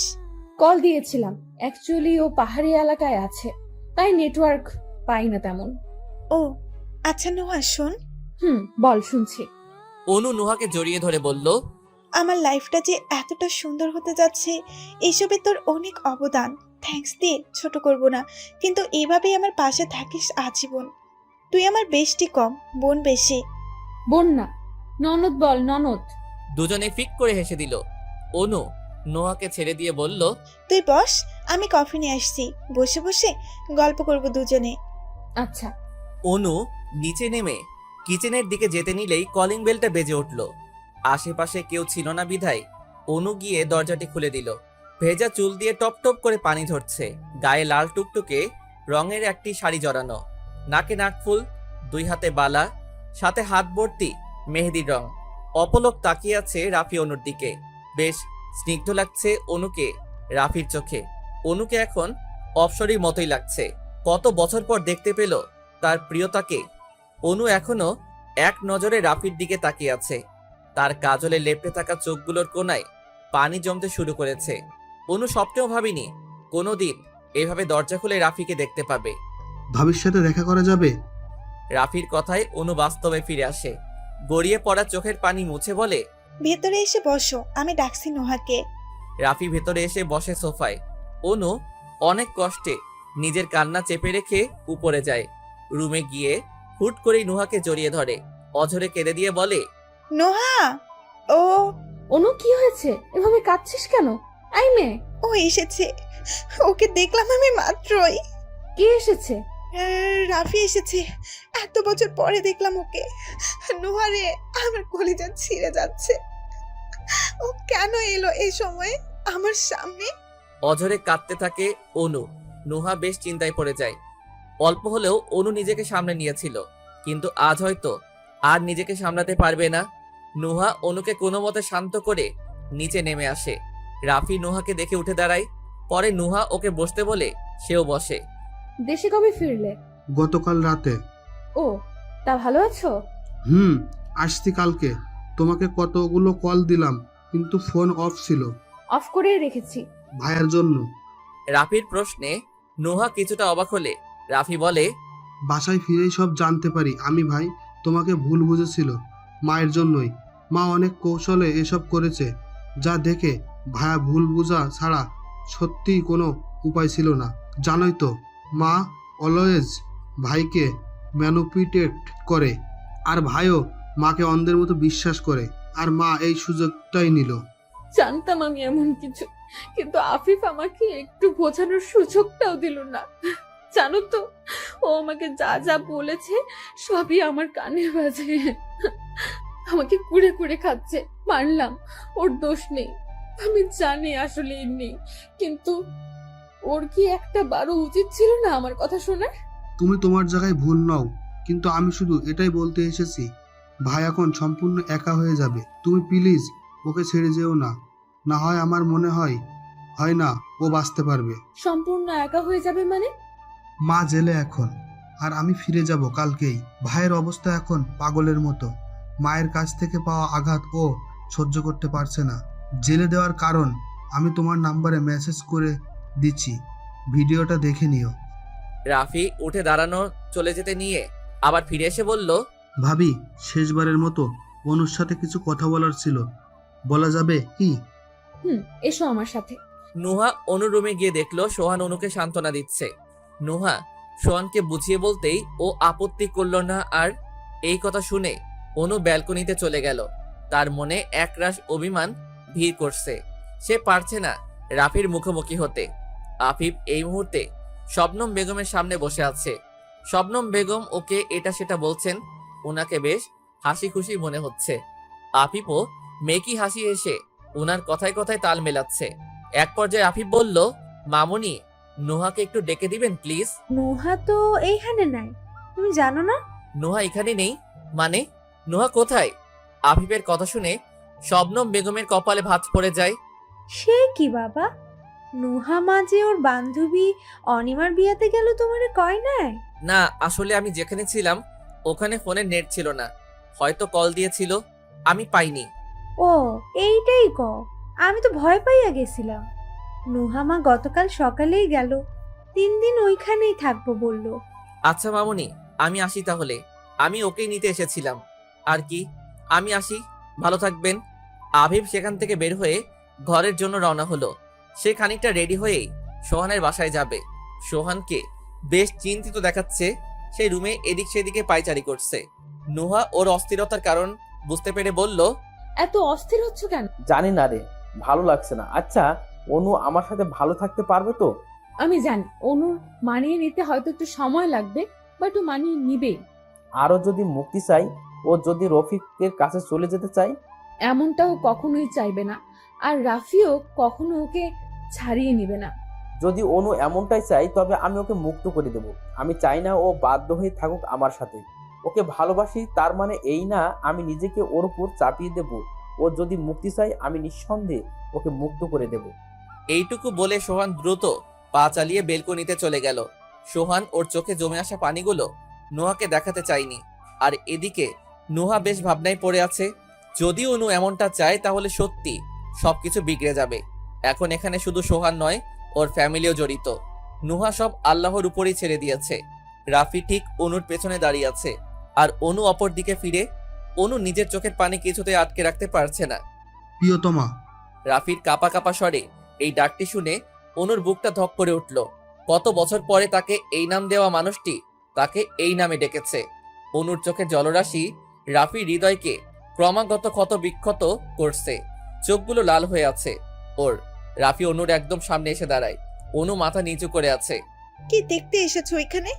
কল দিয়েছিলাম, অ্যাকচুয়ালি ও পাহাড়ি এলাকায় আছে, তাই নেটওয়ার্ক পাই না তেমন। ও আচ্ছা নোহা, শোন। বল, শুনছি। অনু নোহাকে জড়িয়ে ধরে বলল, আমার লাইফটা যে এতটা সুন্দর হতে যাচ্ছে, এইসবে তোর অনেক অবদান। থ্যাঙ্কস দিয়ে ছোট করব না, কিন্তু এভাবেই আমার পাশে থাকিস আজীবন। তুই আমার বেশটি কম, বোন বেশি। বোন না, ননদ বল, ননদ। দুজনে ফিক করে হেসে দিল। অনু নোহাকে ছেড়ে দিয়ে বলল, তুই বস, আমি কফি নিয়ে আসছি, বসে বসে গল্প করব দুজনে। আচ্ছা। অনু নিচে নেমে কিচেনের দিকে যেতে নিলেই কলিং বেলটা বেজে উঠল। আশেপাশে কেউ ছিল না বিধায় অনু গিয়ে দরজাটি খুলে দিল। ভেজা চুল দিয়ে টপ টপ করে পানি ঝরছে, গায়ে লাল টুকটুকে রঙের একটি শাড়ি জড়ানো, নাকে নাকফুল, দুই হাতে বালা, সাথে হাত ভর্তি মেহেদির রং। অপলক তাকিয়ে আছে রাফি অনুর দিকে। বেশ স্নিগ্ধ লাগছে অনুকে রাফির চোখে। অনুকে এখন অপসরীর মতোই লাগছে। কত বছর পর দেখতে পেল তার প্রিয়তাকে। অনু এখনো এক নজরে রাফির দিকে তাকিয়ে আছে। তার কাজলে লেপটে থাকা চোখগুলোর কোণায় পানি জমতে শুরু করেছে। অনু স্বপ্নেও ভাবিনি কোনোদিন এভাবে দরজা খুলে রাফিকে দেখতে পাবে। ভাবির সাথে দেখা করা যাবে? রাফির কথায় অনু বাস্তবে ফিরে আসে। গড়িয়ে পড়া চোখের পানি মুছে বলে, ভেতরে এসে বসো, আমি ডাকছি নোহাকে। রাফি ভেতরে এসে বসে সোফায়। অনু অনেক কষ্টে নিজের কান্না চেপে রেখে উপরে যায়। রুমে গিয়ে হুট করেই নুহাকে জড়িয়ে ধরে, অঝরে কেঁদে দিয়ে বলে, নোহা। ও অনু, কি হয়েছে? এভাবে কাঁদছিস কেন? আই মেয়ে, ও এসেছে, ওকে দেখলাম আমি মাত্রই। কে এসেছে? রাফি এসেছে, এত বছর পরে দেখলাম ওকে। নোহারে, আমার কলিজা ছিঁড়ে যাচ্ছে। ও কেন এলো এই সময়ে আমার সামনে? অঝরে কাঁদতে থাকে অনু। নুহা বেশ চিন্তায় পড়ে যায়। অল্প হলেও অনু নিজেকে সামনে নিয়েছিল, কিন্তু আজ হয়তো আর নিজেকে সামলাতে পারবে না। নুহা অনুকে কোনো মতে শান্ত করে নিচে নেমে আসে। রাফি নুহাকে দেখে উঠে দাঁড়ায়। পরে নুহা ওকে বসতে বলে সেও বসে। দেশে কবে ফিরলে? গতকাল রাতে। ও, তা ভালো আছো? আসছি কালকে। তোমাকে কতগুলো কল দিলাম, কিন্তু ফোন অফ ছিল। অফ করে রেখেছি। ভাইয়ের জন্য। রাফির প্রশ্নে নুহা কিছুটা অবাক হলে রাফি বলে, বাসায় ফিরেই সব জানতে পারি আমি ভাই তোমাকে ভুল বুঝেছিল, মায়ের জন্যই। মা অনেক কৌশলে এসব করেছে, যা দেখে ভাইয়া ভুল বোঝা ছাড়া সত্যিই কোনো উপায় ছিল না। জানোই তো, মা অলওয়েজ ভাইকে ম্যানুপুলেট করে, আর ভাইও মাকে অন্ধের মতো বিশ্বাস করে, আর মা এই সুযোগটাই নিল। জানতাম আমি এমন কিছু, কিন্তু আফিফ আমাকে একটু বোঝানোর সুযোগটাও দিল না। জানো তো, ও আমাকে যা যা বলেছে সবই আমার কানে বাজে। আমাকে কুড়ে কুড়ে খাচ্ছে। মানলাম ওর দোষ নেই, আমি জানি আসলে নেই, কিন্তু ওর কি একটা বারো উচিত ছিল না আমার কথা শোনার? তুমি তোমার জায়গায় ভুল নও, কিন্তু আমি শুধু এটাই বলতে এসেছি, ভাই এখন সম্পূর্ণ একা হয়ে যাবে। তুমি প্লিজ ওকে ছেড়ে যেও না, না হয় আমার মনে হয় না ও বাঁচতে পারবে। সম্পূর্ণ একা হয়ে যাবে মানে? মা জেলে এখন, আর আমি ফিরে যাব কালকেই। ভাইয়ের অবস্থা এখন পাগলের মতো। মায়ের কাছ থেকে পাওয়া আঘাত ও সহ্য করতে পারছে না। জেলে দেওয়ার কারণ আমি তোমার নাম্বারে মেসেজ করে দিচ্ছি, ভিডিওটা দেখে নিও। রাফি উঠে দাঁড়ানো চলে যেতে নিয়ে আবার ফিরে এসে বলল, ভাবি, শেষবারের মতো অনুর সাথে কিছু কথা বলার ছিল, বলা যাবে কি? এসো আমার সাথে। নুহা অনুর রুমে গিয়ে দেখলো সোহান অনুকে সান্ত্বনা দিচ্ছে। নুহা সোহানকে বুঝিয়ে বলতেই ও আপত্তি করলো না, আর এই কথা শুনে অনু ব্যালকনিতে চলে গেল। তার মনে একরাশ অভিমান ভিড় করছে। সে পারছে না রাফির মুখোমুখি হতে। আফিফ এই মুহূর্তে শবনম বেগমের সামনে বসে আছে। শবনম বেগম ওকে এটা সেটা বলছেন। ওনাকে বেশ হাসি খুশি মনে হচ্ছে। আফিফও মেকি হাসি এসে ওনার কথায় কথায় তাল মেলাচ্ছে। এক পর্যায়ে আফিফ বলল, মামুনি, নুহাকে একটু ডেকে দিবেন প্লিজ। নুহা তো এইখানে নাই, তুমি জানো না? নুহা এখানে নেই মানে? নুহা কোথায়? আফিফের কথা শুনে শবনম বেগমের কপালে ভাঁজ পড়ে যায়। সে কি বাবা, নুহা মা যে ওর বান্ধবী অনিমার বিয়াতে গেল তোমারে কয় নাই? না, আসলে আমি যেখানে ছিলাম ওখানে ফোনের নেট ছিল না, হয়তো কল দিয়েছিল, আমি পাইনি। ও এইটাই ক, আমি তো ভয় পাইয়া গেছিলাম। নুহা মা গতকাল সকালেই গেল, 3 দিন ওইখানেই থাকবো বললো। আচ্ছা মামুনি, আমি আসি তাহলে। আমি ওকেই নিতে এসেছিলাম। আর কি, আমি আসি, ভালো থাকবেন। আভিব সেখান থেকে বের হয়ে ঘরের জন্য রওনা হলো। সে খানিকটা রেডি হয়েই সোহানের বাসায় যাবে। সোহানকে বেশ চিন্তিত দেখাচ্ছে। সে রুমে এদিক সেদিকে পায়চারি করছে। নুহা ওর অস্থিরতার কারণ বুঝতে পেরে বলল, এত অস্থির হচ্ছ কেন? জানি না রে, ভালো লাগছে না। আচ্ছা, অনু আমার সাথে ভালো থাকতে পারবে তো? আমি জানি অনুর মানিয়ে নিতে হয়তো একটু সময় লাগবে, বাট ও মানিয়ে নিবেই। আরও যদি মুক্তি চাই, ও যদি রফিকের কাছে চলে যেতে চাই? এমনটাও কখনোই চাইবে না, আর রাফিও কখনো ওকে ছাড়িয়ে নিবে না। যদি অনু এমনটাই চাই, তবে আমি ওকে মুক্ত করে দেব। আমি চাই না ও বাধ্য হয়ে থাকুক আমার সাথে। ওকে ভালোবাসি, তার মানে এই না আমি নিজেকে ওর উপর চাপিয়ে দেব। ও যদি মুক্তি চাই, আমি নিঃসন্দেহে ওকে মুক্ত করে দেব। এইটুকু বলে সোহান দ্রুত পা চালিয়ে বেলকনিতে চলে গেল। সোহান ওর চোখে জমে আসা পানিগুলো নুহাকে দেখাতে চায়নি। আর এদিকে নুহা বেশ ভাবনায় পড়ে আছে। যদি অনু এমনটা চায় তাহলে সত্যি সবকিছু বিগড়ে যাবে। এখন এখানে শুধু সোহান নয়, ওর ফ্যামিলিও জড়িত। নুহা সব আল্লাহর উপরেই ছেড়ে দিয়েছে। রাফি ঠিক অনুর পেছনে দাঁড়িয়ে আছে, আর অনু অপর দিকে ফিরে। অনু নিজের চোখের পানি কিছুতে আটকে রাখতে পারছে না। প্রিয়তমা। রাফির কাপা কাপা স্বরে এই ডাকটি শুনে অনুর বুকটা ধক করে উঠল। কত বছর পরে তাকে এই নাম দেওয়া মানুষটি তাকে এই নামে ডেকেছে। অনুর চোখের জলরাশি রাফির হৃদয়কে ক্রমাগত ক্ষত বিক্ষত করছে। চোখগুলো লাল হয়ে আছে ওর। রাফি অনুর একদম সামনে এসে দাঁড়ায়। অনু মাথা নিচু করে আছে। কি দেখতে এসেছো এখানে?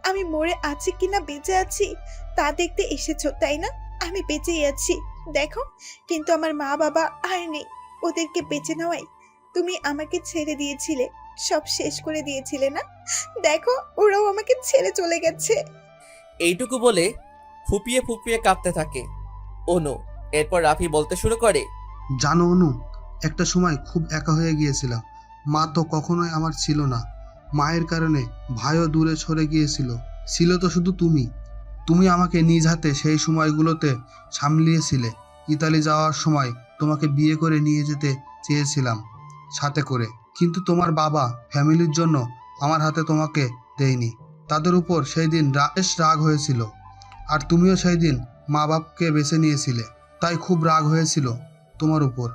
আমি মরে আছি কিনা বেঁচে আছি তা দেখতে এসেছো, তাই না? আমি বেঁচেই আছি, দেখো। কিন্তু আমার মা বাবা আর নেই। ওদেরকে বেঁচে নেওয়াই তুমি আমাকে ছেড়ে দিয়েছিলে, সব শেষ করে দিয়েছিলে না? দেখো, ওরাও আমাকে ছেড়ে চলে গেছে। এইটুকু বলে ফুপিয়ে ফুপিয়ে কাঁদতে থাকে অনু। এরপর রাফি বলতে শুরু করে, জানো অনু, একটা সময় খুব একা হয়ে গিয়েছিলাম। মা তো কখনোই আমার ছিল না। মায়ের কারণে ভাইও দূরে সরে গিয়েছিল। ছিল তো শুধু তুমি। তুমি আমাকে নিজ হাতে সেই সময়গুলোতে সামলিয়েছিলে। ইতালি যাওয়ার সময় তোমাকে বিয়ে করে নিয়ে যেতে চেয়েছিলাম সাথে করে, কিন্তু তোমার বাবা ফ্যামিলির জন্য আমার হাতে তোমাকে দেয়নি। তাদের উপর সেই দিন বেশ রাগ হয়েছিল। আর তুমিও সেই দিন মা বাপকে বেছে নিয়েছিলে, তাই খুব রাগ হয়েছিল তোমার উপর।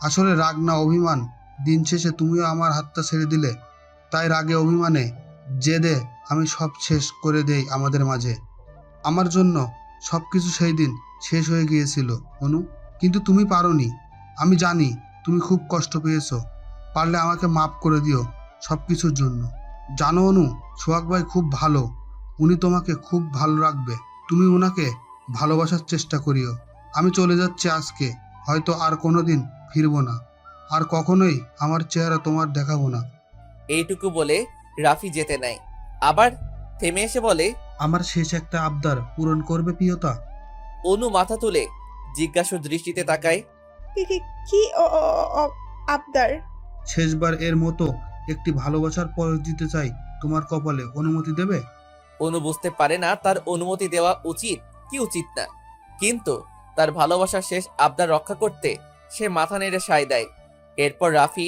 আসলে রাগ না, অভিমান। দিন শেষে তুমিও আমার হাতটা ছেড়ে দিলে, তাই রাগে অভিমানে জেদে আমি সব শেষ করে দেই আমাদের মাঝে। আমার জন্য সব কিছু সেই দিন শেষ হয়ে গিয়েছিল অনু, কিন্তু তুমি পারোনি। আমি জানি তুমি খুব কষ্ট পেয়েছো। পারলে আমাকে মাফ করে দিও সব কিছুর জন্য। জানো অনু, সোহাগ ভাই খুব ভালো। উনি তোমাকে খুব ভালো রাখবে। তুমি ওনাকে ভালোবাসার চেষ্টা করিও। আমি চলে যাচ্ছি আজকে, হয়তো আর কোনোদিন ফিরবো না। আর কখনোই আমার চেহারা তোমার দেখাবো না। এইটুকু বলে রাফি যেতে নেয়। আবার থেমে এসে বলে, আমার শেষ একটা আবদার পূরণ করবে প্রিয়তা? অনু মাথা তুলে জিজ্ঞাসু দৃষ্টিতে তাকায়। কি আবদার? শেষবার এর মতো একটি ভালোবাসার পরশ দিতে চাই তোমার কপালে, অনুমতি দেবে? অনু বুঝতে পারে না তার অনুমতি দেওয়া উচিত কি উচিত না, কিন্তু তার ভালোবাসার শেষ আবদার রক্ষা করতে সে মাথা নেড়ে সায় দেয়। এরপর রাফি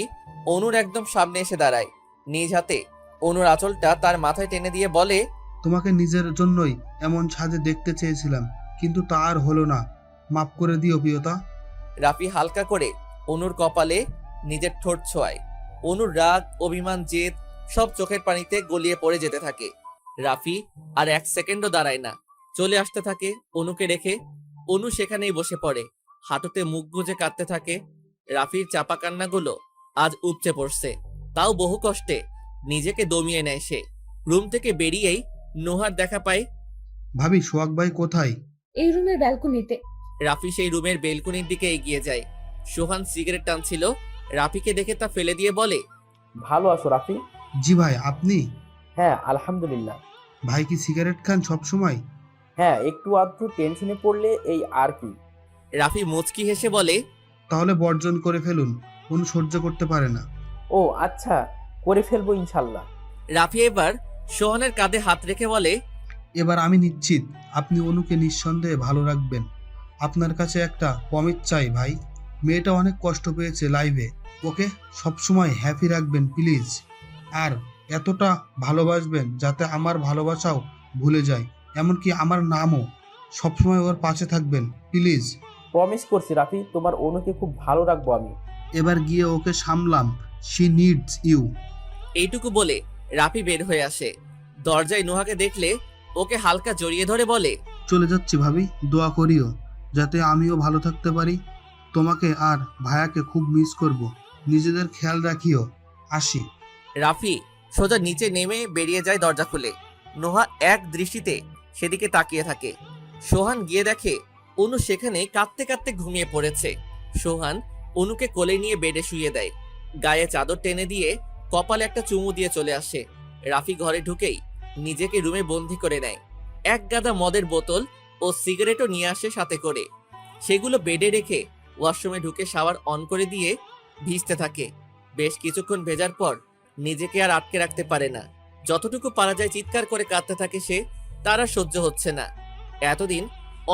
অনুর একদম সামনে এসে দাঁড়ায়, নিজ হাতে অনুর আঁচলটা তার মাথায় টেনে দিয়ে বলে, তোমাকে নিজের জন্যই এমন সাজে দেখতে চেয়েছিলাম, কিন্তু তা আর হলো না। মাফ করে দিও প্রিয়তা। রাফি হালকা করে অনুর কপালে নিজের ঠোঁট ছোঁয়ায়। অনুর রাগ, অভিমান, জেদ সব চোখের পানিতে গলিয়ে পড়ে যেতে থাকে। রাফি আর এক সেকেন্ডও দাঁড়ায় না, চলে আসতে থাকে অনুকে রেখে। অনু সেখানেই বসে পড়ে, হাঁটুতে মুখ গুজে কাঁদতে থাকে। রাফির চাপা কান্নাগুলো আজ উপচে পড়ছে, তাও বহু কষ্টে নিজেকে দমিয়ে নেয় সে। রুম থেকে বেরিয়েই নোহার দেখা পায়। ভাবি, সোহাগ ভাই কোথায়? এই রুমের ব্যালকনিতে। রাফি সেই রুমের বেলকনির দিকে এগিয়ে যায়। সোহান সিগারেট টানছিল, রাফিকে দেখে তা ফেলে দিয়ে বলে, ভালো আছো রাফি? জি ভাই, আপনি? হ্যাঁ আলহামদুলিল্লাহ। ভাই কি সিগারেট খান সব সময়? হ্যাঁ, একটু আধটু টেনশনে পড়লে এই আর কি। রাফি মুচকি হেসে বলে, তাহলে বর্জন করে ফেলুন, কোন সহ্য করতে পারে না। ও আচ্ছা, করে ফেলবো ইনশাল্লাহ। রাফি এবার সোহানের কাঁধে হাত রেখে বলে, এবার আমি নিশ্চিত আপনি অনুকে নিঃসন্দেহে ভালো রাখবেন। আপনার কাছে একটা প্রমিস চাই ভাই। মেয়েটা অনেক কষ্ট পেয়েছে লাইভে, ওকে সবসময় হ্যাপি রাখবেন প্লিজ। আর এতটা ভালোবাসবেন যাতে আমার ভালোবাসাও ভুলে যায়, এমনকি আমার নামও। সবসময় ওর পাশে থাকবেন প্লিজ। প্রমিস করছি রাফি, তোমার অনুকে খুব ভালো রাখবো আমি। এবার গিয়ে ওকে সামলাম, শি নিডস ইউ। এইটুকু বলে রাফি বের হয়ে আসে। দরজায় নোহাকে দেখলে ওকে হালকা জড়িয়ে ধরে বলে, চলে যাচ্ছি ভাবি, দোয়া করিও যাতে আমিও ভালো থাকতে পারি। তোমাকে আর ভাইয়াকে খুব মিস করব, নিজেদের খেয়াল রাখিও, আসি। রাফি সোজা নিচে নেমে বেরিয়ে যায় দরজা খুলে। নোহা এক দৃষ্টিতে সেদিকে তাকিয়ে থাকে। সোহান গিয়ে দেখে অনু সেখানে কাঁদতে কাঁদতে ঘুমিয়ে পড়েছে। সোহান অনুকে কোলে নিয়ে বেডে শুইয়ে দেয়, গায়ে চাদর টেনে দিয়ে কপালে একটা চুমু দিয়ে চলে আসে। রাফি ঘরে ঢুকেই নিজেকে রুমে বন্দি করে নেয়। এক গাদা মদের বোতল ও সিগারেটও নিয়ে আসে সাথে করে। সেগুলো বেডে রেখে ওয়াশরুমে ঢুকে শাওয়ার অন করে দিয়ে ভিজতে থাকে। বেশ কিছুক্ষণ ভেজার পর নিজেকে আর আটকে রাখতে পারে না, যতটুকু পারা যায় চিৎকার করে কাঁদতে থাকে সে। তার আর সহ্য হচ্ছে না। এতদিন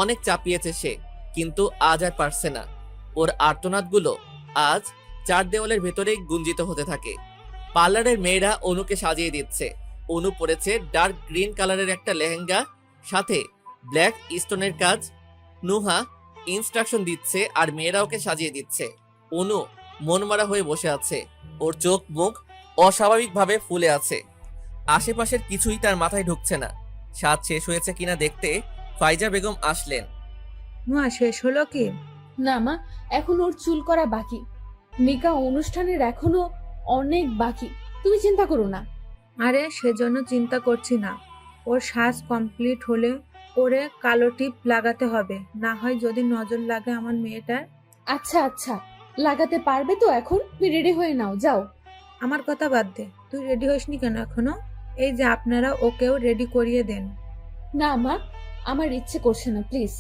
অনেক চাপিয়েছে সে, কিন্তু আজ আর পারছে না। ওর আর্তনাদগুলো আজ চার দেওয়ালের ভেতরেই গুঞ্জিত হতে থাকে। পার্লারের মেয়েরা অনুকে সাজিয়ে দিচ্ছে। অনু পরেছে ডার্ক গ্রিন কালারের একটা লেহেঙ্গা, সাথে ব্ল্যাক স্টোনের কাজ। নুহা ইনস্ট্রাকশন দিচ্ছে আর মেয়েরা ওকে সাজিয়ে দিচ্ছে। অনু মনমারা হয়ে বসে আছে, ওর চোখ মুখ অস্বাভাবিকভাবে ফুলে আছে। আশেপাশের কিছুই তার মাথায় ঢুকছে না। সাজ শেষ হয়েছে কিনা দেখতে ফাইজা বেগম আসলেন। নোয়া, শেষ হলো কি? না মা, এখন ওর চুল করা বাকি। নিকা অনুষ্ঠানের এখনো অনেক বাকি, তুমি চিন্তা করো না। আরে সেজন্য চিন্তা করছি না, ওর শ্বাস কমপ্লিট হলে ওরে কালো টিপ লাগাতে হবে, না হয় যদি নজর লাগে আমার মেয়েটার। আচ্ছা আচ্ছা, লাগাতে পারবে তো? এখন তুমি রেডি হয়ে নাও, যাও। আমার কথা বাদ দে, তুই রেডি হসনি কেন এখনো? এই যে আপনারা ওকেও রেডি করিয়ে দেন। না মা, আমার ইচ্ছে করছে না, প্লিজ।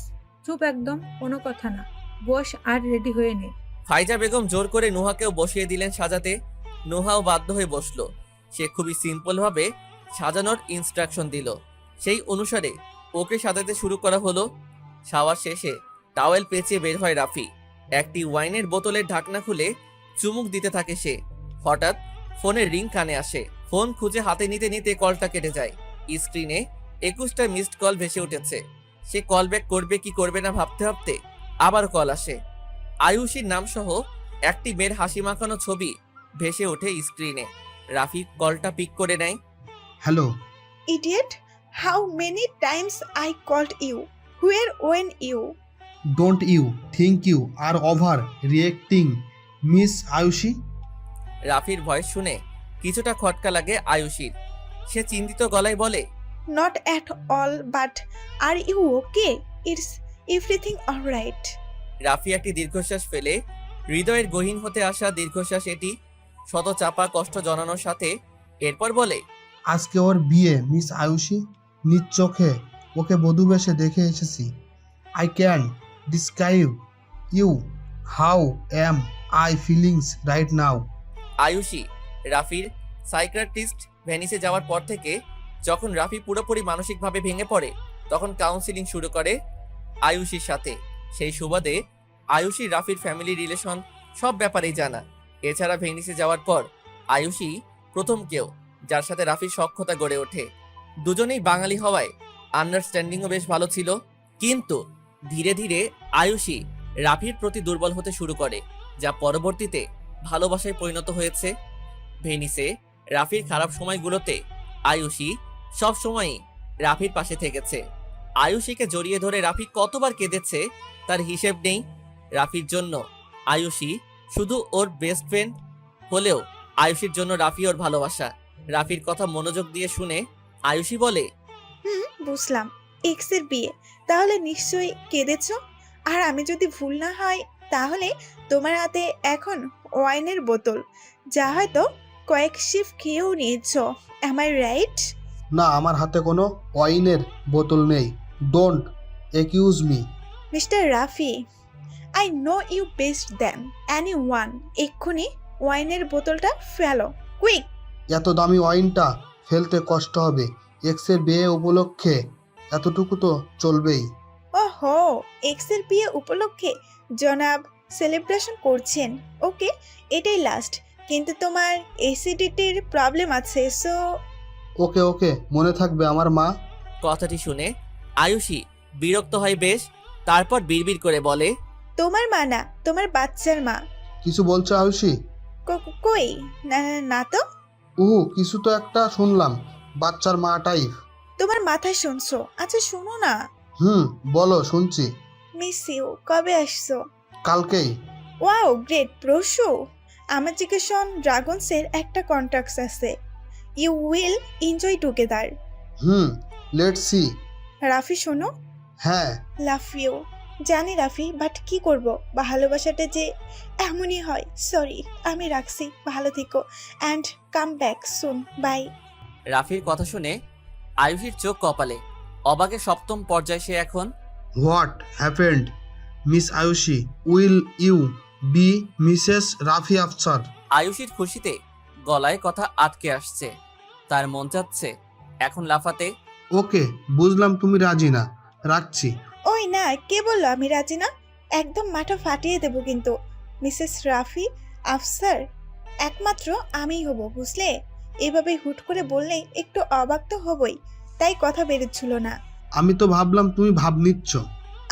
চুপ একদম, কোনো কথা না, বস আর রেডি হয়ে নে। ফাইজা বেগম জোর করে নুহাকেও বসিয়ে দিলেন সাজাতে। নুহাও বাধ্য হয়ে বসলো। সে খুবই সিম্পল ভাবে সাজানোর ইনস্ট্রাকশন দিল, সেই অনুসারে ওকে সাজাতে শুরু করা হলো। শাওয়ার শেষে টাওয়েল পেঁচিয়ে বের হয় রাফি। একটি ওয়াইনের বোতলের ঢাকনা খুলে চুমুক দিতে থাকে সে। হঠাৎ ফোনের রিং কানে আসে। ফোন খুঁজে হাতে নিতে নিতে কলটা কেটে যায়। স্ক্রিনে 21টা মিসড কল ভেসে উঠেছে। সে কল ব্যাক করবে কি করবে না ভাবতে ভাবতে আবার কল আসে। আয়ুষীর নাম সহ একটি মেয়ের হাসি মাখানো ছবি ভেসে ওঠে স্ক্রিনে। রাফি কলটা পিক করে নেয়। Hello. Idiot, how many times I called you, where were you? Don't you think you are overreacting miss Ayushi? রাফির ভয়েস শুনে কিছুটা খটকা লাগে আয়ুষীর। সে চিন্তিত গলায় বলে, not at all, but are you okay? It's everything alright. Rafi একটি দীর্ঘশ্বাস ফেলে, হৃদয়ের গহীন হতে আসা দীর্ঘশ্বাস এটি, শত চাপা কষ্ট জানানোর সাথে। এরপর বলে, আজকে ওর বিয়ে মিস আয়ুষী, নিজ চোখে ওকে বধূ বেশে দেখে এসেছি। I can describe you how am I feelings right now. Ayushi রাফির সাইকিয়াট্রিস্ট ভেনিসে যাওয়ার পর থেকে যখন রাফি পুরোপুরি মানসিকভাবে ভেঙে পড়ে, তখন কাউন্সিলিং শুরু করে আয়ুষীর সাথে। সেই সুবাদে আয়ুষী রাফির ফ্যামিলি রিলেশন সব ব্যাপারেই জানা। এছাড়া ভেনিসে যাওয়ার পর আয়ুষী প্রথম কেউ যার সাথে রাফির সখ্যতা গড়ে ওঠে। দুজনেই বাঙালি হওয়ায় আন্ডারস্ট্যান্ডিংও বেশ ভালো ছিল। কিন্তু ধীরে ধীরে আয়ুষী রাফির প্রতি দুর্বল হতে শুরু করে, যা পরবর্তীতে ভালোবাসায় পরিণত হয়েছে। ভেনিসে রাফির খারাপ সময়গুলোতে আয়ুষী সবসময়ই রাফির পাশে থেকেছে। আয়ুষীকে জড়িয়ে ধরে রাফি কতবার কেঁদেছে তার হিসেব নেই। রাফির জন্য আয়ুষী শুধু ওর বেস্ট ফ্রেন্ড হলেও আয়ুষীর জন্য রাফি ওর ভালোবাসা। রাফির কথা মনোযোগ দিয়ে শুনে আয়ুষী বলে, বুঝলাম, এক্সের বিয়ে, তাহলে নিশ্চয়ই কেঁদেছ। আর আমি যদি ভুল না হয় তাহলে তোমার হাতে এখন ওয়াইনের বোতল, যা হয়তো কয়েক শিফট খেয়েও নিয়েছ, এম আই রাইট? না, আমার হাতে কোনো ওয়াইনের বোতল নেই। Don't accuse me. Mister Rafi, I know you best than anyone. এক্ষুনি ওয়াইনের বোতলটা ফেলো, কুইক। এত দামি ওয়াইনটা ফেলতে কষ্ট হবে, এক্সের বিয়ে উপলক্ষে এতটুকু তো চলবেই। ওহো, এক্সের বিয়ে উপলক্ষে জনাব সেলিব্রেশন করছেন। ওকে, এটাই লাস্ট। কিন্তু তোমার অ্যাসিডিটির প্রবলেম আছে, সো ওকে ওকে, মনে থাকবে আমার মা। কথাটি শুনে আয়ুষী বিরক্ত হয় বেশ। তারপর বিড়বিড় করে বলে, তোমার মা না, তোমার বাচ্চার মা। কিছু বলছো আয়ুষী? কই, না না না তো। কিছু তো একটা শুনলাম, বাচ্চার মা টাইপ। তোমার মাথায় শুনছো? আচ্ছা শোনো না। বলো, শুনছি। মিস ইউ, কবে আসছো? কালকেই। Wow, great. প্রসু, আমার জিজ্ঞেসন ড্রাগনসের একটা কন্ট্রাক্ট আছে। You will enjoy together. Let's see. Rafi শোনো। হ্যাঁ। Love you. জানি রাফি, বাট কি করব, ভালোবাসাটা যে এমনই হয়। সরি, আমি রাখছি, ভালো থেকো and come back soon, bye. রাফির কথা শুনে আয়ুষীর চোখ কপালে। অবাকে সপ্তম পর্যায়ে সে এখন। What happened miss Ayushi? Will you be Mrs Rafi Afsar? আয়ুষীর খুশিতে গলায় কথা আটকে আসছে। তার মন চাচ্ছে এখন লাফাতে। ওকে, বুঝলাম তুমি রাজি না, রাখছি। ওই না, কে বললো আমি রাজি না? একদম মাথা ফাটিয়ে দেবো কিন্তু। মিসেস রাফি আফসার একমাত্র আমিই হব, বুঝলে? এভাবে হুট করে বললেই একটু অবাক তো হবই, তাই কথা বেরোচ্ছিল না। আমি তো ভাবলাম তুমি ভাব নিচ্ছ।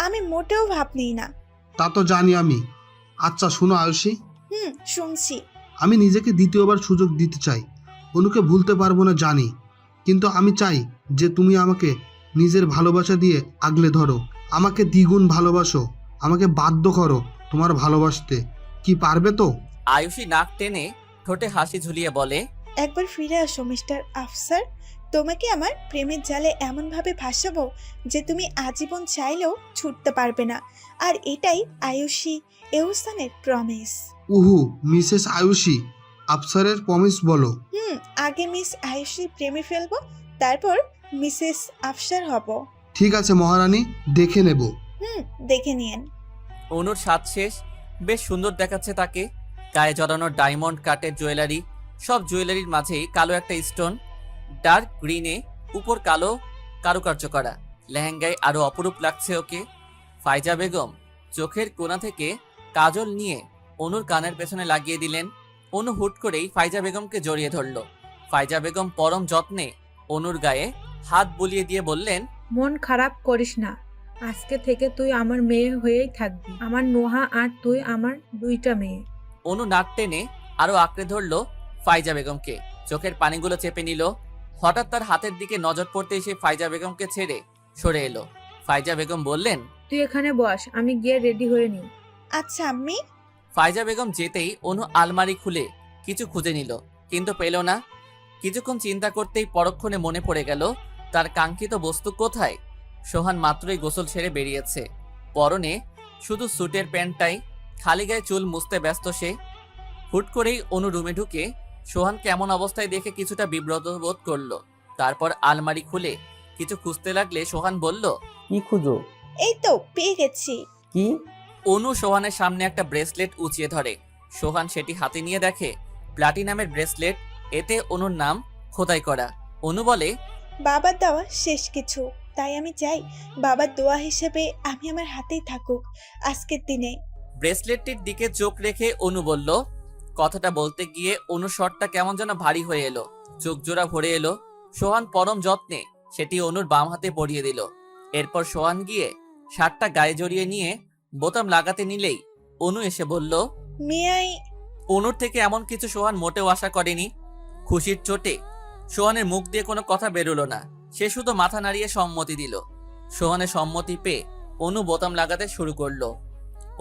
আমি মোটেও ভাব নিই না। তা তো জানি আমি। আচ্ছা শুনো আয়ুষী, শুনছি। আমি নিজেকে দ্বিতীয়বার সুযোগ দিতে চাই। অনুকে ভুলতে পারবো না জানি, কিন্তু আমি চাই যে তুমি আমাকে নিজের ভালোবাসা দিয়ে আগলে ধরো, আমাকে দ্বিগুণ ভালোবাসো, আমাকে বাধ্য করো তোমার ভালোবাসতে। কি পারবে তো? আয়ুষী নাক টেনে ঠোঁটে হাসি ঝুলিয়ে বলে, একবার ফিরে আসো মিস্টার আফসার। তোমাকে আমার প্রেমের জালে এমনভাবে ভাসাবো যে তুমি আজীবন চাইলেও ছুটতে পারবে না। আর এটাই আয়ুষী এহসানের প্রমিস। মিসেস আয়ুষী আফসারের প্রমিস বলো। আগে মিস আয়ুষীর প্রেমে ফেলবো, তারপর মিসেস আফসার হব। ঠিক আছে মহারানী, দেখে নেব। দেখে নিয়েন। অনুর সাজ শেষ। বেশ সুন্দর দেখাচ্ছে তাকে। গায়ে জড়ানো ডায়মন্ড কাটের জুয়েলারি, সব জুয়েলারির মাঝেই কালো একটা স্টোন, ডার্ক গ্রিনে উপর কালো কারুকার্য করা। লেহেঙ্গায় আরো অপরূপ লাগছে ওকে। ফাইজা বেগম চোখের কোণা থেকে কাজল নিয়ে অনুর কানের পেছনে লাগিয়ে দিলেন। অনু হুট করেই ফাইজা বেগমকে জড়িয়ে ধরল। ফাইজা বেগম পরম যত্নে অনুর গায়ে হাত বুলিয়ে দিয়ে বললেন, মন খারাপ করিস না, আজকে থেকে তুই আমার মেয়ে হয়েই থাকবি। আমার নোহা আর তুই আমার দুইটা মেয়ে। অনু নাক টেনে আরো আঁকড়ে ধরল ফাইজা বেগমকে, চোখের পানিগুলো চেপে নিল। হঠাৎ তার হাতের দিকে নজর পড়তে সে ফাইজা বেগমকে ছেড়ে সরে এলো। ফাইজা বেগম বললেন, তুই এখানে বস, আমি গিয়ে রেডি হয়ে নিই। আচ্ছা আম্মি। ফাইজা বেগম যেতেই অনু আলমারি খুলে কিছু খুঁজে নিল, কিন্তু পেল না। কিছুক্ষণ চিন্তা করতেই পরক্ষণে মনে পড়ে গেল তার কাঙ্ক্ষিত বস্তু কোথায়। সোহান মাত্রই গোসল সেরে বেরিয়েছে, পরনে শুধু স্যুটের প্যান্টটাই, খালি গায়ে চুল মুছতে ব্যস্ত সে। হুট করেই অনু রুমে ঢুকে সোহান কেমন অবস্থায় দেখে কিছুটা বিব্রত বোধ করলো। তারপর আলমারি খুলে কিছু খুঁজতে লাগলে সোহান বলল, কি খুঁজো? এই তো পেয়ে গেছি। কি? অনু সোহানের সামনে একটা ব্রেসলেট উঁচিয়ে ধরে। সোহান সেটি হাতে নিয়ে দেখে প্লাটিনামের ব্রেসলেট, এতে অনুর নাম খোদাই করা। অনু বলে, বাবার দেওয়া শেষ কিছু, তাই আমি চাই বাবার দোয়া হিসেবে আমি আমার হাতেই থাকুক আজকের দিনে। ব্রেসলেটটির দিকে চোখ রেখে অনু বলল। কথাটা বলতে গিয়ে অনুর শটটা কেমন যেন ভারী হয়ে এলো, চোখ জোড়া ভরে এলো। সোহান পরম যত্নে সেটি অনুর বাম হাতে পরিয়ে দিল। এরপর সোহান গিয়ে শার্টটা গায়ে জড়িয়ে নিয়ে বোতাম লাগাতে নিলেই অনু এসে বলল, মেয়াই। অনুর থেকে এমন কিছু সোহান মোটেও আশা করেনি। খুশির চোটে সোহানের মুখ দিয়ে কোনো কথা বেরোলো না, সে শুধু মাথা নাড়িয়ে সম্মতি দিল। সোহানের সম্মতি পেয়ে অনু বোতাম লাগাতে শুরু করলো।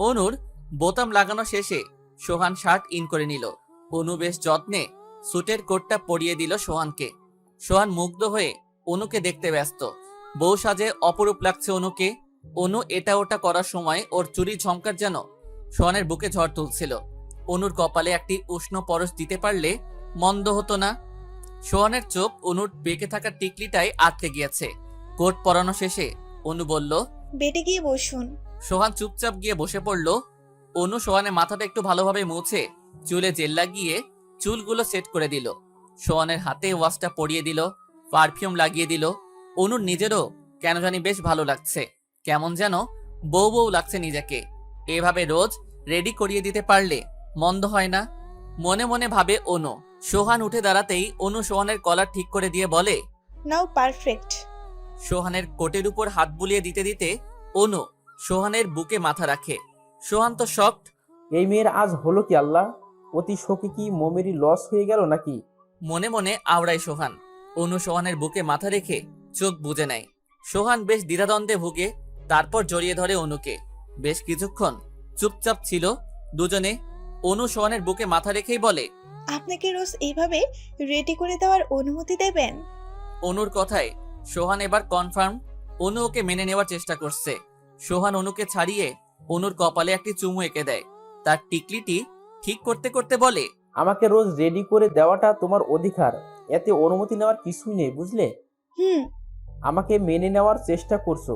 অনুর বোতাম লাগানো শেষে সোহান শার্ট ইন করে নিল। অনু বেশ যত্নে স্যুটের কোটটা পরিয়ে দিল সোহানকে। সোহান মুগ্ধ হয়ে অনুকে দেখতে ব্যস্ত। বউ সাজে অপরূপ লাগছে অনুকে। অনু এটা ওটা করার সময় ওর চুরি ঝংকার যেন সোহানের বুকে ঝড় তুলছিল। অনুর কপালে একটি উষ্ণ পরশ দিতে পারলে মন্দ হতো না। সোহানের চোখ অনুর বেঁকে থাকা টিকলিটাই আটকে গিয়েছে। কোট পরানো শেষে অনু বলল, বেডে গিয়ে বসুন। সোহান চুপচাপ গিয়ে বসে পড়ল। অনু সোহানের মাথাটা একটু ভালোভাবে মুছে চুলে জেল লাগিয়ে চুলগুলো সেট করে দিল। সোহানের হাতে ওয়াচটা পরিয়ে দিল, পারফিউম লাগিয়ে দিল। অনুর নিজেরও কেন জানি বেশ ভালো লাগছে, কেমন যেন বউ বউ লাগছে নিজেকে। এভাবে রোজ রেডি করিয়ে দিতে পারলে মন্দ হয় না, মনে মনে ভাবে অনু। সোহান উঠে দাঁড়াতেই অনু সোহানের কলার ঠিক করে দিয়ে বলে, নাও পারফেক্ট। সোহানের কোটের উপর হাত বুলিয়ে দিতে দিতে অনু সোহানের বুকে মাথা রাখে। সোহান তো শকড। এই মেয়ের আজ হলো কি আল্লাহ? অতি শোকে কি মমেরই লস হয়ে গেল নাকি? মনে মনে আওড়ায় সোহান। অনু সোহানের বুকে মাথা রেখে চোখ বুজে নেয়। সোহান বেশ দ্বিধাদ্বন্দ্বে ভুগে, তারপর জড়িয়ে ধরে অনুকে। বেশ কিছুক্ষণ চুপচাপ ছিল দুজনে। অনু সোহানের বুকে মাথা রেখেই বলে, আপনাকে রোজ এইভাবে রেডি করে দেওয়ার অনুমতি দেবেন? অনুর কথায় সোহান এবার কনফার্ম। অনু ওকে মেনে নেওয়ার চেষ্টা করছে। সোহান অনুকে ছাড়িয়ে অনুর কপালে একটি চুমু এঁকে দেয়। তার টিকলিটি ঠিক করতে করতে বলে, আমাকে রোজ রেডি করে দেওয়াটা তোমার অধিকার, এতে অনুমতি নেওয়ার কিছুই নেই, বুঝলে? হুম। আমাকে মেনে নেওয়ার চেষ্টা করছো।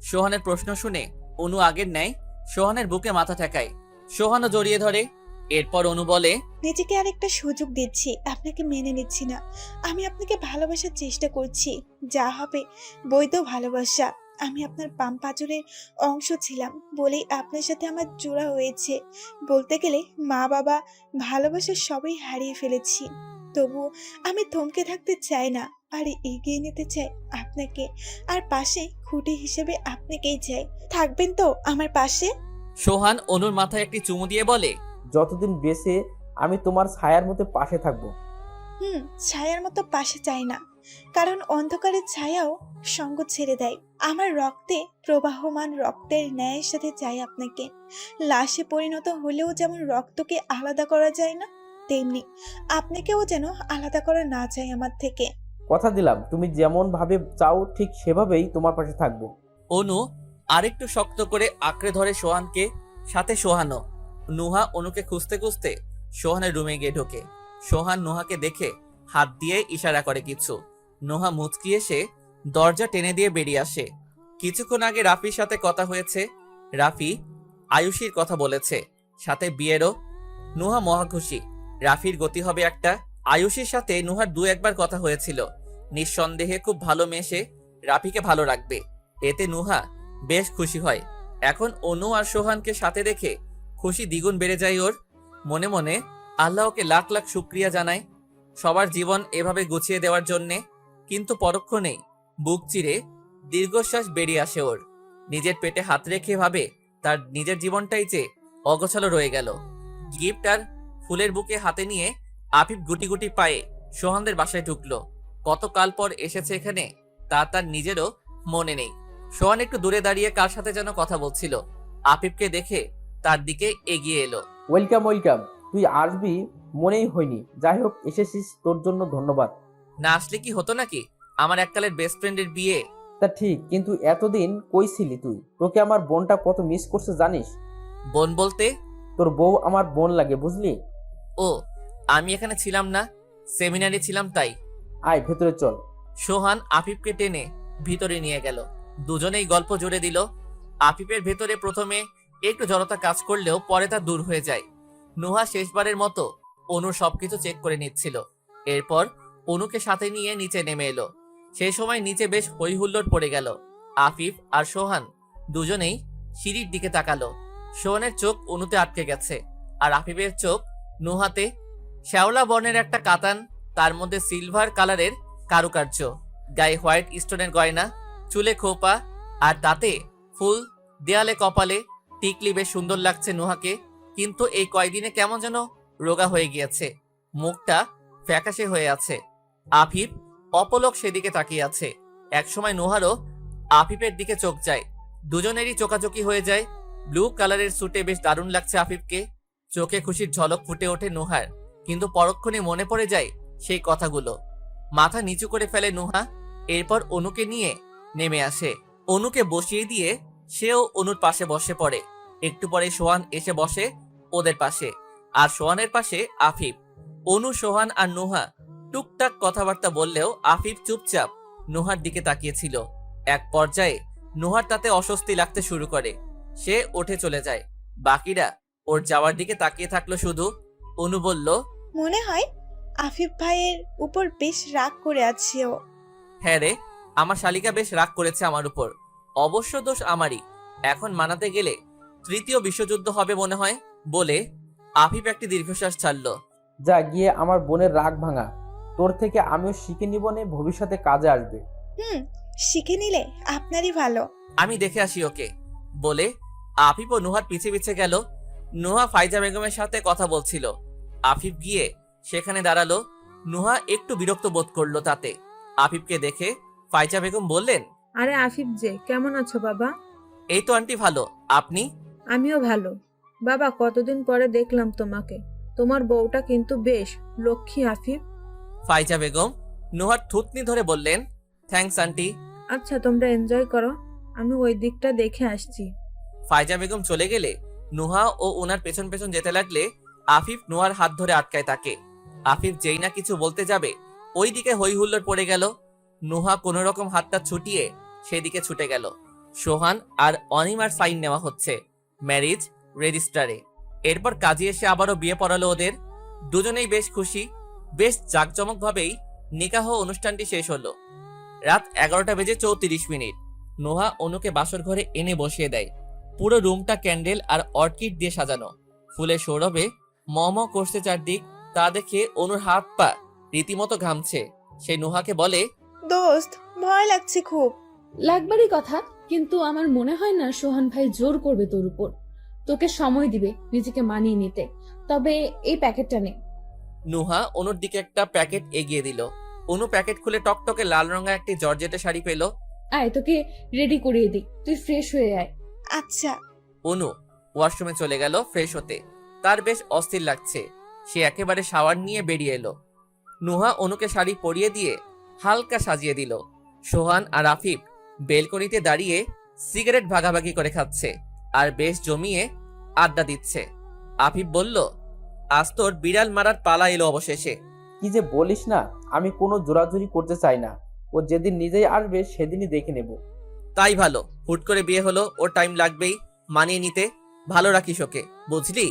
সোহানের প্রশ্ন শুনে অনু আগের ন্যায় সোহানের বুকে মাথা ঠেকায়। সোহানও জড়িয়ে ধরে। এরপর অনু বলে, নিজেকে আরেকটা সুযোগ দিচ্ছি, আপনাকে মেনে নিচ্ছি না। আমি আপনাকে ভালোবাসার চেষ্টা করছি, যা হবে বৈধ ভালোবাসা। আমি আপনার বাম পাঁজরের অংশ ছিলাম বলেই আপনার সাথে আমার জোড়া হয়েছে। বলতে গেলে মা বাবা ভালোবাসা সবই হারিয়ে ফেলেছি, তবুও আমি থমকে থাকতে চাই না, আর এগিয়ে নিতে চাই আপনাকে। আর পাশে খুঁটি হিসেবে আপনাকেই চাই। থাকবেন তো আমার পাশে? সোহান অনুর মাথায় একটি চুমু দিয়ে বলে, যতদিন বেঁচে আমি তোমার ছায়ার মতো পাশে থাকবো। ছায়ার মতো পাশে চাই না, কারণ অন্ধকারের ছায়াও সঙ্গ ছেড়ে দেয়। আমার রক্তে প্রবাহমান রক্তের ন্যায়ের সাথে চাই আপনাকে। লাশে পরিণত হলেও যেমন রক্তকে আলাদা করা যায় না, তেমনি আপনাকেও যেন আলাদা করা না যায় আমার থেকে। কথা দিলাম, তুমি যেমন ভাবে চাও ঠিক সেভাবেই তোমার পাশে থাকবো। অনু আরেকটু শক্ত করে আঁকড়ে ধরে সোহানকে, সাথে সোহানও। নুহা অনুকে খুঁজতে খুঁজতে সোহানের রুমে গিয়ে ঢোকে। সোহান নুহাকে দেখে হাত দিয়ে ইশারা করে কিছু। নুহা মুচকি এসে দরজা টেনে দিয়ে বেরিয়ে আসে। কিছুক্ষণ আগে রাফির সাথে কথা হয়েছে। রাফি আয়ুষীর কথা বলেছে, সাথে বিয়েরও। নুহা মহা খুশি। রাফির গতি হবে একটা। আয়ুষীর সাথে নুহার দু একবার কথা হয়েছিল। নিঃসন্দেহে খুব ভালো মেয়ে সে, রাফিকে ভালো রাখবে। এতে নুহা বেশ খুশি হয়। এখন অনু আর সোহানকে সাথে দেখে খুশি দ্বিগুণ বেড়ে যায় ওর। মনে মনে আল্লাহকে লাখ লাখ শুকরিয়া জানায় সবার জীবন এভাবে গুছিয়ে দেওয়ার জন্যে। কিন্তু পরক্ষণেই বুক চিরে দীর্ঘশ্বাস বেরিয়ে আসে ওর। নিজের পেটে হাত রেখে ভাবে তার নিজের জীবনটাই যে অগোছালো রয়ে গেল। গিফট আর ফুলের বুকে হাতে নিয়ে আফিফ গুটি গুটি পায়ে সোহানদের বাসায় ঢুকলো। কতকাল পর এসেছে এখানে তা তার নিজেরও মনে নেই। সোহান একটু দূরে দাঁড়িয়ে কার সাথে যেন কথা বলছিল। আফিফকে দেখে তার দিকে এগিয়ে এলো। ওয়েলকাম ওয়েলকাম, তুই আসবি মনেই হয়নি। যাই হোক, এসেছিস, তোর জন্য ধন্যবাদ। না আসলে কি হতো নাকি, আমার এককালের বেস্ট ফ্রেন্ডের বিয়ে। তা ঠিক, কিন্তু এতদিন কই ছিলি তুই? তোকে আমার বোনটা কত মিস করছে জানিস? বোন বলতে? তোর বউ আমার বোন লাগে, বুঝলি? ও আমি এখানে ছিলাম না, সেমিনারে ছিলাম তাই। আয় ভেতরে চল। সোহান আফিফকে টেনে ভিতরে নিয়ে গেল। দুজনেই গল্প জুড়ে দিল। আফিফের ভেতরে প্রথমে একটু জড়তা কাজ করলেও পরে তা দূর হয়ে যায়। নুহা শেষবারের মতো অনুর সবকিছু চেক করে নিচ্ছিল। এরপর অনুকে সাথে নিয়ে নিচে নেমে এলো। সেই সময় নিচে বেশ হই হুল্লোড় পড়ে গেল। আফিফ আর সোহান দুজনেই সিঁড়ির দিকে তাকালো। সোহানের চোখ অনুতে আটকে গেছে, আর আফিফের চোখ নুহাতে। শ্যাওলা বর্ণের একটা কাতান, তার মধ্যে সিলভার কালারের কারুকার্য, গায়ে হোয়াইট স্টোনের গয়না, চুলে খোপা, আর তাতে ফুল, দেয়ালে কপালে টিকলি। বেশ সুন্দর লাগছে নুহাকে, কিন্তু এই কয়দিনে কেমন যেন রোগা হয়ে গিয়েছে, মুখটা ফ্যাকাশে হয়ে আছে। আফিফ অপলক সেদিকে তাকিয়ে আছে। একসময় নুহারও আফিফের দিকে চোখ যায়, দুজনেরই চোখাচোখি হয়ে যায়। ব্লু কালারের স্যুটে বেশ দারুণ লাগছে আফিফকে। চোখে খুশির ঝলক ফুটে ওঠে নুহার, কিন্তু পরক্ষণে মনে পড়ে যায় সেই কথাগুলো। মাথা নিচু করে ফেলে নুহা। এরপর অনুকে নিয়ে নেমে আসে। অনুকে বসিয়ে দিয়ে সেও অনুর পাশে বসে পড়ে। একটু পরে সোহান এসে বসে ওদের পাশে, আর সোহানের পাশে আফিফ। অনু, সোহান আর নুহা টুকটাক কথাবার্তা বললেও আফিফ চুপচাপ নুহার দিকে তাকিয়েছিল। এক পর্যায়ে নুহার তাতে অস্বস্তি লাগতে শুরু করে। সে উঠে চলে যায়। বাকিরা ওর যাওয়ার দিকে তাকিয়ে থাকলো শুধু। অনু বলল, মনে হয় আফিফ ভাইয়ের উপর বেশ রাগ করে আছে ও। হ্যাঁ রে, আমার শালিকা বেশ রাগ করেছে আমার উপর। অবশ্য দোষ আমারই। এখন মানাতে গেলে তৃতীয় বিশ্বযুদ্ধ হবে মনে হয়। বলে আফিফ একটি দীর্ঘশ্বাস ছাড়ল। যা গিয়ে আমার বোনের রাগ ভাঙা। তোর থেকে আমিও শিখে নিব, নে ভবিষ্যতে কাজে আসবে। শিখে নিলে আপনারই ভালো। আমি দেখে আসি ওকে। বলে আফিফ ও নুহার পিছে পিছে গেল। নুহা ফাইজা বেগমের সাথে কথা বলছিল। আফিফ গিয়ে সেখানে দাঁড়ালো। নুহা একটু বিরক্ত বোধ করলো তাতে। আফিফকে দেখে ফাইজা বেগম বললেন, আরে আফিফ যে, কেমন আছো বাবা? এই তো আন্টি ভালো, আপনি? আমিও ভালো বাবা, কতদিন পরে দেখলাম তোমাকে। তোমার বউটা কিন্তু বেশ লক্ষ্মী আফিফ। ফাইজা বেগম নুহার থুতনি ধরে বললেন, থ্যাঙ্কস আন্টি। আচ্ছা তোমরা এনজয় করো, আমি ওই দিকটা দেখে আসছি। ফাইজা বেগম চলে গেলে নুহা ও ওনার পেছন পেছন যেতে লাগলে আফিফ নুহার হাত ধরে আটকায় তাকে। আফিফ যেই না কিছু বলতে যাবে ওই দিকে হই হুল্লোড় পড়ে গেল। নুহা কোনো রকম হাতটা ছুটিয়ে সেদিকে ছুটে গেল। সোহান আর অনিমার সাইন নেওয়া হচ্ছে ম্যারেজ রেজিস্টারে। এরপর কাজী এসে আবারও বিয়ে পড়ালো ওদের। দুজনেই বেশ খুশি। বেশ জাঁকজমকভাবেই নিকাহ অনুষ্ঠানটি শেষ হলো। রাত 11:34। নুহা অনুকে বাসর ঘরে এনে বসিয়ে দেয়। পুরো রুমটা ক্যান্ডেল আর অর্কিড দিয়ে সাজানো। ফুলের সৌরভে ম করছে চারদিক। তা দেখে অনুর হাত পা রীতিমতো ঘামছে। সে নুহাকে বলে, দোস্ত, ভয় লাগছে খুব। লাগবারই কথা, কিন্তু আমার মনে হয় না সোহান ভাই জোর করবে তোর উপর। তোকে সময় দিবে নিজেকে মানিয়ে নিতে। তবে এই প্যাকেটটা নে। নুহা অনুর দিকে একটা প্যাকেট এগিয়ে দিল। অনু প্যাকেট খুলে টকটকে লাল রঙা একটি জর্জেটের শাড়ি পেল। আয়, তোকে রেডি করিয়ে দিই, তুই ফ্রেশ হয়ে আয়। আচ্ছা। অনু ওয়াশরুমে চলে গেল ফ্রেশ হতে। তার বেশ অস্থির লাগছে। সে একেবারে শাওয়ার নিয়ে বেরিয়ে এলো। নুহা অনুকে শাড়ি পরিয়ে দিয়ে হালকা সাজিয়ে দিল। সোহান আর আফিফ বেলকনিতে দাঁড়িয়ে সিগারেট ভাগাভাগি করে খাচ্ছে আর বেশ জমিয়ে আড্ডা দিচ্ছে। আফিফ বলল, আজ তোর বিড়াল মারার পালা এলো অবশেষে। কি যে বলিস না, আমি কোনো জোরাজুরি করতে চাই না। ও যেদিন নিজেই আসবে সেদিনই দেখে নেব। তাই ভালো, হুট করে বিয়ে হলো, ওর টাইম লাগবেই মানিয়ে নিতে। ভালো রাখিস ওকে, বুঝলি?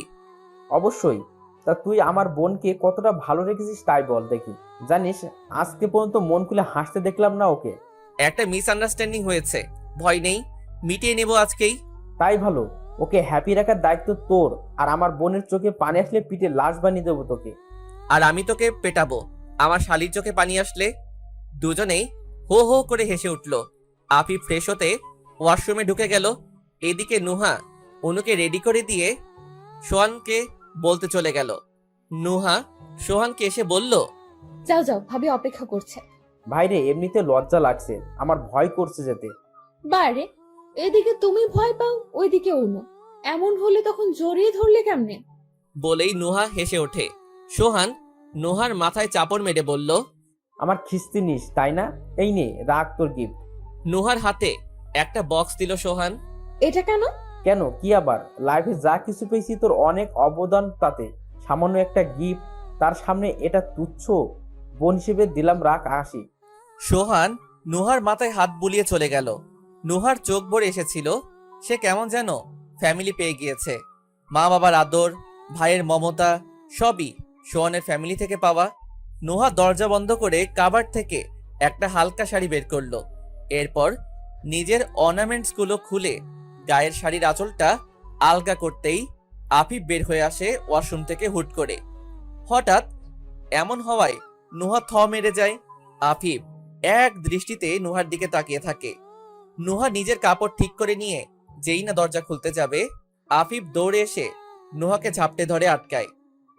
অবশ্যই। তা তুই আমার বোনকে কতটা ভালো রেখেছিস তাই বল দেখি। জানিস, আজকে পর্যন্ত মন খুলে হাসতে দেখলাম না ওকে। একটা মিসআন্ডারস্ট্যান্ডিং হয়েছে, ভয় নেই, মিটিয়ে নেব আজকেই। তাই ভালো, ওকে হ্যাপি রাখার দায়িত্ব তোর। আর আমার বোনের চোখে পানি আসলে পিঠে লাশ বানিয়ে দেবো তোকে। আর আমি তোকে পেটাবো আমার শালির চোখে পানি আসলে। দুজনেই হো হো করে হেসে উঠল। আফিফ ফ্রেশ হতে ওয়াশরুমে ঢুকে গেল। এদিকে নুহা অনুকে রেডি করে দিয়ে সোহানকে বলতে চলে গেল। নুহা সোহানকে এসে বলল, যাও যাও, ভাবি অপেক্ষা করছে। ভাইরে, এমনিতে লজ্জা লাগছে, আমার ভয় করছে যেতে। বারে, এদিকে তুমি ভয় পাও, ওইদিকে অনু। এমন হলে তখন জড়িয়ে ধরলে কেমনে? বলেই নুহা হেসে ওঠে। সোহান নুহার মাথায় চাপড় মেরে বলল, আমার খিস্তি নিস তাই না? এই নে, রাখ তোর গিফট। নুহার হাতে একটা বক্স দিল সোহান। এটা কেন? কেন, কি আবার? লাইফে যা কিছু পেয়েছি তোর অনেক অবদান তাতে। সামান্য একটা গিফট তার সামনে এটা তুচ্ছ বোন হিসেবে দিলাম রাখ 80। সোহান নুহার মাথায় হাত বুলিয়ে চলে গেল। নুহার চোখ ভরে এসেছিল, সে কেমন যেন ফ্যামিলি পেয়ে গিয়েছে। মা বাবার আদর, ভাইয়ের মমতা, সবই সোহানের ফ্যামিলি থেকে পাওয়া। নুহা দরজা বন্ধ করে কাবার্ড থেকে একটা হালকা শাড়ি বের করলো। এরপর নিজের অর্নামেন্টসগুলো খুলে গায়ের শাড়ির আঁচলটা আলগা করতেই আফিফ বের হয়ে আসে ওয়াশরুম থেকে হুট করে। হঠাৎ এমন হওয়ায় নুহা থ মেরে যায়। আফিফ এক দৃষ্টিতে নুহার দিকে তাকিয়ে থাকে। নুহা নিজের কাপড় ঠিক করে নিয়ে যেই না দরজা খুলতে যাবে, আফিফ দৌড়ে এসে নুহাকে ঝাপটে ধরে আটকায়।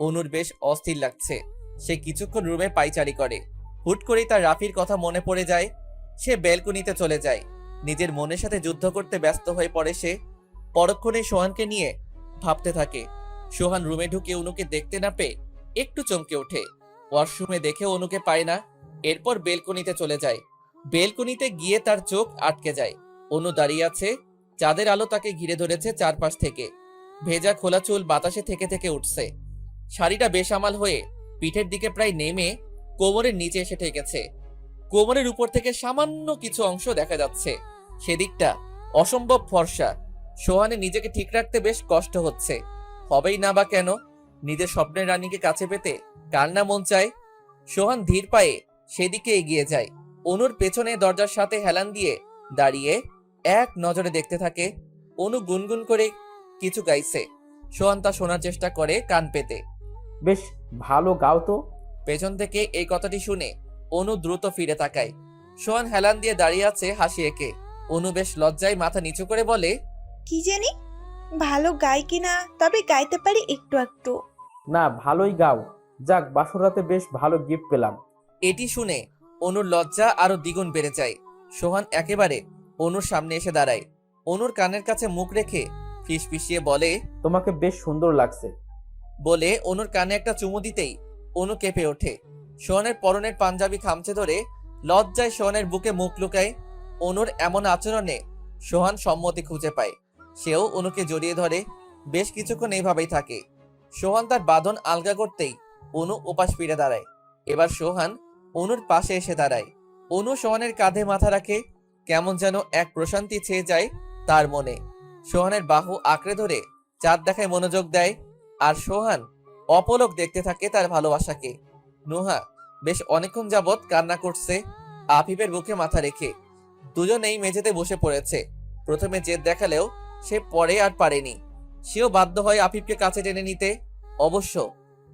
অনুর বেশ অস্থির লাগছে। সে কিছুক্ষণ রুমে পায়চারি করে। হুট করেই তার রাফির কথা মনে পড়ে যায়। সে ব্যালকনিতে চলে যায়। নিজের মনের সাথে যুদ্ধ করতে ব্যস্ত হয়ে পড়ে সে। পরক্ষণে সোহানকে নিয়ে ভাবতে থাকে। সোহান রুমে ঢুকে অনুকে দেখতে না পেয়ে একটু চমকে ওঠে। ওয়াশরুমে দেখে অনুকে পায় না। এরপর বেলকনিতে চলে যায়। বেলকনিতে গিয়ে তার চোখ আটকে যায়। অনু দাঁড়িয়ে আছে। চাঁদের আলো তাকে ঘিরে ধরেছে চারপাশ থেকে। ভেজা খোলা চুল বাতাসে থেকে থেকে উঠছে। শাড়িটা বেসামাল হয়ে পিঠের দিকে প্রায় নেমে কোমরের নিচে এসে ঠেকেছে। কোমরের উপর থেকে সামান্য কিছু অংশ দেখা যাচ্ছে। সেদিকটা অসম্ভব ফর্সা। সোহানে নিজেকে ঠিক রাখতে বেশ কষ্ট হচ্ছে। হবেই না বা কেন, নিজের স্বপ্নের রানীকে কাছে পেতে কার না মন চায়। সোহান ধীর পায়ে সেদিকে এগিয়ে যায়। অনুর পেছনে দরজার সাথে হেলান দিয়ে দাঁড়িয়ে এক নজরে দেখতে থাকে। অনু গুনগুন করে কিছু গাইছে। সোহান তা শোনার চেষ্টা করে কান পেতে। বেশ ভালো গাও তো। পেছন থেকে এই কথাটি শুনে অনু দ্রুত ফিরে তাকায়। সোহান হেলান দিয়ে দাঁড়িয়ে আছে হাসি এঁকে। অনু বেশ লজ্জায় মাথা নিচু করে বলে, কি জানি ভালো গাই কিনা, তবে গাইতে পারি একটু একটু। না, ভালোই গাও। যাক, বাসরাতে বেশ ভালো গিফট পেলাম। এটি শুনে অনুর লজ্জা আরো দ্বিগুণ বেড়ে যায়। সোহান একেবারে অনুর সামনে এসে দাঁড়ায়। অনুর কানের কাছে মুখ রেখে ফিসফিসিয়ে বলে, তোমাকে বেশ সুন্দর লাগছে। বলে অনুর কানে একটা চুমু দিতেই অনু কেঁপে ওঠে। সোহানের পরনের পাঞ্জাবি খামচে ধরে লজ্জায় সোহানের বুকে মুখ লুকায়। অনুর এমন আচরণে সোহান সম্মতি খুঁজে পায়। সেও অনুকে জড়িয়ে ধরে। বেশ কিছুক্ষণ এইভাবেই থাকে। সোহান তার বাঁধন আলগা করতেই অনু উপাস ফিরে দাঁড়ায়। এবার সোহান অনুর পাশে এসে দাঁড়ায়। অনু সোহানের কাঁধে মাথা রাখে। কেমন যেন এক প্রশান্তি ছেয়ে যায় তার মনে। সোহানের বাহু আঁকড়ে ধরে চাঁদ দেখায় মনোযোগ দেয়। আর সোহান অপলক দেখতে থাকে তার ভালোবাসাকে। নুহা বেশ অনেকক্ষণ যাবৎ কান্না করছে আফিফের বুকে মাথা রেখে। দুজনেই মেঝেতে বসে পড়েছে। প্রথমে জেদ দেখালেও সে পরে আর পারেনি। সেও বাধ্য হয় আফিফকে কাছে টেনে নিতে। অবশ্য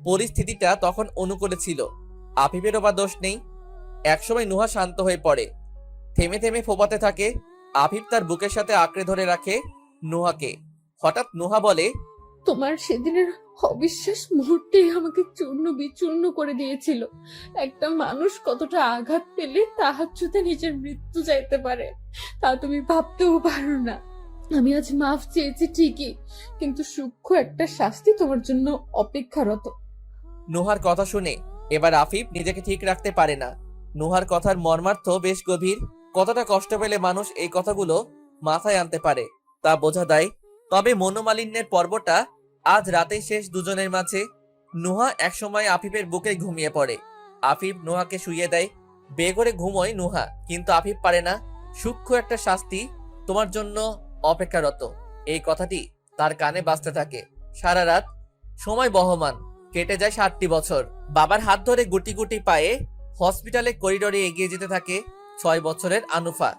পরিস্থিতিটা তখন অনুকূলে ছিল। আফিফেরও বা দোষ নেই। একসময় নুহা শান্ত হয়ে পড়ে, থেমে থেমে ফোপাতে থাকে। আফিফ তার বুকের সাথে আঁকড়ে ধরে রাখে নুহাকে। হঠাৎ নুহা বলে, তোমার সেদিনের অবিশ্বাস মুহূর্তেই আমাকে চূর্ণ বিচূর্ণ করে দিয়েছিল। একটা মানুষ কতটা আঘাত পেলে তাহাজ্জুদে নিজের মৃত্যু চাইতে পারে তা তুমি ভাবতেও পারো না। আমি আজ মাফ চেয়েছি ঠিকই, কিন্তু সূক্ষ্ম একটা শাস্তি তোমার জন্য অপেক্ষারত। নুহার কথা শুনে এবার আফিফ নিজেকে ঠিক রাখতে পারে না। নুহার কথার মর্মার্থ বেশ গভীর। কতটা কষ্ট পেলে মানুষ এই কথাগুলো মাথায় আনতে পারে তা বোঝা দেয়। তবে মনোমালিন্যের পর্বটা আজ রাতেই শেষ দুজনের মাঝে। নুহা একসময় আফিফের বুকে ঘুমিয়ে পড়ে। আফিফ নুহাকে শুইয়ে দেয়। বেঘরে ঘুমোয় নুহা, কিন্তু আফিফ পারে না। সূক্ষ্ম একটা শাস্তি তোমার জন্য অপেক্ষারত, এই কথাটি তার কানে বাজতে থাকে সারা রাত। সময় বহমান, কেটে যায় 7টি বছর। বাবার হাত ধরে গুটি গুটি পায়ে হসপিটালের করিডোরে এগিয়ে যেতে থাকে 6 বছরের আনুফা।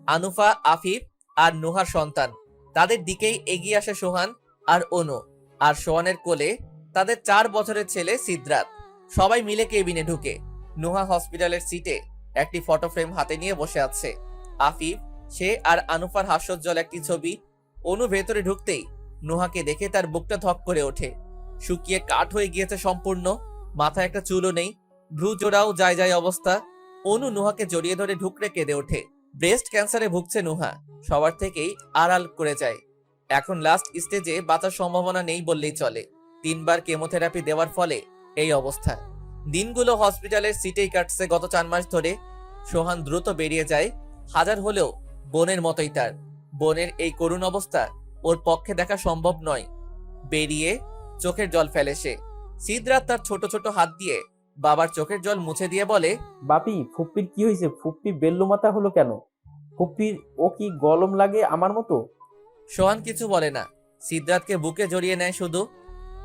আনুফা আফিফ আর নুহার সন্তান। তাদের দিকেই এগিয়ে আসে সোহান আর অনু। আর সোহানের কোলে তাদের 4 বছরের ছেলে সিদ্ধার্থ। সবাই মিলে কেবিনে ঢুকে। নুহা হসপিটালের সিটে একটি ফটো ফ্রেম হাতে নিয়ে বসে আছে। আফিফ, সে আর আনুফার হাস্যোজ্জ্বল একটি ছবি। অনু ভেতরে ঢুকতেই নুহাকে দেখে তার বুকটা ধক করে ওঠে। শুকিয়ে কাঠ হয়ে গিয়েছে সম্পূর্ণ। মাথায় একটা চুলও নেই। ভ্রু জোড়াও যায় যায় অবস্থা। অনু নুহাকে জড়িয়ে ধরে ঢুকরে কেঁদে ওঠে। ব্রেস্ট ক্যান্সারে ভুগছে নুহা, সবার থেকেই আড়াল করে যায়। এখন লাস্ট স্টেজে বাঁচার সম্ভাবনা নেই বললেই চলে। 3 বার কেমোথেরাপি দেওয়ার ফলে এই অবস্থা। দিনগুলো হসপিটালের সিটেই কাটছে গত 4 মাস ধরে। সোহান দ্রুত বেরিয়ে যায়। হাজার হলেও বোনের মতোই তার। বোনের এই করুণ অবস্থা ওর পক্ষে দেখা সম্ভব নয়। বেরিয়ে চোখের জল ফেলে সে। সিদ্ধার্থ তার ছোট ছোট হাত দিয়ে বাবার চোখের জল মুছে দিয়ে বলে, বাপি, ফুপ্পির কি হয়েছে? ফুপ্পি বেল্লুমাথা হলো কেন? ফুপ্পির ও কি গলম লাগে আমার মতো? সোহান কিছু বলে না। সিদ্ধার্থকে বুকে জড়িয়ে নেয় শুধু।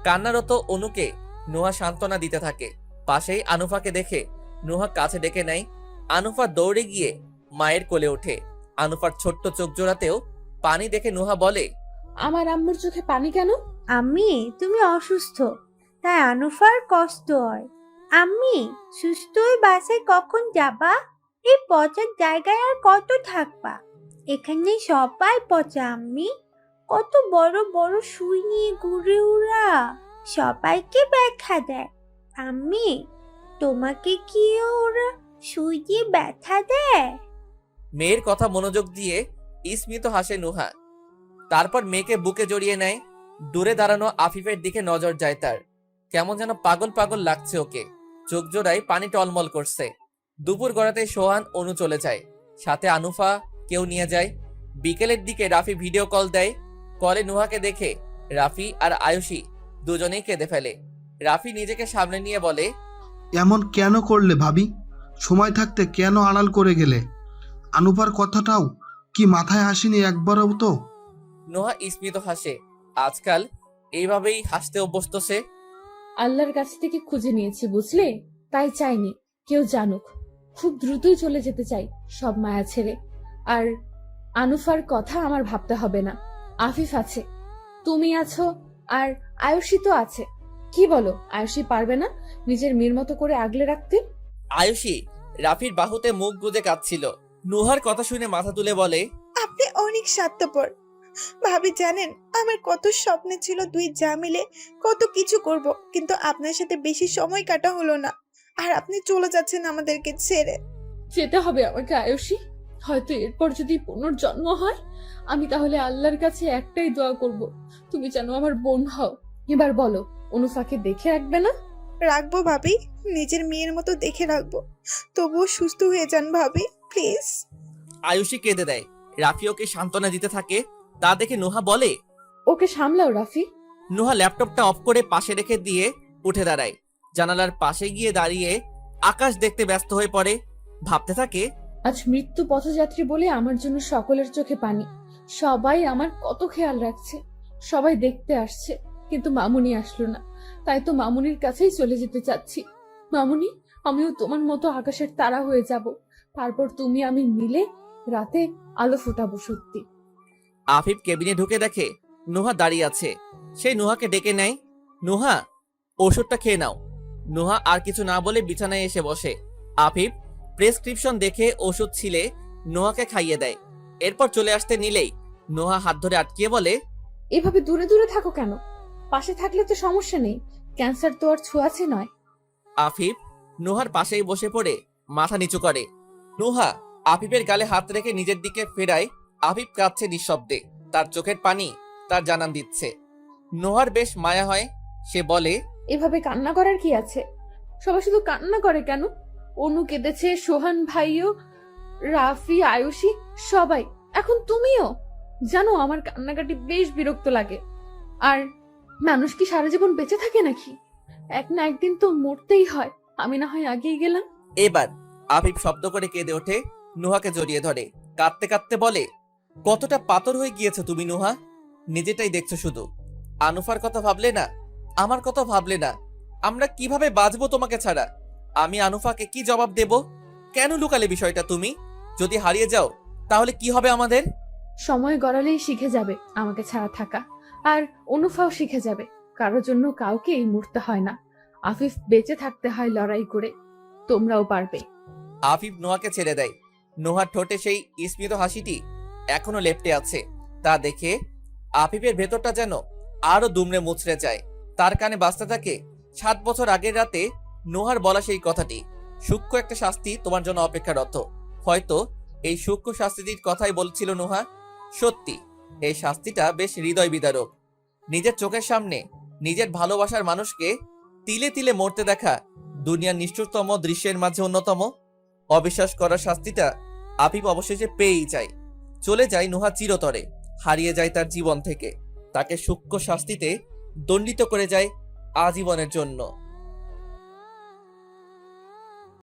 কান্নারত অনুকে নুহা সান্ত্বনা দিতে থাকে। পাশেই আনুফাকে দেখে নুহা কাছে ডেকে নেয়। আনুফা দৌড়ে গিয়ে মায়ের কোলে ওঠে। আনুফার ছোট্ট চোখ জোড়াতেও পানি দেখে নুহা বলে, আমার আম্মুর চোখে পানি কেন? আম্মি, তুমি অসুস্থ, তাই আনুফার কষ্ট হয়। আম্মি, সুস্থ হয়ে বাসায় কখন যাবা? এই পচার জায়গায় আর কত থাকবা? এখানে সবাই পচা আম্মি। কত বড় বড় সুই নিয়ে ঘুরে ওরা, সবাইকে ব্যথা দেয়। আম্মি, তোমাকে কি ওরা সুই দিয়ে ব্যথা দেয়? মেয়ের কথা মনোযোগ দিয়ে স্মিত হাসে নুহা। তারপর মেয়েকে বুকে জড়িয়ে নেয়। দূরে দাঁড়ানো আফিফের দিকে নজর যায় তার। কেমন যেন পাগল পাগল লাগছে ওকে। চোখ জোড়ায় পানি টলমল করছে। দুপুর গড়াতে সোহান অনু চলে যায়, সাথে আনুফা কেউ নিয়ে যায়। বিকেলের দিকে রাফি ভিডিও কল দেয়। কলে নুহাকে দেখে রাফি আর আয়ুষী দুজনেই কেঁদে ফেলে। রাফি নিজেকে সামনে নিয়ে বলে, এমন কেন করলে ভাবি? সময় থাকতে কেন আড়াল করে গেলে? আনুপার কথাটাও কি মাথায় আসেনি একবারও তো? নুহা স্মিত হাসে। আজকাল এইভাবেই হাসতে অভ্যস্ত সে। আল্লাহর কাছ থেকে খুঁজে নিয়েছি, বুঝলে? তাই চাইনি কেউ জানুক। খুব দ্রুতই চলে যেতে চাই সব মায়া ছেড়ে। আর আনুফার কথা আমার ভাবতে হবে না। আফিফ আছে, তুমি আছো, আর আয়ুষী তো আছে। কি বলো, আয়ুষী পারবে না নিজের মেয়ের মতো করে আগলে রাখতে? আয়ুষী রাফির বাহুতে মুখ গুজে কাঁদছিল। নুহার কথা শুনে মাথা তুলে বলে, আপনি অনেক স্বার্থপর। ভাবি জানেন, আমার কত স্বপ্ন ছিল দুই যা মিলে কত কিছু করব, কিন্তু আপনার সাথে বেশি সময় কাটা হলো না। আর আপনি চলে যাচ্ছেন আমাদেরকে ছেড়ে। যেতে হবে আমাকে আয়ুষী। হয়তো এরপর যদি পুনর্জন্ম হয়, আমি তাহলে আল্লাহর কাছে একটাই দোয়া করব, তুমি যেন আমার বোন হও। এবার বলো, অনুফাকে দেখে রাখবে না? রাখবো ভাবি, নিজের মেয়ের মতো দেখে রাখবো। তবুও সুস্থ হয়ে যান ভাবি, প্লিজ। আয়ুষী কেঁদে দেয়। রাফি ওকে সান্ত্বনা দিতে থাকে। তা দেখে নুহা বলে, ওকে সামলাও রাফি। নুহা ল্যাপটপটা অফ করে পাশে রেখে দিয়ে উঠে দাঁড়ায়। জানালার পাশে গিয়ে দাঁড়িয়ে আকাশ দেখতে ব্যস্ত হয়ে পড়ে। ভাবতে থাকে, আজ মৃত্যু পথযাত্রী বলে আমার জন্য সকলের চোখে পানি। সবাই আমার কত খেয়াল রাখছে, সবাই দেখতে আসছে, কিন্তু মামুনি আসলো না। তাই তো মামুনির কাছেই চলে যেতে চাচ্ছি। মামুনি, আমিও তোমার মতো আকাশের তারা হয়ে যাব। তারপর তুমি আমি মিলে রাতে আলো ফোটাবো। সত্যি। আফিফ কেবিনে ঢুকে দেখে নুহা দাঁড়িয়ে আছে। সেই নুহাকে ডেকে নেয়। নুহা, ওষুধটা খেয়ে নাও। নুহা আর কিছু না বলে বিছানায় এসে বসে। আফিফ প্রেসক্রিপশন দেখে ওষুধ ছিলে নুহাকে খাইয়ে দেয়। এরপর চলে আসতে নিলেই নুহা হাত ধরে আটকিয়ে বলে, এভাবে দূরে দূরে থাকো কেন? পাশে থাকলে তো সমস্যা নেই, ক্যান্সার তো আর ছোঁয়াচে নয়। আফিফ নুহার পাশেই বসে পড়ে মাথা নিচু করে। নুহা আফিফের গালে হাত রেখে নিজের দিকে ফেরায়। আফিফ কাঁদছে নিঃশব্দে। তার চোখের পানি তার জানান দিচ্ছে। নুহার বেশ মায়া হয়। সে বলে, এভাবে কান্না করার কি আছে? সবাই শুধু কান্না করে কেন? অনু কেঁদেছে, সোহান ভাইও, রাফি, আয়ুষী, সবাই। এখন তুমিও। জানো, আমার কান্নাকাটি বেশ বিরক্ত লাগে। আর মানুষ কি সারা জীবন বেঁচে থাকে নাকি? এক না একদিন তো মরতেই হয়। আমি না হয় আগেই গেলাম। এবার আফিফ শব্দ করে কেঁদে ওঠে। নুহাকে জড়িয়ে ধরে কাঁদতে কাঁদতে বলে, কতটা পাথর হয়ে গিয়েছে তুমি নুহা। নিজেটাই দেখছো শুধু। আনুফার কথা ভাবলে না, আমার কথা ভাবলে না। আমরা কিভাবে বাঁচবো তোমাকে ছাড়া? আমি আনুফাকে কি জবাব দেব? কেন লুকালে বিষয়টা তুমি? যদি হারিয়ে যাও তাহলে কি হবে আমাদের? সময় গড়ালেই শিখে যাবে আমাকে ছাড়া থাকা। আর অনুফাও শিখে যাবে কারোর জন্য কাউকে এই মরতে হয় না। আফিফ বেঁচে থাকতে হয় লড়াই করে। তোমরাও পারবে। আফিফ নোহাকে ছেড়ে দেয়। নোহার ঠোঁটে সেই স্মিত হাসিটি এখনো লেপ্টে আছে। তা দেখে আফিফের ভেতরটা যেন আরো দুমড়ে মুচড়ে যায়। তার কানে বাজতে থাকে 7 বছর আগের রাতে নোহার বলা সেই কথাটি, সূক্ষ্ম একটা শাস্তি তোমার জন্য অপেক্ষারত। হয়তো এই সূক্ষ্ম শাস্তিটির কথাই বলছিল নোহা। সত্যি এই শাস্তিটা বেশ হৃদয় বিদারক। নিজের চোখের সামনে নিজের ভালোবাসার মানুষকে তিলে তিলে মরতে দেখা দুনিয়ার নিষ্ঠুরতম দৃশ্যের মাঝে অন্যতম। অবিশ্বাস করার শাস্তিটা আফিফ অবশেষে পেয়েই যায়। চলে যায় নোহা চিরতরে, হারিয়ে যায় তার জীবন থেকে। তাকে সূক্ষ্ম শাস্তিতে দণ্ডিত করে যায় আজীবনের জন্য।